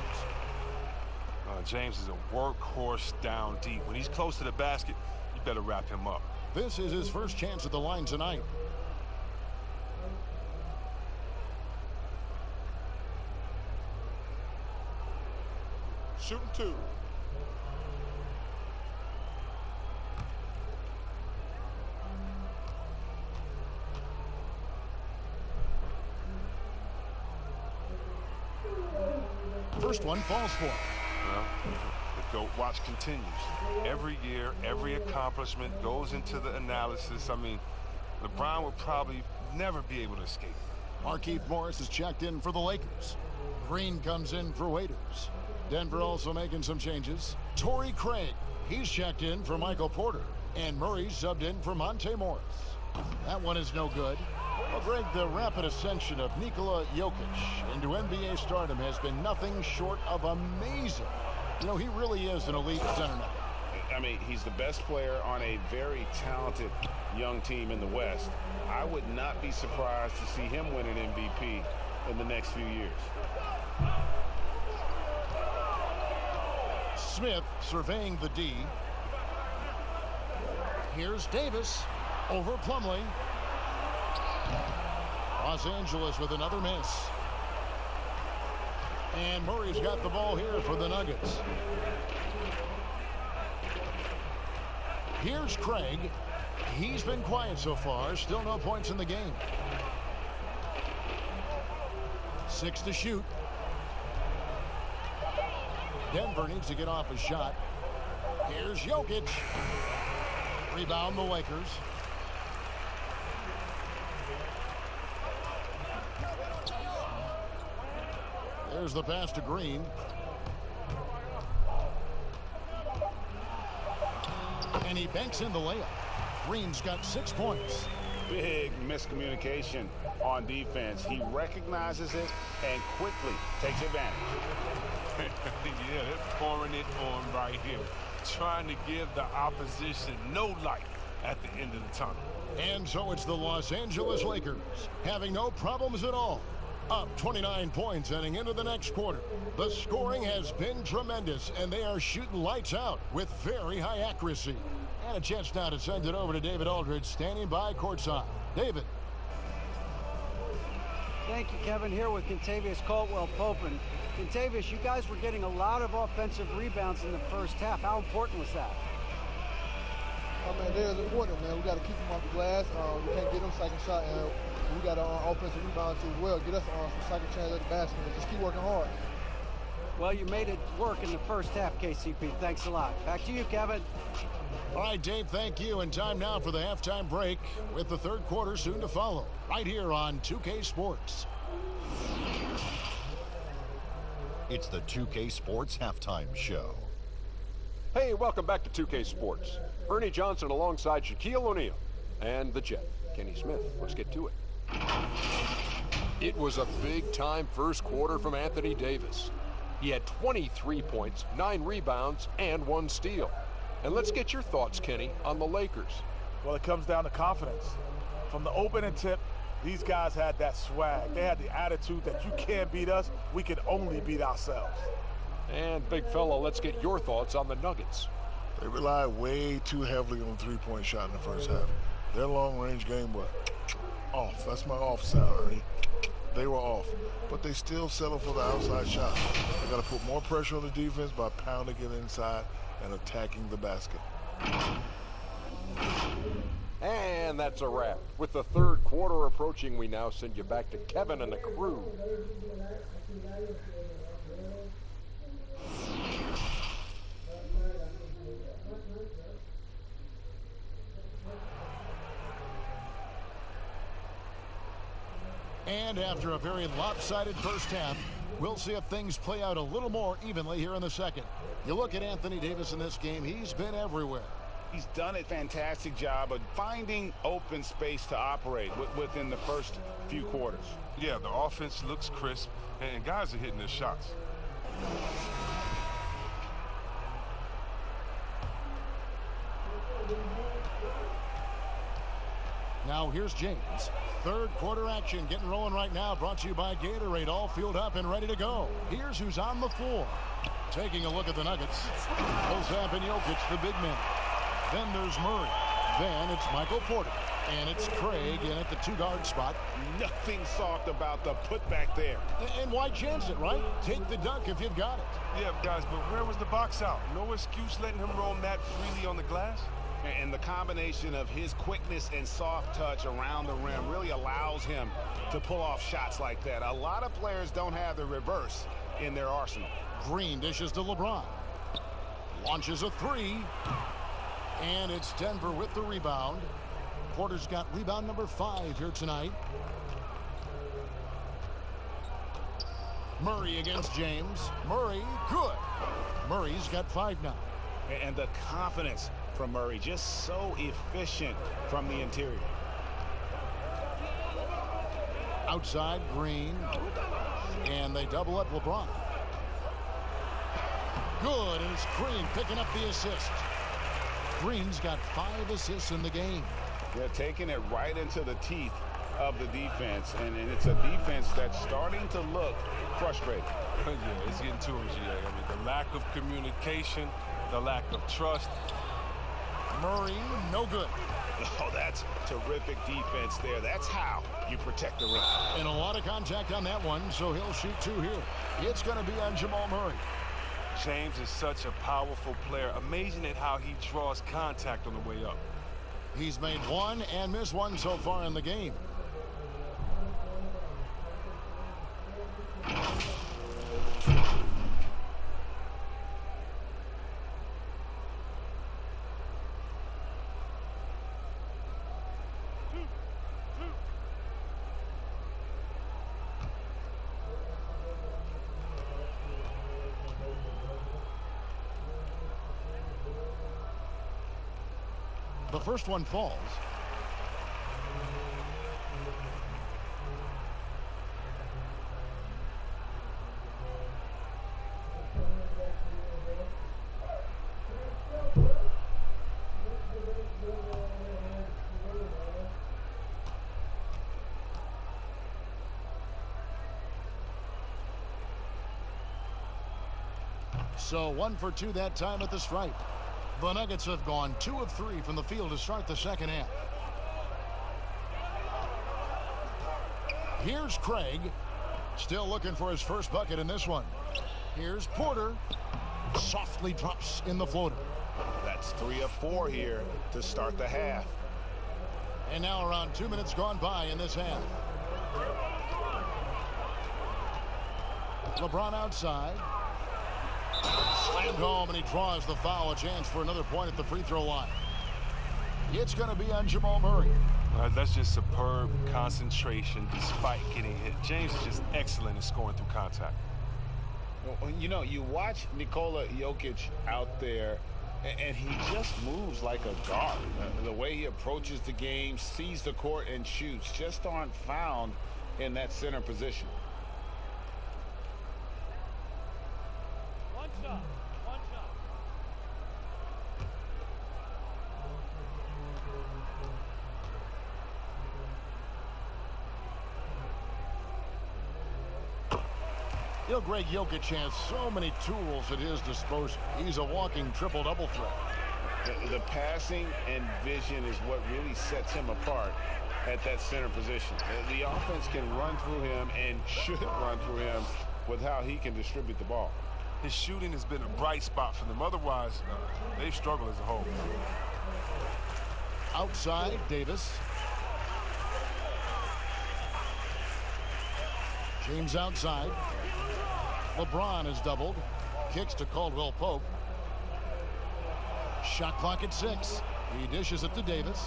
James is a workhorse down deep. When he's close to the basket, you better wrap him up. This is his first chance at the line tonight. Shooting 2. First one falls for him. Well, the GOAT watch continues. Every year, every accomplishment goes into the analysis. I mean, LeBron would probably never be able to escape. Markieff Morris is checked in for the Lakers. Green comes in for Waiters. Denver also making some changes. Torrey Craig, he's checked in for Michael Porter. And Murray subbed in for Monte Morris. That one is no good. Well, Greg, the rapid ascension of Nikola Jokic into NBA stardom has been nothing short of amazing. You know, he really is an elite center now. I mean, he's the best player on a very talented young team in the West. I would not be surprised to see him win an MVP in the next few years. Smith surveying the D. Here's Davis over Plumlee. Los Angeles with another miss. And Murray's got the ball here for the Nuggets. Here's Craig. He's been quiet so far. Still no points in the game. 6 to shoot. Denver needs to get off a shot. Here's Jokic. Rebound the Lakers. There's the pass to Green. And he banks in the layup. Green's got 6 points. Big miscommunication on defense. He recognizes it and quickly takes advantage. Yeah, they're pouring it on right here. Trying to give the opposition no light at the end of the tunnel. And so it's the Los Angeles Lakers having no problems at all. Up 29 points heading into the next quarter. The scoring has been tremendous, and they are shooting lights out with very high accuracy. And a chance now to send it over to David Aldridge, standing by courtside. David. Thank you, Kevin. Here with Kentavious Caldwell-Pope. Kentavious, you guys were getting a lot of offensive rebounds in the first half. How important was that? Oh, man, they're important, man. We got to keep them off the glass. We can't get them second shot, and we got offensive rebounds as well. Get us some second chance at the basket and just keep working hard. Well, you made it work in the first half, KCP. Thanks a lot. Back to you, Kevin. All right, Dave, thank you. And time now for the halftime break with the third quarter soon to follow right here on 2K Sports. It's the 2K Sports Halftime Show. Hey, welcome back to 2K Sports. Ernie Johnson alongside Shaquille O'Neal and the Jet, Kenny Smith. Let's get to it. It was a big-time first quarter from Anthony Davis. He had 23 points, 9 rebounds, and 1 steal. And let's get your thoughts, Kenny, on the Lakers. Well, it comes down to confidence. From the opening tip, these guys had that swag. They had the attitude that you can't beat us, we can only beat ourselves. And, big fella, let's get your thoughts on the Nuggets. They relied way too heavily on the three-point shot in the first half. Their long-range game was off. That's my off sound, Ernie. They were off. But they still settled for the outside shot. They got to put more pressure on the defense by pounding it inside and attacking the basket. And that's a wrap. With the third quarter approaching, we now send you back to Kevin and the crew. And after a very lopsided first half, we'll see if things play out a little more evenly here in the second. You look at Anthony Davis in this game, he's been everywhere. He's done a fantastic job of finding open space to operate within the first few quarters. Yeah, the offense looks crisp, and guys are hitting their shots. Now here's James. Third quarter action getting rolling right now, brought to you by Gatorade, all fueled up and ready to go. Here's who's on the floor. Taking a look at the Nuggets. Millsap and Jokic, the big men. Then there's Murray. Then it's Michael Porter. And it's Craig in at the 2-guard spot. Nothing soft about the putback there. And why chance it, right? Take the dunk if you've got it. Yeah, guys, but where was the box out? No excuse letting him roam that freely on the glass? And the combination of his quickness and soft touch around the rim really allows him to pull off shots like that. A lot of players don't have the reverse in their arsenal. Green dishes to LeBron. Launches a 3. And it's Denver with the rebound. Porter's got rebound number 5 here tonight. Murray against James. Murray, good. Murray's got 5 now. And the confidence from Murray, just so efficient from the interior. Outside, Green. And they double up LeBron. Good, and it's Green picking up the assist. Green's got 5 assists in the game. They're taking it right into the teeth of the defense, and it's a defense that's starting to look frustrated. Yeah, it's getting to him, GA. I mean, the lack of communication, the lack of trust. Murray, no good. Oh, that's terrific defense there. That's how you protect the rim. And a lot of contact on that one, so he'll shoot 2 here. It's going to be on Jamal Murray. James is such a powerful player. Amazing at how he draws contact on the way up. He's made 1 and missed 1 so far in the game. The first one falls. So 1 for 2 that time at the stripe. The Nuggets have gone 2 of 3 from the field to start the second half. Here's Craig. Still looking for his first bucket in this one. Here's Porter. Softly drops in the floater. That's 3 of 4 here to start the half. And now around 2 minutes gone by in this half. LeBron outside. Slammed home, and he draws the foul. A chance for another point at the free throw line. It's going to be on Jamal Murray. That's just superb concentration despite getting hit. James is just excellent at scoring through contact. Well, you know, you watch Nikola Jokic out there, and he just moves like a guard. The way he approaches the game, sees the court, and shoots just aren't found in that center position. One shot. You know, Greg Jokic has so many tools at his disposal. He's a walking triple-double threat. The passing and vision is what really sets him apart at that center position. The offense can run through him and should run through him with how he can distribute the ball. His shooting has been a bright spot for them. Otherwise, they've struggled as a whole. Outside, Davis. James outside. LeBron is doubled. Kicks to Caldwell Pope. Shot clock at 6. He dishes it to Davis.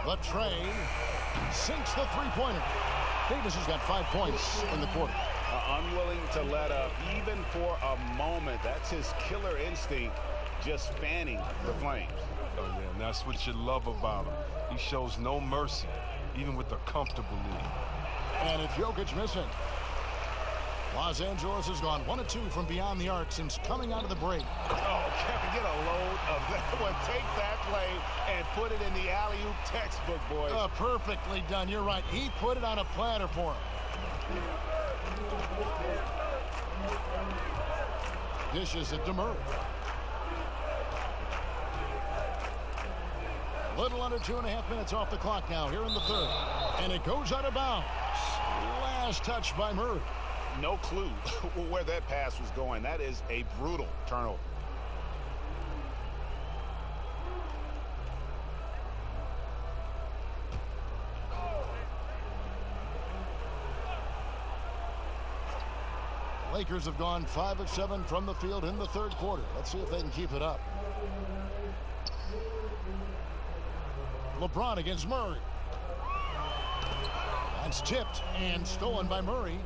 Latrey sinks the three-pointer. Davis has got 5 points in the quarter. Unwilling to let up even for a moment. That's his killer instinct, just fanning the flames. Oh, yeah, and that's what you love about him. He shows no mercy, even with a comfortable lead. And it's Jokic missing. Los Angeles has gone 1 of 2 from beyond the arc since coming out of the break. Oh, Kevin, get a load of that one. Take that play and put it in the alley-oop textbook, boys. Perfectly done. You're right. He put it on a platter for him. Dishes it to Murray. Little under 2.5 minutes off the clock now here in the third. And it goes out of bounds. Last touch by Murray. No clue where that pass was going. That is a brutal turnover. Lakers have gone 5 of 7 from the field in the third quarter. Let's see if they can keep it up. LeBron against Murray. That's tipped and stolen by Murray.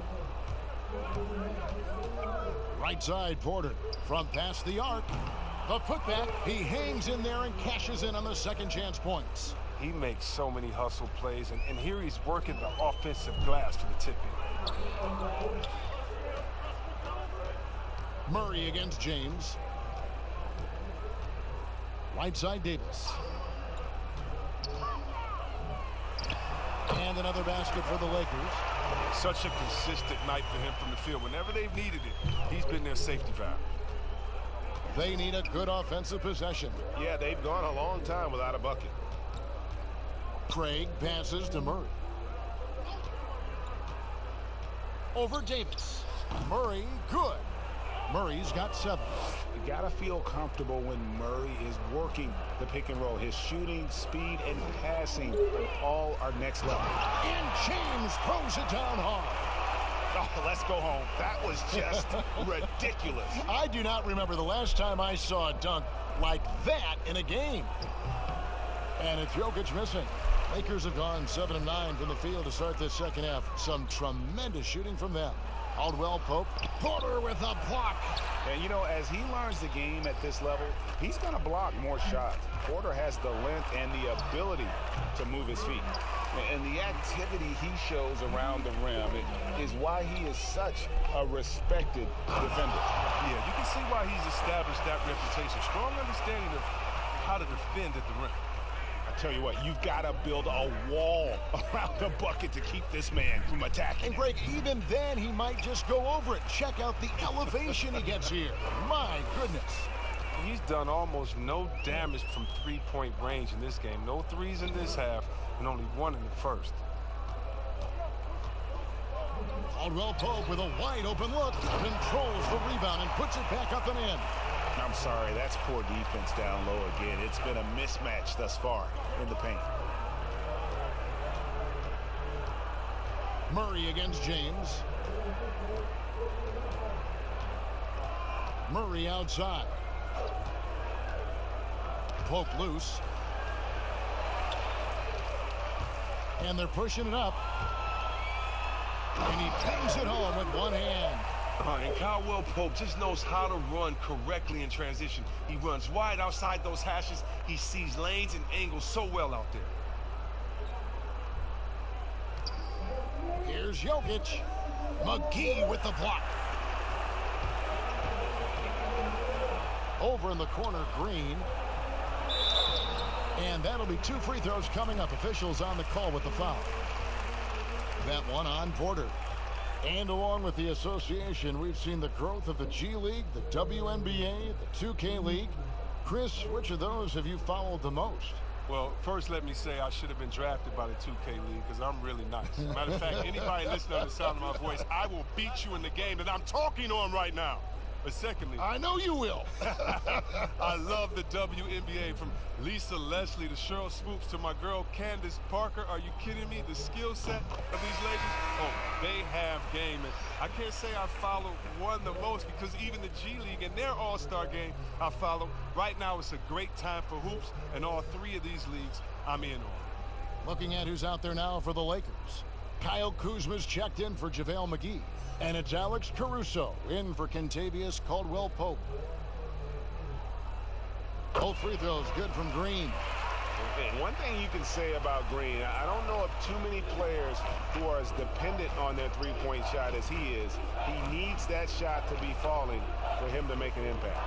Right side, Porter from past the arc. The putback, he hangs in there and cashes in on the second chance points. He makes so many hustle plays, and here he's working the offensive glass for the tip-in. Murray against James. Right side, Davis. And another basket for the Lakers. Such a consistent night for him from the field. Whenever they've needed it, he's been their safety valve. They need a good offensive possession. Yeah, they've gone a long time without a bucket. Craig passes to Murray. Over Davis. Murray, good. Murray's got 7. You got to feel comfortable when Murray is working the pick and roll. His shooting, speed, and passing all are next level. And James throws it down hard. Oh, let's go home. That was just ridiculous. I do not remember the last time I saw a dunk like that in a game. And it's Jokic missing. Lakers have gone 7 of 9 from the field to start this second half. Some tremendous shooting from them. Caldwell Pope. Porter with a block. And, you know, as he learns the game at this level, he's going to block more shots. Porter has the length and the ability to move his feet. And the activity he shows around the rim is why he is such a respected defender. Yeah, you can see why he's established that reputation. Strong understanding of how to defend at the rim. I tell you what, you've got to build a wall around the bucket to keep this man from attacking. And Greg, even then he might just go over it. Check out the elevation he gets here. My goodness. He's done almost no damage from three-point range in this game. No threes in this half, and only 1 in the first. Caldwell Pope with a wide open look. Controls the rebound and puts it back up and in. I'm sorry, that's poor defense down low again. It's been a mismatch thus far in the paint. Murray against James. Murray outside. Pope loose. And they're pushing it up. And he bangs it home with one hand. And Caldwell Pope just knows how to run correctly in transition. He runs wide outside those hashes. He sees lanes and angles so well out there. Here's Jokic. McGee with the block. Over in the corner, Green. And that'll be 2 free throws coming up. Officials on the call with the foul. That one on Porter. And along with the association, we've seen the growth of the G League, the WNBA, the 2K League. Chris, which of those have you followed the most? Well, first let me say I should have been drafted by the 2K League because I'm really nice. Matter of fact, anybody listening to the sound of my voice, I will beat you in the game that I'm talking on right now. But secondly, I know you will. I love the WNBA, from Lisa Leslie to Cheryl Swoops to my girl Candace Parker. Are you kidding me? The skill set of these ladies, oh, they have game. And I can't say I follow one the most because even the G League and their all-star game I follow. Right now it's a great time for hoops, and all 3 of these leagues I'm in on. Looking at who's out there now for the Lakers. Kyle Kuzma's checked in for JaVale McGee. And it's Alex Caruso in for Kentavious Caldwell-Pope. Both free throws good from Green. One thing you can say about Green, I don't know of too many players who are as dependent on their three-point shot as he is. He needs that shot to be falling for him to make an impact.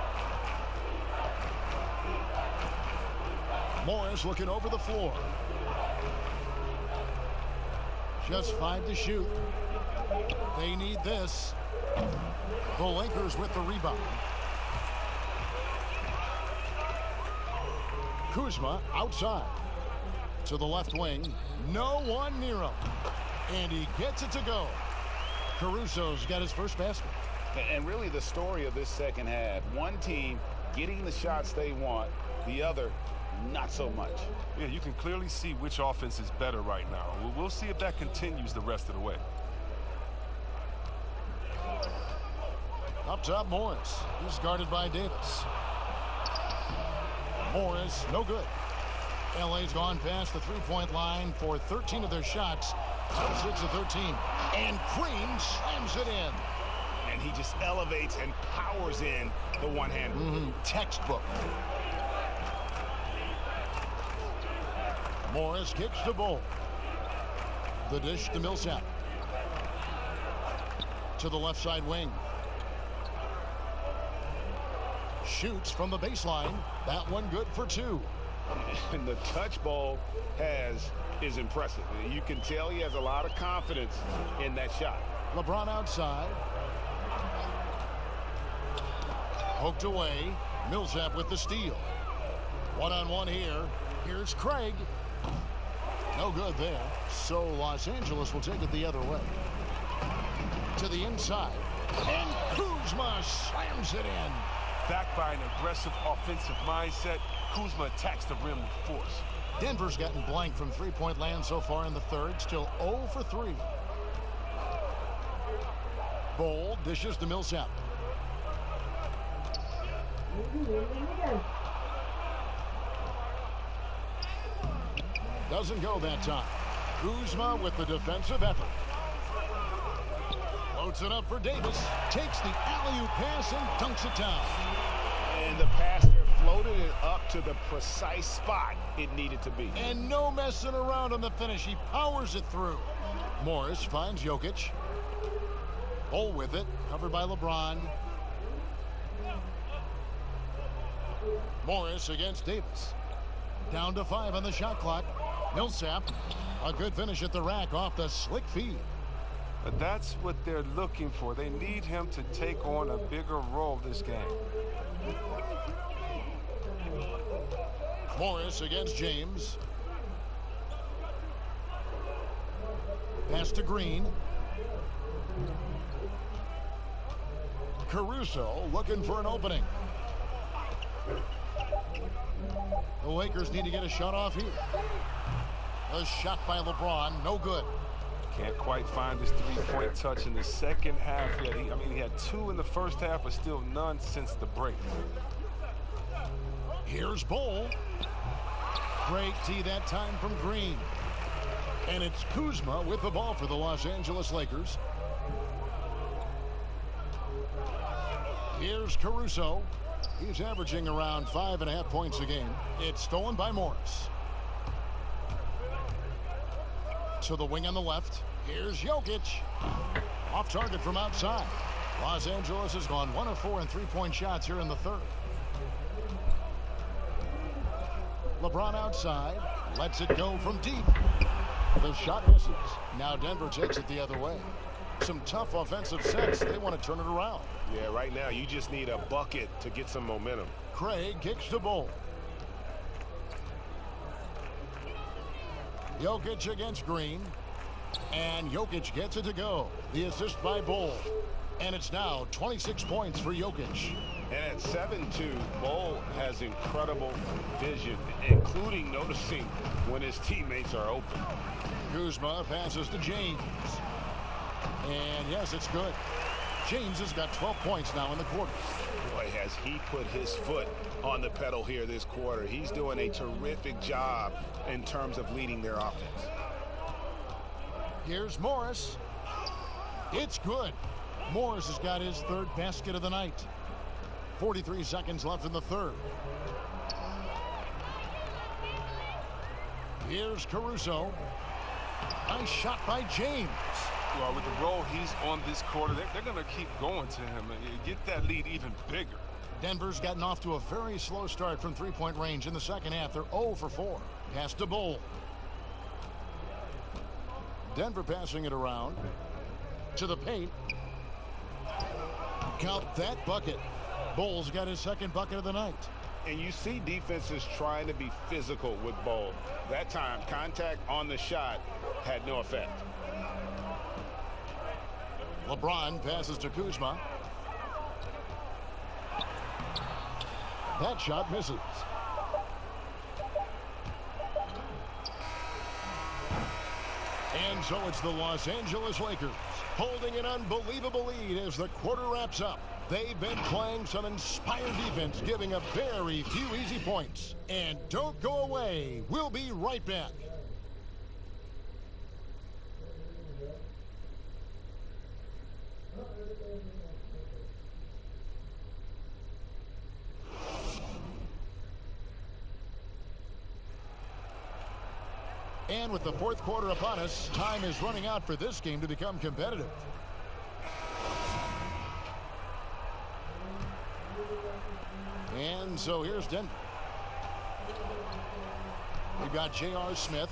Morris looking over the floor. Just 5 to shoot. They need this. The Lakers with the rebound. Kuzma outside to the left wing. No one near him. And he gets it to go. Caruso's got his first basket. And really the story of this second half, one team getting the shots they want, the other not so much. Yeah, you can clearly see which offense is better right now. We'll see if that continues the rest of the way. Up top, Morris. He's guarded by Davis. Morris, no good. LA's gone past the three-point line for 13 of their shots. So 6-13. And Green slams it in. And he just elevates and powers in the one-hander. Textbook. Morris kicks the ball. The dish to Millsap. To the left side wing. Shoots from the baseline. That one good for two. And the touch ball is impressive. You can tell he has a lot of confidence in that shot. LeBron outside. Poked away. Millsap with the steal. One-on-one here. Here's Craig. No good there. So Los Angeles will take it the other way. To the inside. And Kuzma slams it in. Backed by an aggressive offensive mindset, Kuzma attacks the rim with force. Denver's gotten blank from three-point land so far in the third. Still 0 for 3. Ball dishes to Millsap. Doesn't go that time. Kuzma with the defensive effort. Loads it up for Davis. Takes the alley-oop pass and dunks it down. And the passer floated it up to the precise spot it needed to be. And no messing around on the finish. He powers it through. Morris finds Jokic. Ball with it. Covered by LeBron. Morris against Davis. Down to 5 on the shot clock. Millsap, a good finish at the rack off the slick feed. But that's what they're looking for. They need him to take on a bigger role this game. Morris against James. Pass to Green. Caruso looking for an opening. The Lakers need to get a shot off here. A shot by LeBron, no good. Can't quite find his three-point touch in the second half yet. He had 2 in the first half, but still none since the break. Here's Bol. Great tee that time from Green. And it's Kuzma with the ball for the Los Angeles Lakers. Here's Caruso. He's averaging around 5.5 points a game. It's stolen by Morris. To the wing on the left. Here's Jokic. Off target from outside. Los Angeles has gone 1 of 4 in three-point shots here in the third. LeBron outside. Lets it go from deep. The shot misses. Now Denver takes it the other way. Some tough offensive sets. They want to turn it around. Yeah, right now you just need a bucket to get some momentum. Craig kicks the ball. Jokic against Green. And Jokic gets it to go. The assist by Bol. And it's now 26 points for Jokic. And at 7-2, Bol has incredible vision, including noticing when his teammates are open. Kuzma passes to James. And yes, it's good. James has got 12 points now in the quarter. Boy, has he put his foot on the pedal here this quarter. He's doing a terrific job in terms of leading their offense. Here's Morris. It's good. Morris has got his third basket of the night. 43 seconds left in the third. Here's Caruso. Nice shot by James. Well, with the role he's on this quarter, they're going to keep going to him and get that lead even bigger. Denver's gotten off to a very slow start from three-point range in the second half. They're 0 for 4. Pass to Bol. Denver passing it around to the paint. Count that bucket. Bol's got his second bucket of the night. And you see defenses trying to be physical with Bol. That time, contact on the shot had no effect. LeBron passes to Kuzma. That shot misses. And so it's the Los Angeles Lakers holding an unbelievable lead as the quarter wraps up. They've been playing some inspired defense, giving up very few easy points. And don't go away. We'll be right back. And with the fourth quarter upon us, time is running out for this game to become competitive. And so here's Denver. We've got J.R. Smith.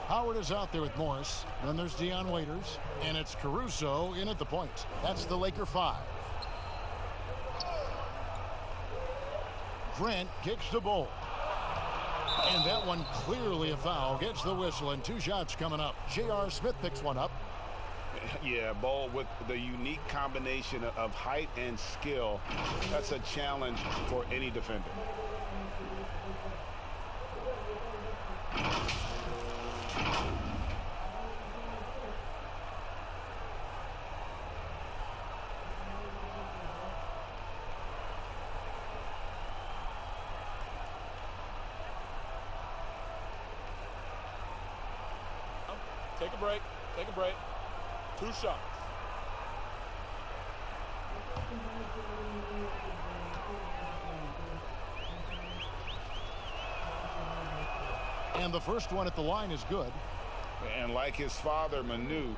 Howard is out there with Morris. Then there's Dion Waiters. And it's Caruso in at the point. That's the Laker 5. Grant kicks the ball. And that one clearly a foul. Gets the whistle and 2 shots coming up. J.R. Smith picks one up. Yeah, Ball with the unique combination of height and skill. That's a challenge for any defender. Take a break. Take a break. 2 shots. And the first one at the line is good. And like his father, Manu,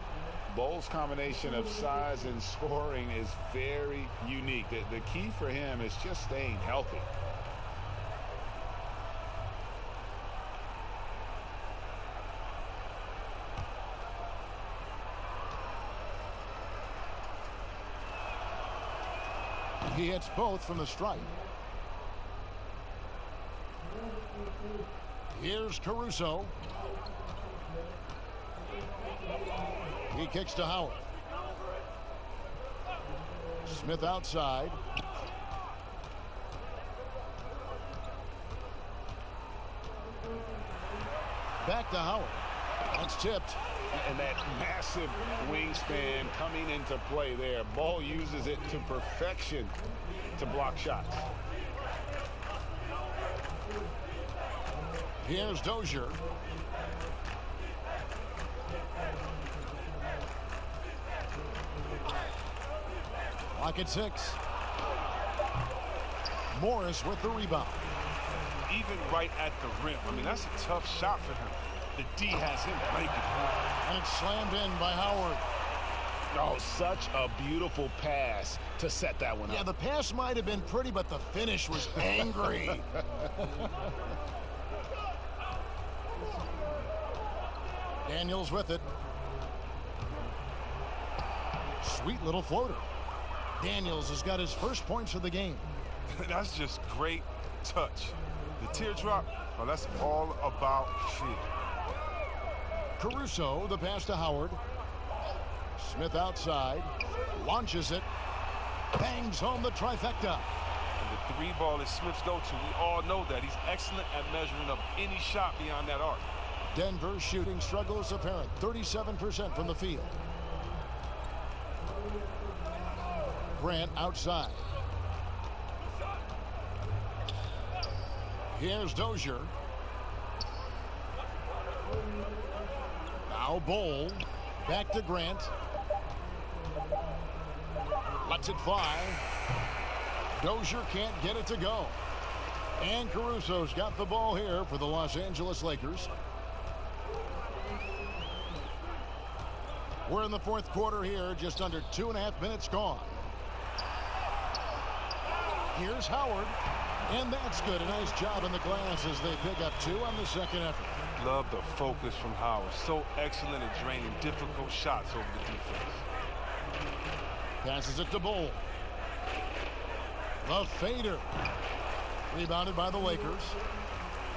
Bowles' combination of size and scoring is very unique. The key for him is just staying healthy. He hits both from the stripe. Here's Caruso. He kicks to Howard. Smith outside. Back to Howard. That's tipped. And that massive wingspan coming into play there. Ball uses it to perfection to block shots. Here's Dozier. Lock at 6. Morris with the rebound. Even right at the rim. I mean, that's a tough shot for him. The D has him blanket. And it's slammed in by Howard. Oh, such a beautiful pass to set that one up. Yeah, the pass might have been pretty, but the finish was angry. Daniels with it. Sweet little floater. Daniels has got his first points of the game. That's just great touch. The teardrop, well, that's all about feel. Caruso, the pass to Howard. Smith outside. Launches it. Bangs home the trifecta. And the 3 ball is Smith's go-to. We all know that. He's excellent at measuring up any shot beyond that arc. Denver's shooting struggles apparent. 37% from the field. Grant outside. Here's Dozier. Now Bowl. Back to Grant. Lets it fly. Dozier can't get it to go. And Caruso's got the ball here for the Los Angeles Lakers. We're in the fourth quarter here, just under 2.5 minutes gone. Here's Howard, and that's good. A nice job in the glass as they pick up 2 on the second effort. Love the focus from Howard. So excellent at draining difficult shots over the defense. Passes it to Bull. The fader. Rebounded by the Lakers.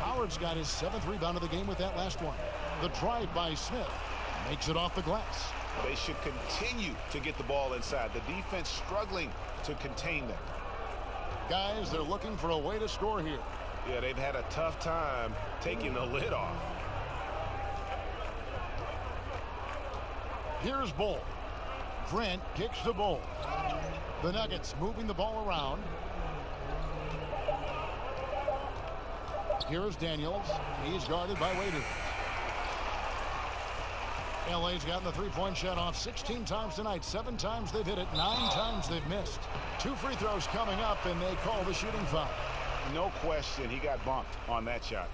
Howard's got his 7th rebound of the game with that last one. The drive by Smith makes it off the glass. They should continue to get the ball inside. The defense struggling to contain them. Guys, they're looking for a way to score here. Yeah, they've had a tough time taking the lid off. Here's Bull. Grant kicks the ball. The Nuggets moving the ball around. Here's Daniels. He's guarded by Waiters. LA's gotten the three-point shot off 16 times tonight. 7 times they've hit it. 9 times they've missed. 2 free throws coming up, and they call the shooting foul. No question, he got bumped on that shot.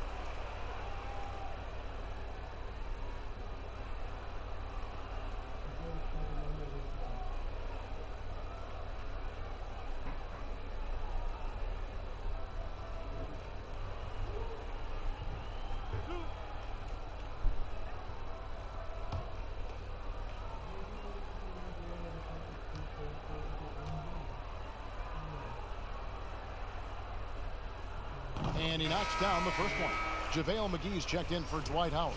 And he knocks down the first one. JaVale McGee's checked in for Dwight Howard.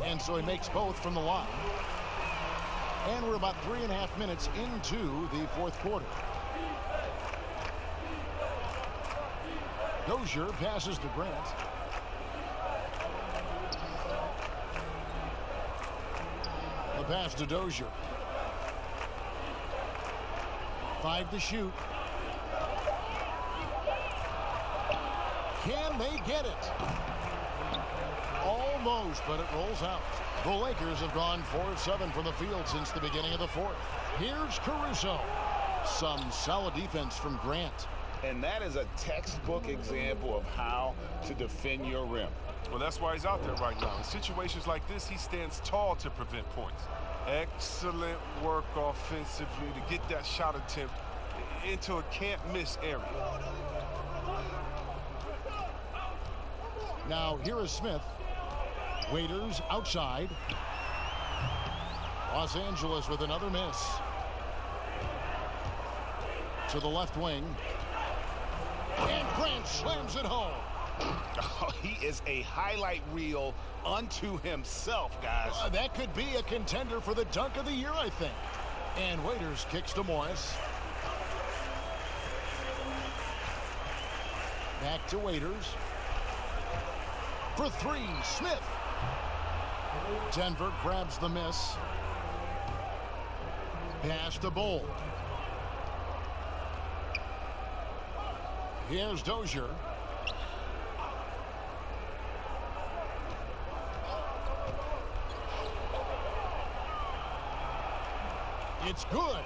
And so he makes both from the line. And we're about 3.5 minutes into the fourth quarter. Dozier passes to Grant. The pass to Dozier. 5 to shoot. Can they get it? Almost, but it rolls out. The Lakers have gone 4 of 7 from the field since the beginning of the fourth. Here's Caruso. Some solid defense from Grant. And that is a textbook example of how to defend your rim. Well, that's why he's out there right now. In situations like this, he stands tall to prevent points. Excellent work offensively to get that shot attempt into a can't-miss area. Now, here is Smith. Waiters outside. Los Angeles with another miss. To the left wing. And Grant slams it home. Oh, he is a highlight reel unto himself, guys. That could be a contender for the dunk of the year, I think. And Waiters kicks to Morris. Back to Waiters. For 3, Smith. Denver grabs the miss. Pass to Bull. Here's Dozier. It's good.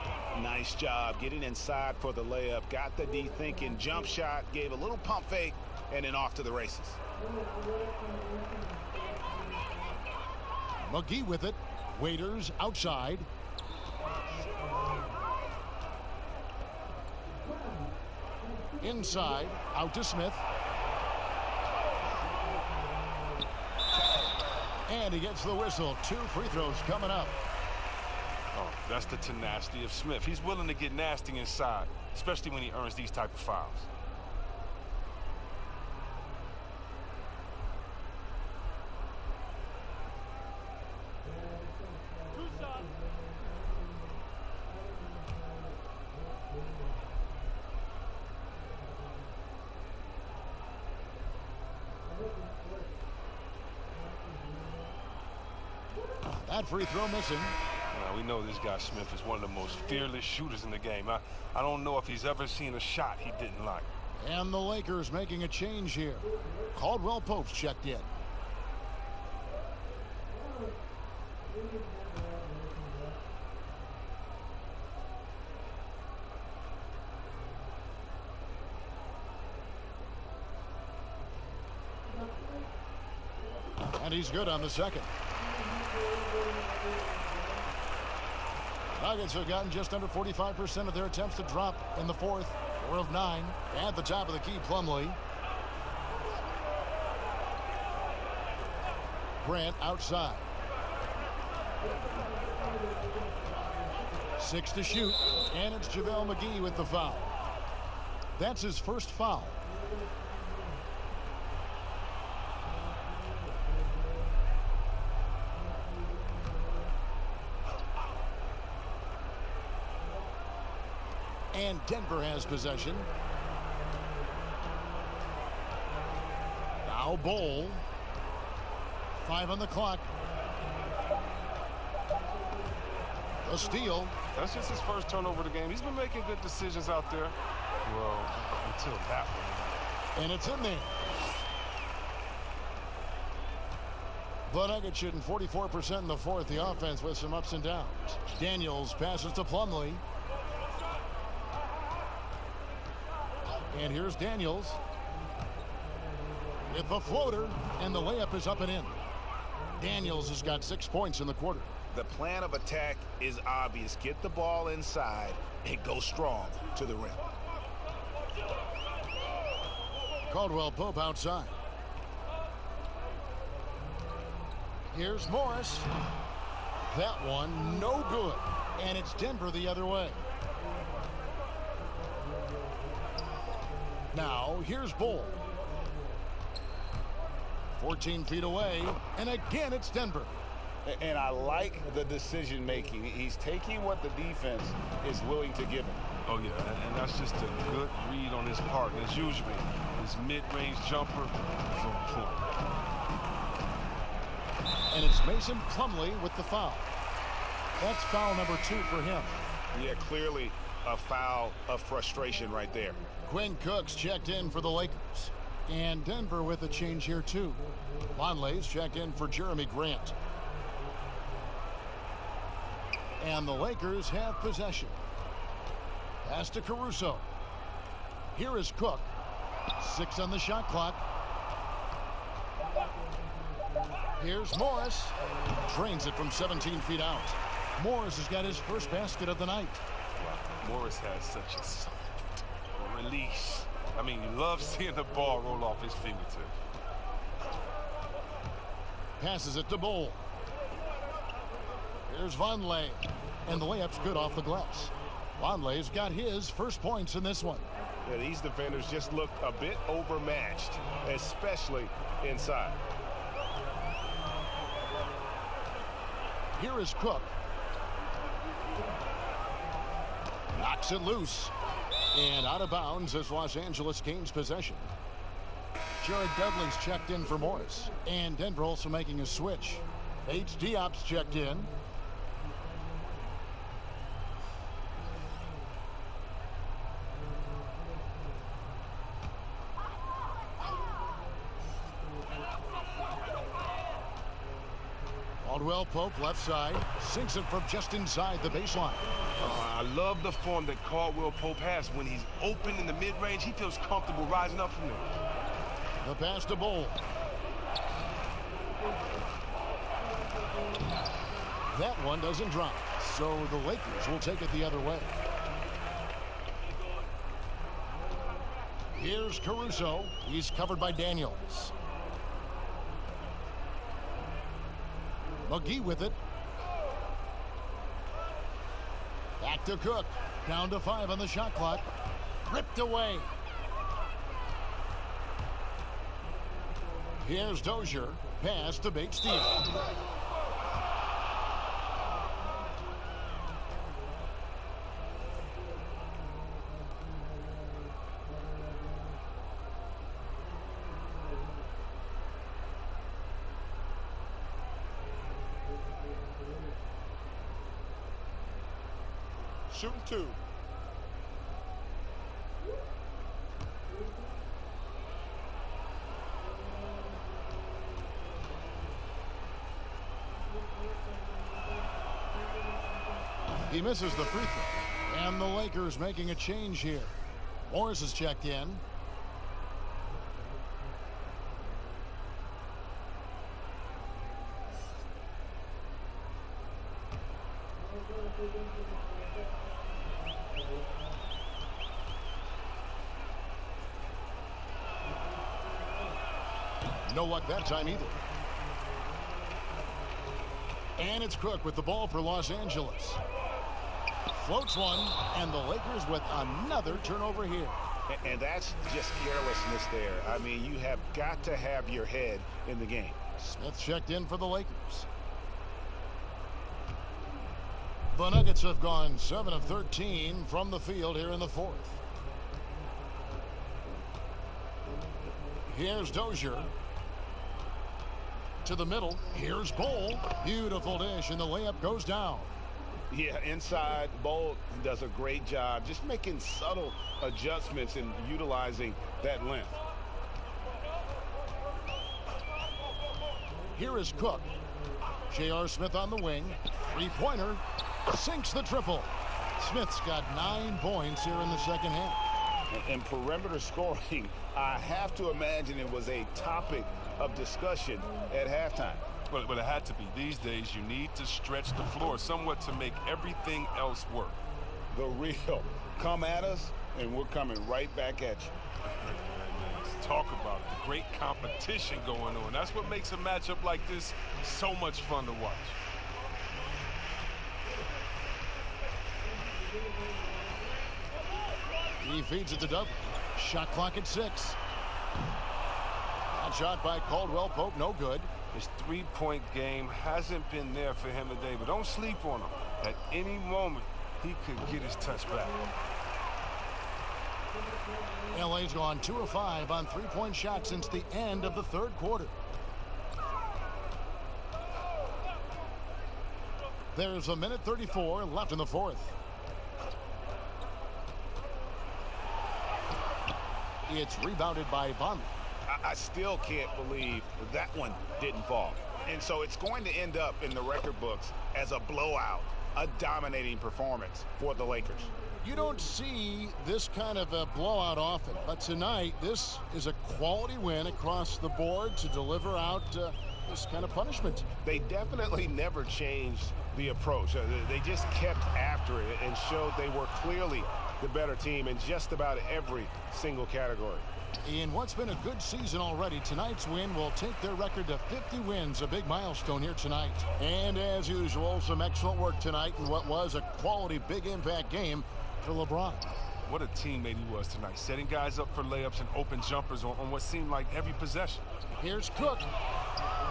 Nice job getting inside for the layup. Got the D thinking jump shot, gave a little pump fake, and then off to the races. McGee with it. Waiters outside. Inside, out to Smith. And he gets the whistle. 2 free throws coming up. Oh, that's the tenacity of Smith. He's willing to get nasty inside, especially when he earns these type of fouls. That free throw missing. Now, we know this guy Smith is one of the most fearless shooters in the game. I don't know if he's ever seen a shot he didn't like. And the Lakers making a change here. Caldwell Pope's checked in. And he's good on the second. Nuggets have gotten just under 45% of their attempts to drop in the fourth. 4 of 9. At the top of the key, Plumlee. Grant outside. 6 to shoot. And it's JaVale McGee with the foul. That's his first foul. And Denver has possession. Now Bull. 5 on the clock. A steal. That's just his first turnover of the game. He's been making good decisions out there. Well, until that one. And it's in there. The Nuggets shooting 44% in the fourth. The offense with some ups and downs. Daniels passes to Plumlee. And here's Daniels. With the floater, and the layup is up and in. Daniels has got 6 points in the quarter. The plan of attack is obvious. Get the ball inside and go strong to the rim. Caldwell Pope outside. Here's Morris. That one no good. And it's Denver the other way. Now here's Bull. 14 feet away. And again it's Denver. And I like the decision making. He's taking what the defense is willing to give him. Oh, yeah, and that's just a good read on his part. As usual, his mid-range jumper is on point. And it's Mason Plumlee with the foul. That's foul number 2 for him. Yeah, clearly a foul of frustration right there. Quinn Cook's checked in for the Lakers. And Denver with a change here, too. Lonley's checked in for Jeremy Grant. And the Lakers have possession. Pass to Caruso. Here is Cook. 6 on the shot clock. Here's Morris. Drains it from 17 feet out. Morris has got his first basket of the night. Morris has such a release. I mean, you love seeing the ball roll off his fingertips. Passes it to Bull. Here's Vonleh. And the layup's good off the glass. Vonleh's got his first points in this one. Yeah, these defenders just look a bit overmatched, especially inside. Here is Cook. Knocks it loose. And out of bounds as Los Angeles gains possession. Jared Dudley's checked in for Morris. And Denver also making a switch. H. Diop's checked in. Caldwell Pope left side. Sinks it from just inside the baseline. I love the form that Caldwell Pope has. When he's open in the mid-range, he feels comfortable rising up from there. The pass to Bull. That one doesn't drop. So the Lakers will take it the other way. Here's Caruso. He's covered by Daniels. McGee with it. Back to Cook. Down to 5 on the shot clock. Ripped away. Here's Dozier. Pass to Bates-Steele. Shooting 2. He misses the free throw. And the Lakers making a change here. Morris is checked in. No luck that time either. And it's Cook with the ball for Los Angeles. Floats one, and the Lakers with another turnover here. And that's just carelessness there. I mean, you have got to have your head in the game. Smith checked in for the Lakers. The Nuggets have gone 7 of 13 from the field here in the fourth. Here's Dozier. To the middle. Here's Bull. Beautiful dish, and the layup goes down. Yeah, inside, Bull does a great job just making subtle adjustments and utilizing that length. Here is Cook. J.R. Smith on the wing. Three-pointer. Sinks the triple. Smith's got 9 points here in the second half. And perimeter scoring, I have to imagine it was a topic of discussion at halftime. But it had to be. These days, you need to stretch the floor somewhat to make everything else work. The real come at us and we're coming right back at you. Talk about the great competition going on. That's what makes a matchup like this so much fun to watch. He feeds it to Dub. Shot clock at 6. That shot by Caldwell Pope, no good. His three-point game hasn't been there for him today, but don't sleep on him. At any moment, he could get his touch back. LA's gone 2 of 5 on three-point shots since the end of the third quarter. There's a minute 34 left in the fourth. It's rebounded by Von. I still can't believe that one didn't fall. And so it's going to end up in the record books as a blowout, a dominating performance for the Lakers. You don't see this kind of a blowout often, but tonight this is a quality win across the board to deliver out this kind of punishment. They definitely never changed the approach. They just kept after it and showed they were clearly the better team in just about every single category. In what's been a good season already, tonight's win will take their record to 50 wins, a big milestone here tonight. And as usual, some excellent work tonight in what was a quality big impact game for LeBron. What a teammate he was tonight, setting guys up for layups and open jumpers on what seemed like every possession. Here's Cook.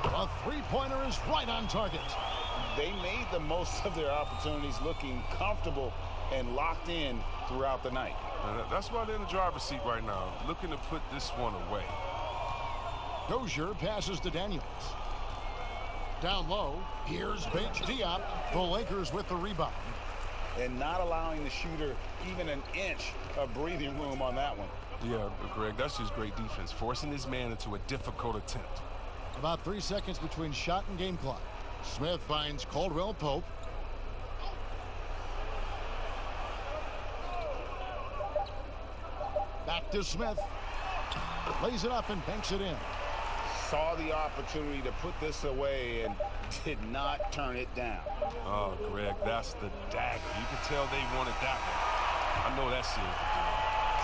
A three-pointer is right on target. They made the most of their opportunities, looking comfortable and locked in throughout the night. That's why they're in the driver's seat right now, looking to put this one away. Dozier passes to Daniels. Down low, here's Bates Diop. The Lakers with the rebound. And not allowing the shooter even an inch of breathing room on that one. Yeah, Greg, that's just great defense, forcing this man into a difficult attempt. About 3 seconds between shot and game clock. Smith finds Caldwell Pope. Back to Smith. Lays it up and banks it in. Saw the opportunity to put this away and did not turn it down. Oh, Greg, that's the dagger. You can tell they wanted that one. I know that's it.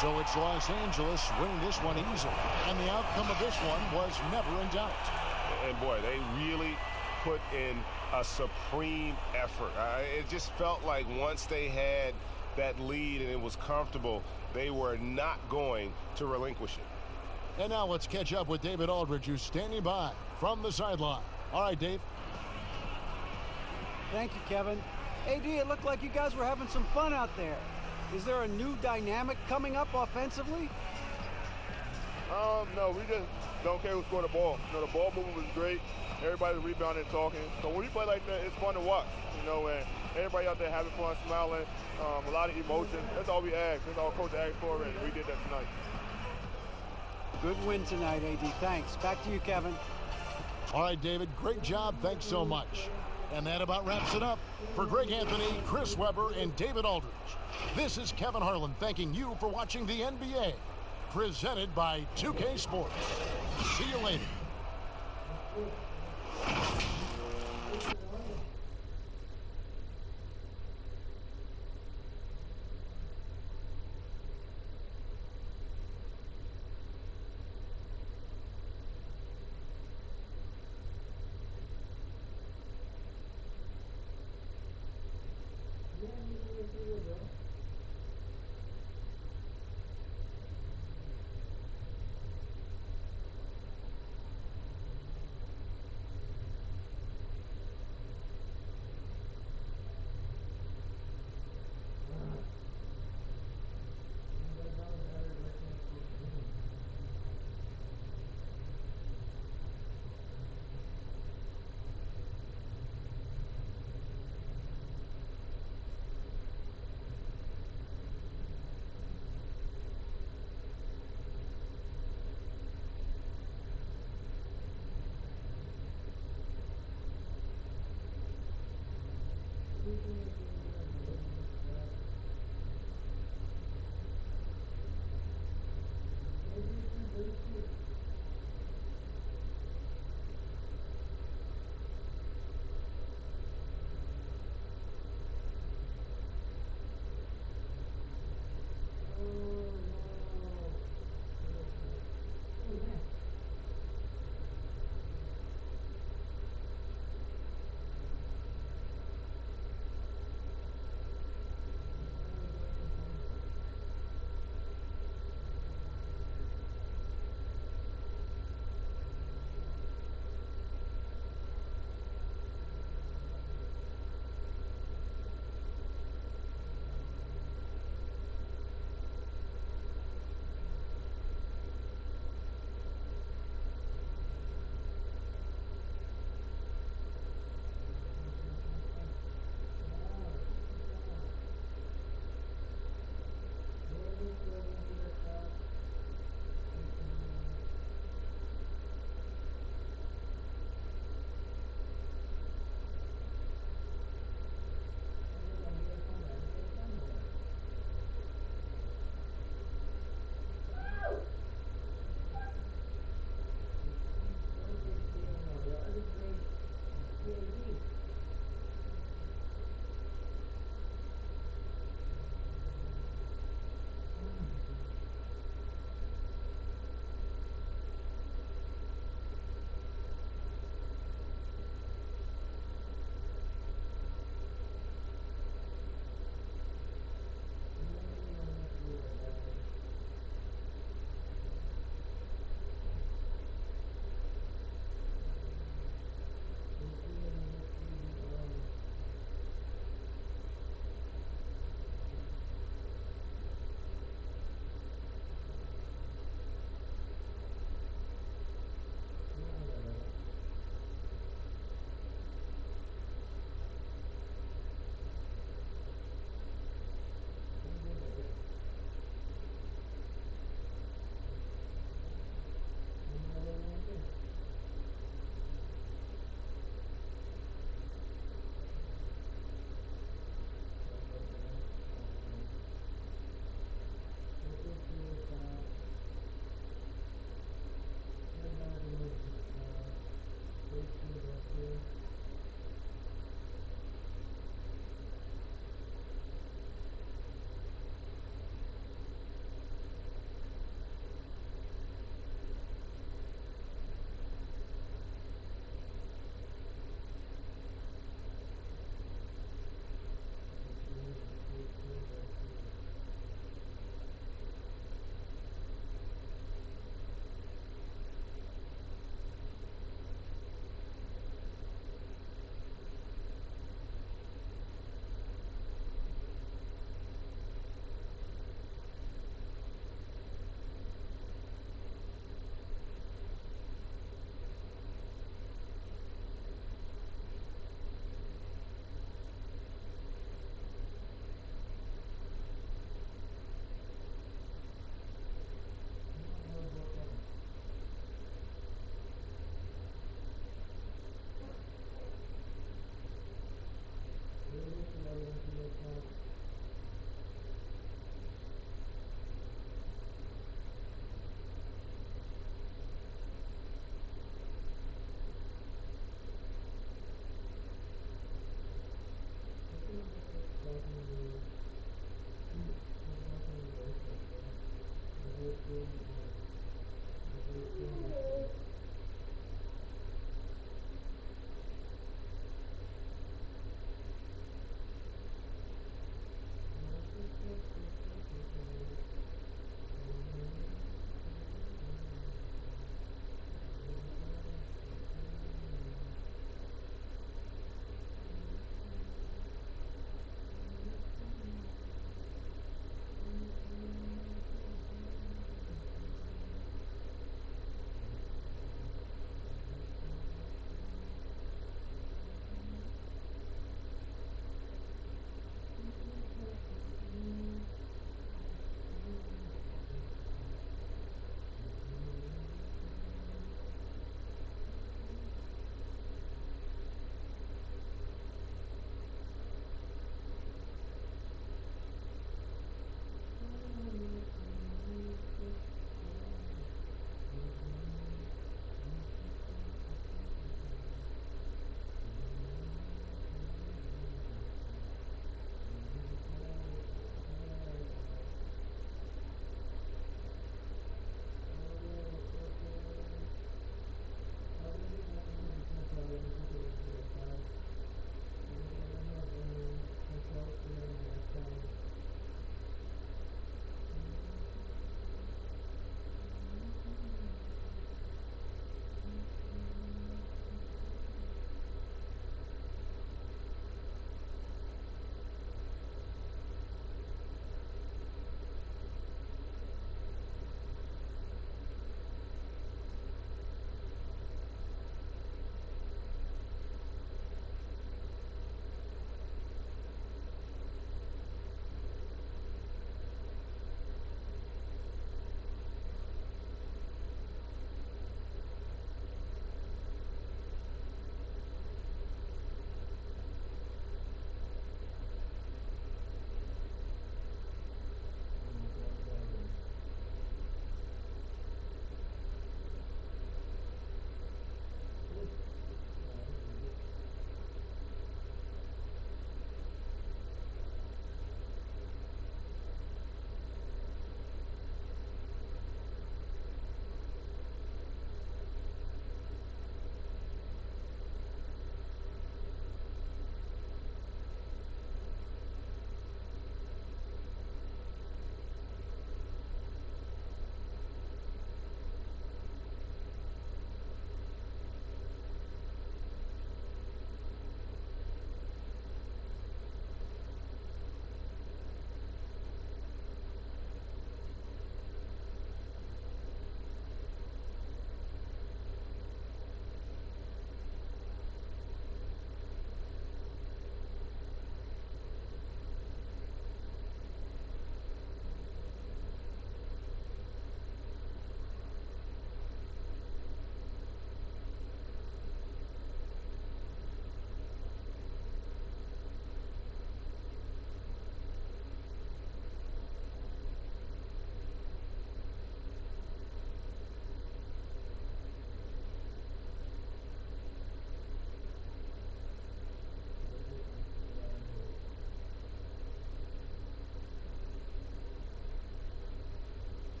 So it's Los Angeles winning this one easily. And the outcome of this one was never in doubt. And boy, they really put in a supreme effort. It just felt like once they had that lead and it was comfortable, they were not going to relinquish it. And now let's catch up with David Aldridge, who's standing by from the sideline. All right, Dave. Thank you, Kevin. AD, it looked like you guys were having some fun out there. Is there a new dynamic coming up offensively? No, we just don't care who scored the ball. You know, the ball movement was great. Everybody's rebounding and talking. So when we play like that, it's fun to watch. You know, and everybody out there having fun, smiling, a lot of emotion. That's all we ask. That's all Coach asked for, and we did that tonight. Good win tonight, AD. Thanks. Back to you, Kevin. All right, David. Great job. Thanks so much. And that about wraps it up. For Greg Anthony, Chris Webber, and David Aldridge, this is Kevin Harlan thanking you for watching the NBA, presented by 2K Sports. See you later. Thank you.